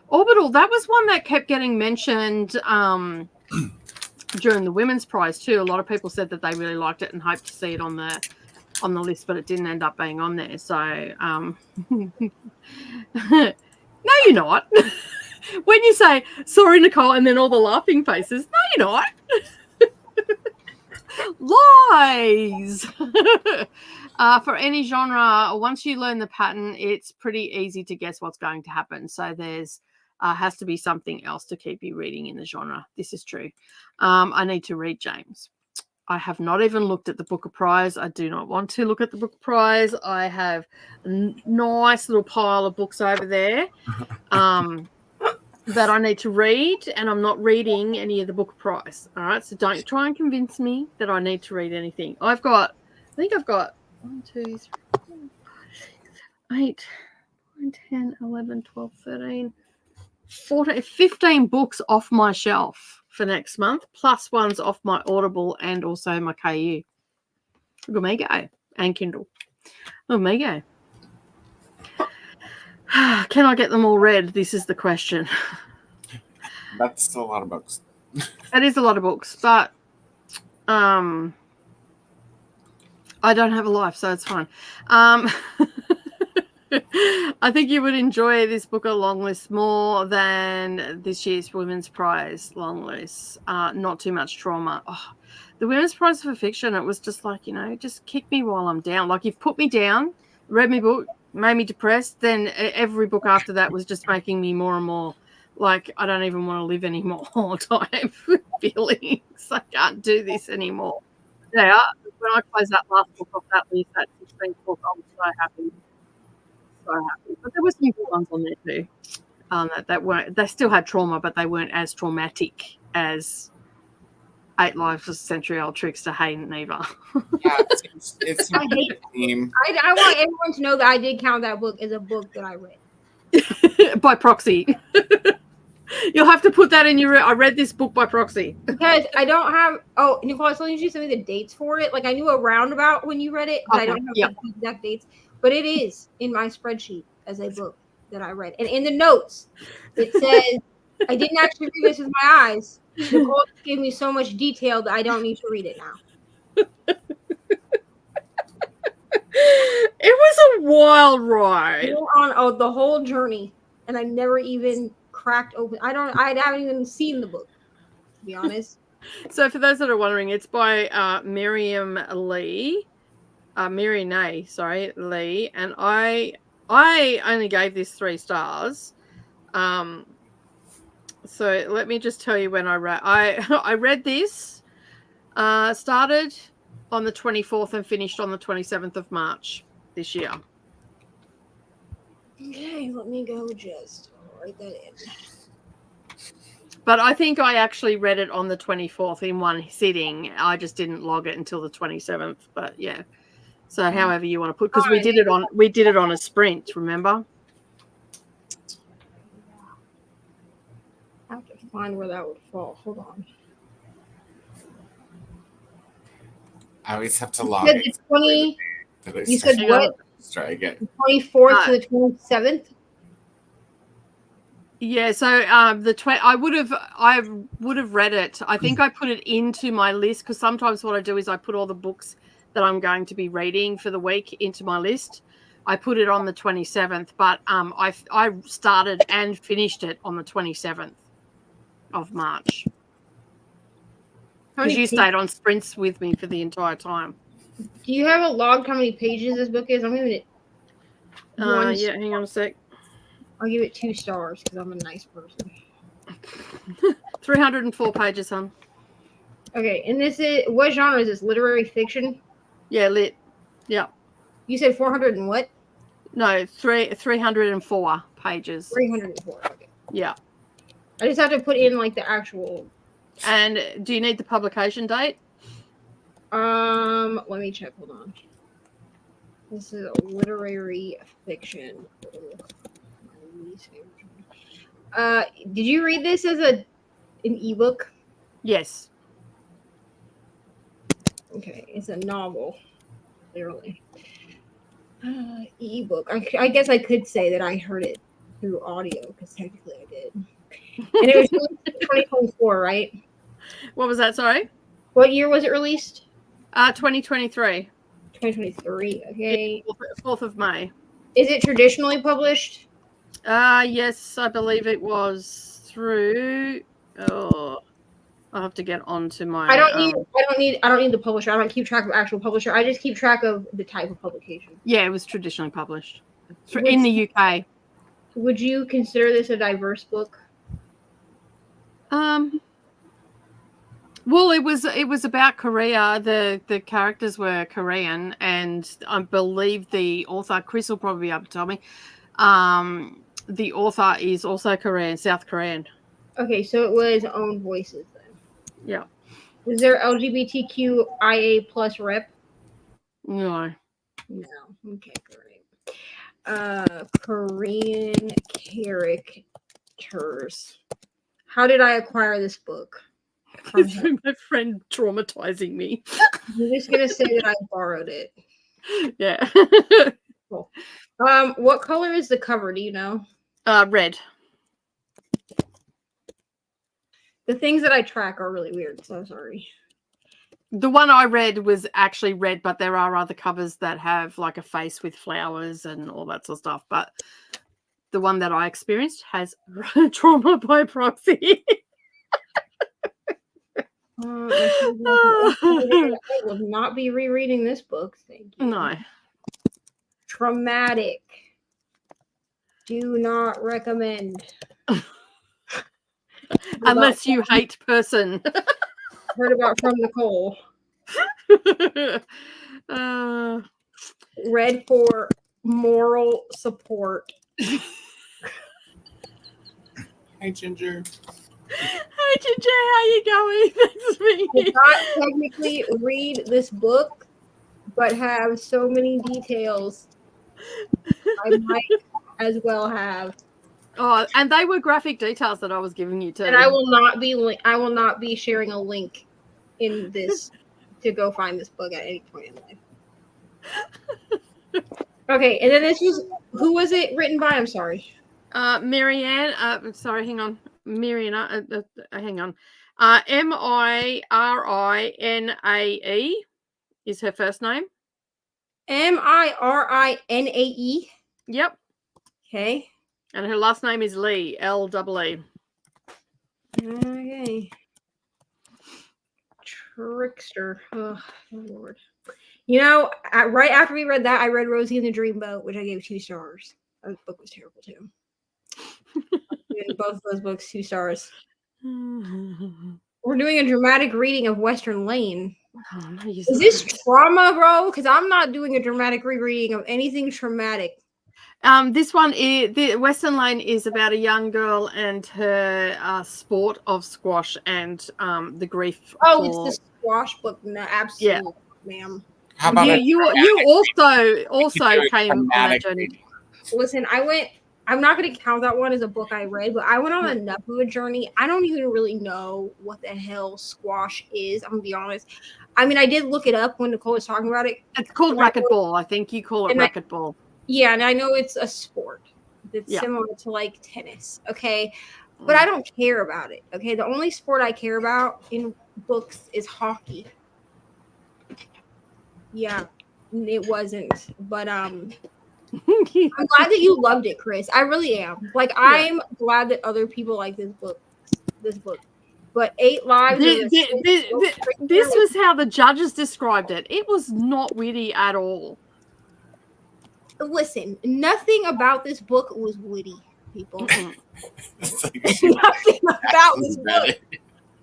A: Orbital, that was one that kept getting mentioned during the Women's Prize too. A lot of people said that they really liked it and hoped to see it on the list, but it didn't end up being on there. So no, you're not. When you say sorry, Nicole, and then all the laughing faces, no, you're not. Lies. For any genre, once you learn the pattern, it's pretty easy to guess what's going to happen. So there's has to be something else to keep you reading in the genre. This is true. I need to read James. I have not even looked at the Booker Prize. I do not want to look at the Booker Prize. I have a nice little pile of books over there that I need to read, and I'm not reading any of the Booker Prize. All right, so don't try and convince me that I need to read anything. I think I've got 1, 2, 3, 4, 5, 6, 7, 8, 9, 10, 11, 12, 13, 14, 15 books off my shelf for next month, plus ones off my Audible and also my KU. Look at me go. And Kindle. Oh, Mego. Can I get them all read? This is the question.
C: That's still a lot of books.
A: It is a lot of books, but I don't have a life, so it's fine. I think you would enjoy this book a long list more than this year's Women's Prize long list. Not too much trauma. Oh, the Women's Prize for Fiction, it was just like, just kick me while I'm down. Like, you've put me down, read my book, made me depressed, then every book after that was just making me more and more like I don't even want to live anymore type feelings. I can't do this anymore. Yeah, when I closed that last book off that list, that 16th book, I was so happy. So happy. But there were some good ones on there too. That weren't, they still had trauma, but they weren't as traumatic as 8 Lives of a Century-Old Trickster Hayden either.
C: Yeah, it's
B: I hate
C: theme.
B: I want everyone to know that I did count that book as a book that I read.
A: By proxy. You'll have to put that in your. I read this book by proxy.
B: Because I don't have. Oh, Nicole, I was telling you to send me the dates for it. Like, I knew a roundabout when you read it, but I don't have the exact dates. But it is in my spreadsheet as a book that I read. And in the notes, it says, I didn't actually read this with my eyes. Nicole gave me so much detail that I don't need to read it now.
A: It was a wild ride.
B: We were on the whole journey, and I never even cracked open. I haven't even seen the book, to be honest.
A: So for those that are wondering, it's by Miriam Lee. Mary Nay, sorry, Lee, and I only gave this 3 stars. So let me just tell you when I read. I read this, started on the 24th and finished on the 27th of March this year.
B: Okay, let me go just write that in.
A: But I think I actually read it on the 24th in one sitting. I just didn't log it until the 27th. But yeah. So however you want to put, because we did it on a sprint, remember?
B: I have to find where that would fall. Hold on.
C: I always have to log
B: You said
C: it.
B: the 20. You said
A: Hang
B: what?
A: on.
C: Let's try again.
B: 24th to the 27th.
A: Yeah, so I would have read it. I think I put it into my list because sometimes what I do is I put all the books that I'm going to be reading for the week into my list. I put it on the 27th, but I started and finished it on the 27th of March. Because you stayed on sprints with me for the entire time.
B: Do you have a logged how many pages this book is? I'm giving it
A: Yeah, hang on a sec.
B: I'll give it 2 stars because I'm a nice person.
A: 304 pages, hon.
B: Okay, and this is what genre is this? Literary fiction?
A: Yeah, lit. Yeah.
B: You said 400 and what?
A: No, 304 pages.
B: 304. Okay.
A: Yeah.
B: I just have to put in like the actual.
A: And do you need the publication date?
B: Let me check. Hold on. This is a literary fiction. Did you read this as an ebook?
A: Yes.
B: Okay, it's a novel, clearly. Ebook. I guess I could say that I heard it through audio because technically I did. And it was released in 2024, right?
A: What was that? Sorry.
B: What year was it released?
A: 2023.
B: 2023. Okay.
A: 4th of May.
B: Is it traditionally published?
A: Yes, I believe it was through. Oh, I'll have to get onto my.
B: I don't need the publisher. I don't keep track of actual publisher. I just keep track of the type of publication.
A: Yeah, it was traditionally published in the UK.
B: Would you consider this a diverse book?
A: Well, it was about Korea. The characters were Korean, and I believe the author, Chris will probably be able to tell me. The author is also Korean, South Korean. Okay,
B: so it was own voices then.
A: Yeah.
B: Was there LGBTQIA plus rep?
A: No.
B: No. Okay, great. Korean characters. How did I acquire this book?
A: Through my friend traumatizing me.
B: I'm just gonna say that I borrowed it.
A: Yeah.
B: Cool. What color is the cover? Do you know?
A: Red.
B: The things that I track are really weird, so sorry.
A: The one I read was actually red, but there are other covers that have like a face with flowers and all that sort of stuff. But the one that I experienced has trauma by proxy.
B: I will not be rereading this book. Thank you.
A: No.
B: Traumatic. Do not recommend.
A: Unless you hate person.
B: Heard about from Nicole. Read for moral support.
C: Hi, Ginger.
A: Hi, Ginger. How you going? That's me.
B: I did not technically read this book, but have so many details. I might as well have.
A: Oh, and they were graphic details that I was giving you too.
B: And I will not be sharing a link in this to go find this book at any point in life. Okay, and then who was it written by? I'm sorry.
A: Marianne. Sorry, hang on. Marianne. Hang on. Mirinae is her first name.
B: Mirinae.
A: Yep.
B: Okay.
A: And her last name is Lee. L-E-E.
B: Okay. Trickster. Oh, Lord. You know, right after we read that, I read Rosie and the Dreamboat, which I gave 2 stars. That book was terrible too. Both of those books 2 stars. We're doing a dramatic reading of Western Lane.
A: Oh, no,
B: is this trauma, bro? Because I'm not doing a dramatic rereading of anything traumatic.
A: This one is the Western Lane is about a young girl and her sport of squash and the grief.
B: It's the squash book. No, absolutely, ma'am.
C: How about
A: you also came on that journey.
B: Listen, I'm not going to count that one as a book I read, but I went on enough of a journey. I don't even really know what the hell squash is. I'm going to be honest. I mean, I did look it up when Nicole was talking about it.
A: It's called racquetball. I think you call it racquetball.
B: Yeah, and I know it's a sport. It's similar to like tennis, okay? But I don't care about it, okay? The only sport I care about in books is hockey. Yeah, it wasn't. But I'm glad that you loved it, Chris. I really am. Like, I'm glad that other people like this book. But 8 Lives.
A: This was how the judges described it. It was not witty at all.
B: Listen, nothing about this book was witty, people.
C: Like,
B: nothing about this book.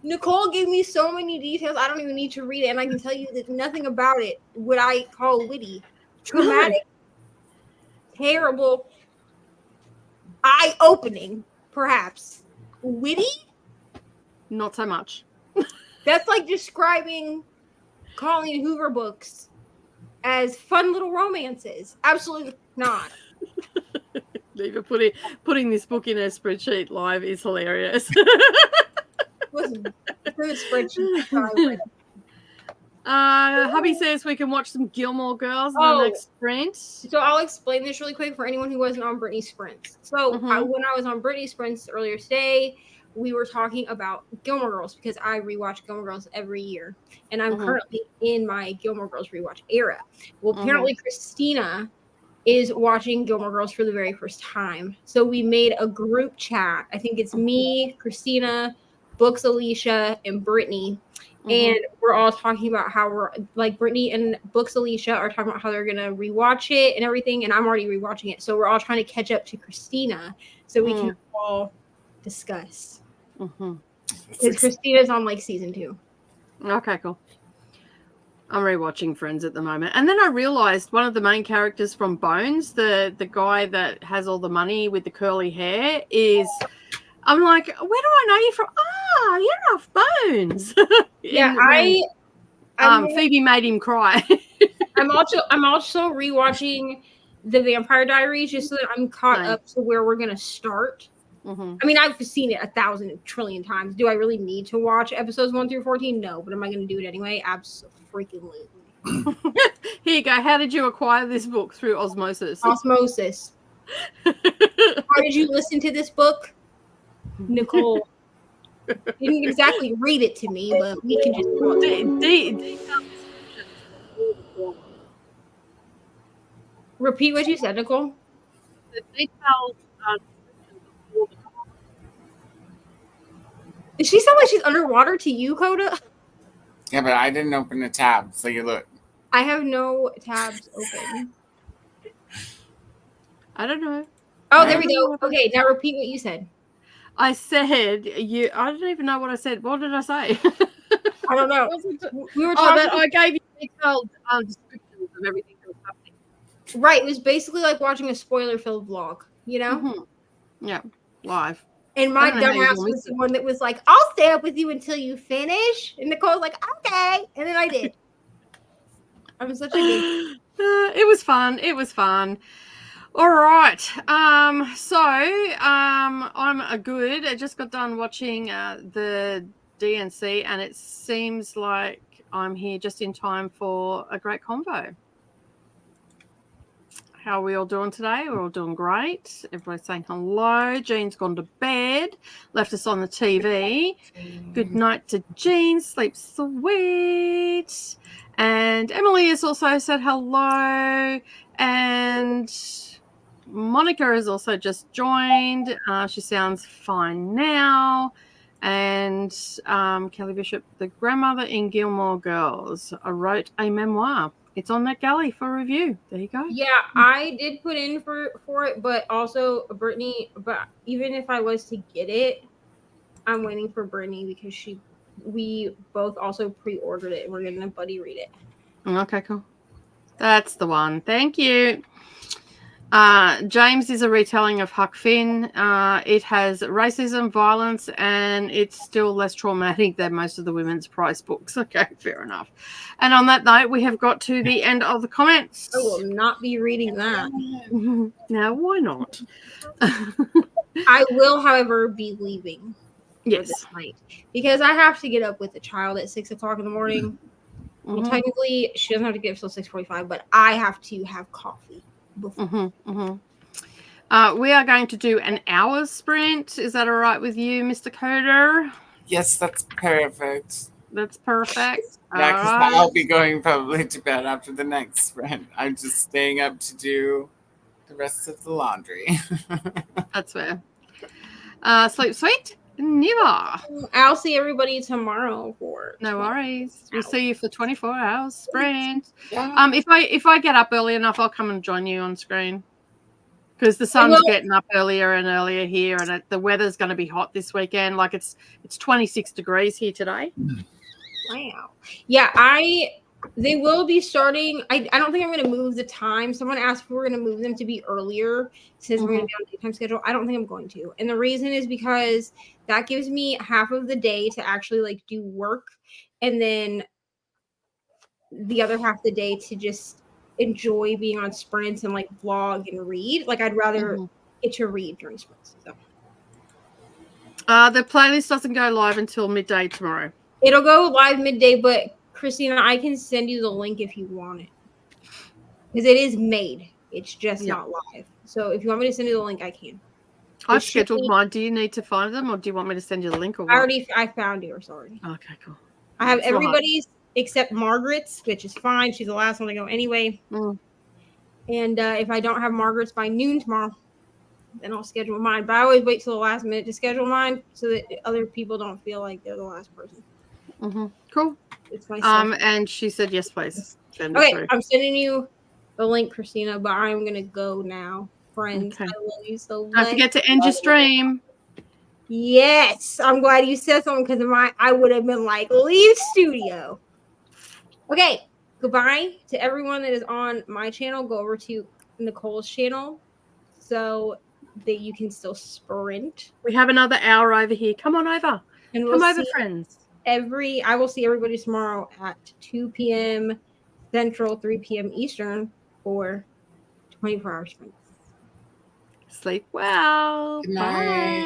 B: Nicole gave me so many details. I don't even need to read it, and I can tell you that nothing about it would I call witty, traumatic, terrible, eye-opening, perhaps. Witty?
A: Not so much.
B: That's like describing Colleen Hoover books as fun little romances. Absolutely not.
A: Even putting this book in a spreadsheet live is hilarious.
B: Listen, for the spreadsheet.
A: Hubby says we can watch some Gilmore Girls in the next sprint.
B: So I'll explain this really quick for anyone who wasn't on Brittany's sprints. So when I was on Brittany's sprints earlier today, we were talking about Gilmore Girls because I rewatch Gilmore Girls every year. And I'm currently in my Gilmore Girls rewatch era. Well, apparently Christina is watching Gilmore Girls for the very first time. So we made a group chat. I think it's me, Christina, Books Alicia, and Brittany. And we're all talking about how we're like Brittany and Books Alicia are talking about how they're gonna rewatch it and everything, and I'm already rewatching it. So we're all trying to catch up to Christina so we can all discuss. Because Christina's on like season 2.
A: Okay, cool. I'm rewatching Friends at the moment, and then I realized one of the main characters from Bones, the guy that has all the money with the curly hair, is. I'm like, where do I know you from? You're off Bones.
B: Yeah,
A: Phoebe made him cry.
B: I'm also rewatching The Vampire Diaries just so that I'm caught up to where we're gonna start. I mean, I've seen it 1,000 trillion times. Do I really need to watch episodes 1 through 14? No, but am I gonna do it anyway? freaking lately.
A: Here you go. How did you acquire this book? Through osmosis.
B: Osmosis. How did you listen to this book, Nicole? You didn't exactly read it to me, but we can just talk. Repeat what you said, Nicole.
A: The detailed descriptions of all the
B: Does she sound like she's underwater to you, Coda?
C: Yeah, but I didn't open a tab, so you look.
B: I have no tabs open.
A: I don't know.
B: Oh, there we go. Okay, now repeat what you said.
A: I said you. I don't even know what I said. What did I say?
B: I don't know. We were
A: Oh,
B: talking.
A: that I gave you detailed descriptions of everything that was happening.
B: Right, it was basically like watching a spoiler-filled vlog, you know?
A: Mm-hmm. Yeah, live.
B: And my dumbass was the one that was like, I'll stay up with you until you finish. And Nicole's like, okay. And then I did. I'm such a good.
A: It was fun. It was fun. All right. I'm a good. I just got done watching the DNC, and it seems like I'm here just in time for a great convo. How are we all doing today? We're all doing great. Everybody's saying hello. Jean's gone to bed, left us on the TV. Good night to Jean. Sleep sweet. And Emily has also said hello. And Monica has also just joined. She sounds fine now. And Kelly Bishop, the grandmother in Gilmore Girls, wrote a memoir. It's on that galley for review. There you go.
B: Yeah, I did put in for it, but also Brittany. But even if I was to get it, I'm waiting for Brittany because we both also pre-ordered it. And we're gonna buddy read it.
A: Okay, cool. That's the one. Thank you. James is a retelling of Huck Finn. It has racism, violence, and it's still less traumatic than most of the women's prize books. Okay, fair enough. And on that note, we have got to the end of the comments.
B: I will not be reading that.
A: Now, why not?
B: I will, however, be leaving.
A: Yes.
B: This night because I have to get up with the child at 6 o'clock in the morning. Well, technically, she doesn't have to get up till 6:45, but I have to have coffee before.
A: We are going to do an hour sprint. Is that all right with you, Mr. Coder?
C: Yes, that's perfect.
A: That's perfect.
C: Yeah, because I'll be going probably to bed after the next sprint. I'm just staying up to do the rest of the laundry.
A: That's fair. Sleep sweet. Never.
B: I'll see everybody tomorrow for.
A: No worries. We'll see you for 24 hours sprint.
C: Yeah.
A: If I get up early enough, I'll come and join you on screen. Because the sun's getting up earlier and earlier here, and the weather's going to be hot this weekend. Like it's 26 degrees here today.
B: Wow. Yeah, they will be starting. I don't think I'm going to move the time. Someone asked if we're going to move them to be earlier since we're going to be on a daytime schedule. I don't think I'm going to. And the reason is because that gives me half of the day to actually like do work, and then the other half of the day to just enjoy being on sprints and like vlog and read. Like I'd rather get to read during sprints. So
A: the playlist doesn't go live until midday tomorrow.
B: It'll go live midday, but Christina, I can send you the link if you want it. Because it is made. It's just not live. So if you want me to send you the link, I can.
A: I've scheduled mine. Do you need to find them, or do you want me to send you the link? Or what?
B: I found yours already.
A: Okay, cool.
B: I have everybody's except Margaret's, which is fine. She's the last one to go anyway. And if I don't have Margaret's by noon tomorrow, then I'll schedule mine. But I always wait till the last minute to schedule mine so that other people don't feel like they're the last person.
A: Cool.
B: It's my
A: and she said yes, please.
B: Okay, I'm sending you the link, Christina, but I'm gonna go now. Friends, I love you so much.
A: Don't forget to end your stream.
B: Yes, I'm glad you said something because I would have been like, leave studio. Okay, goodbye to everyone that is on my channel. Go over to Nicole's channel so that you can still sprint.
A: We have another hour over here. Come on over.
B: And
A: Come over, friends.
B: I will see everybody tomorrow at 2 p.m. Central, 3 p.m. Eastern for 24-hour sprints.
A: Sleep well.
C: Good night.
A: Bye.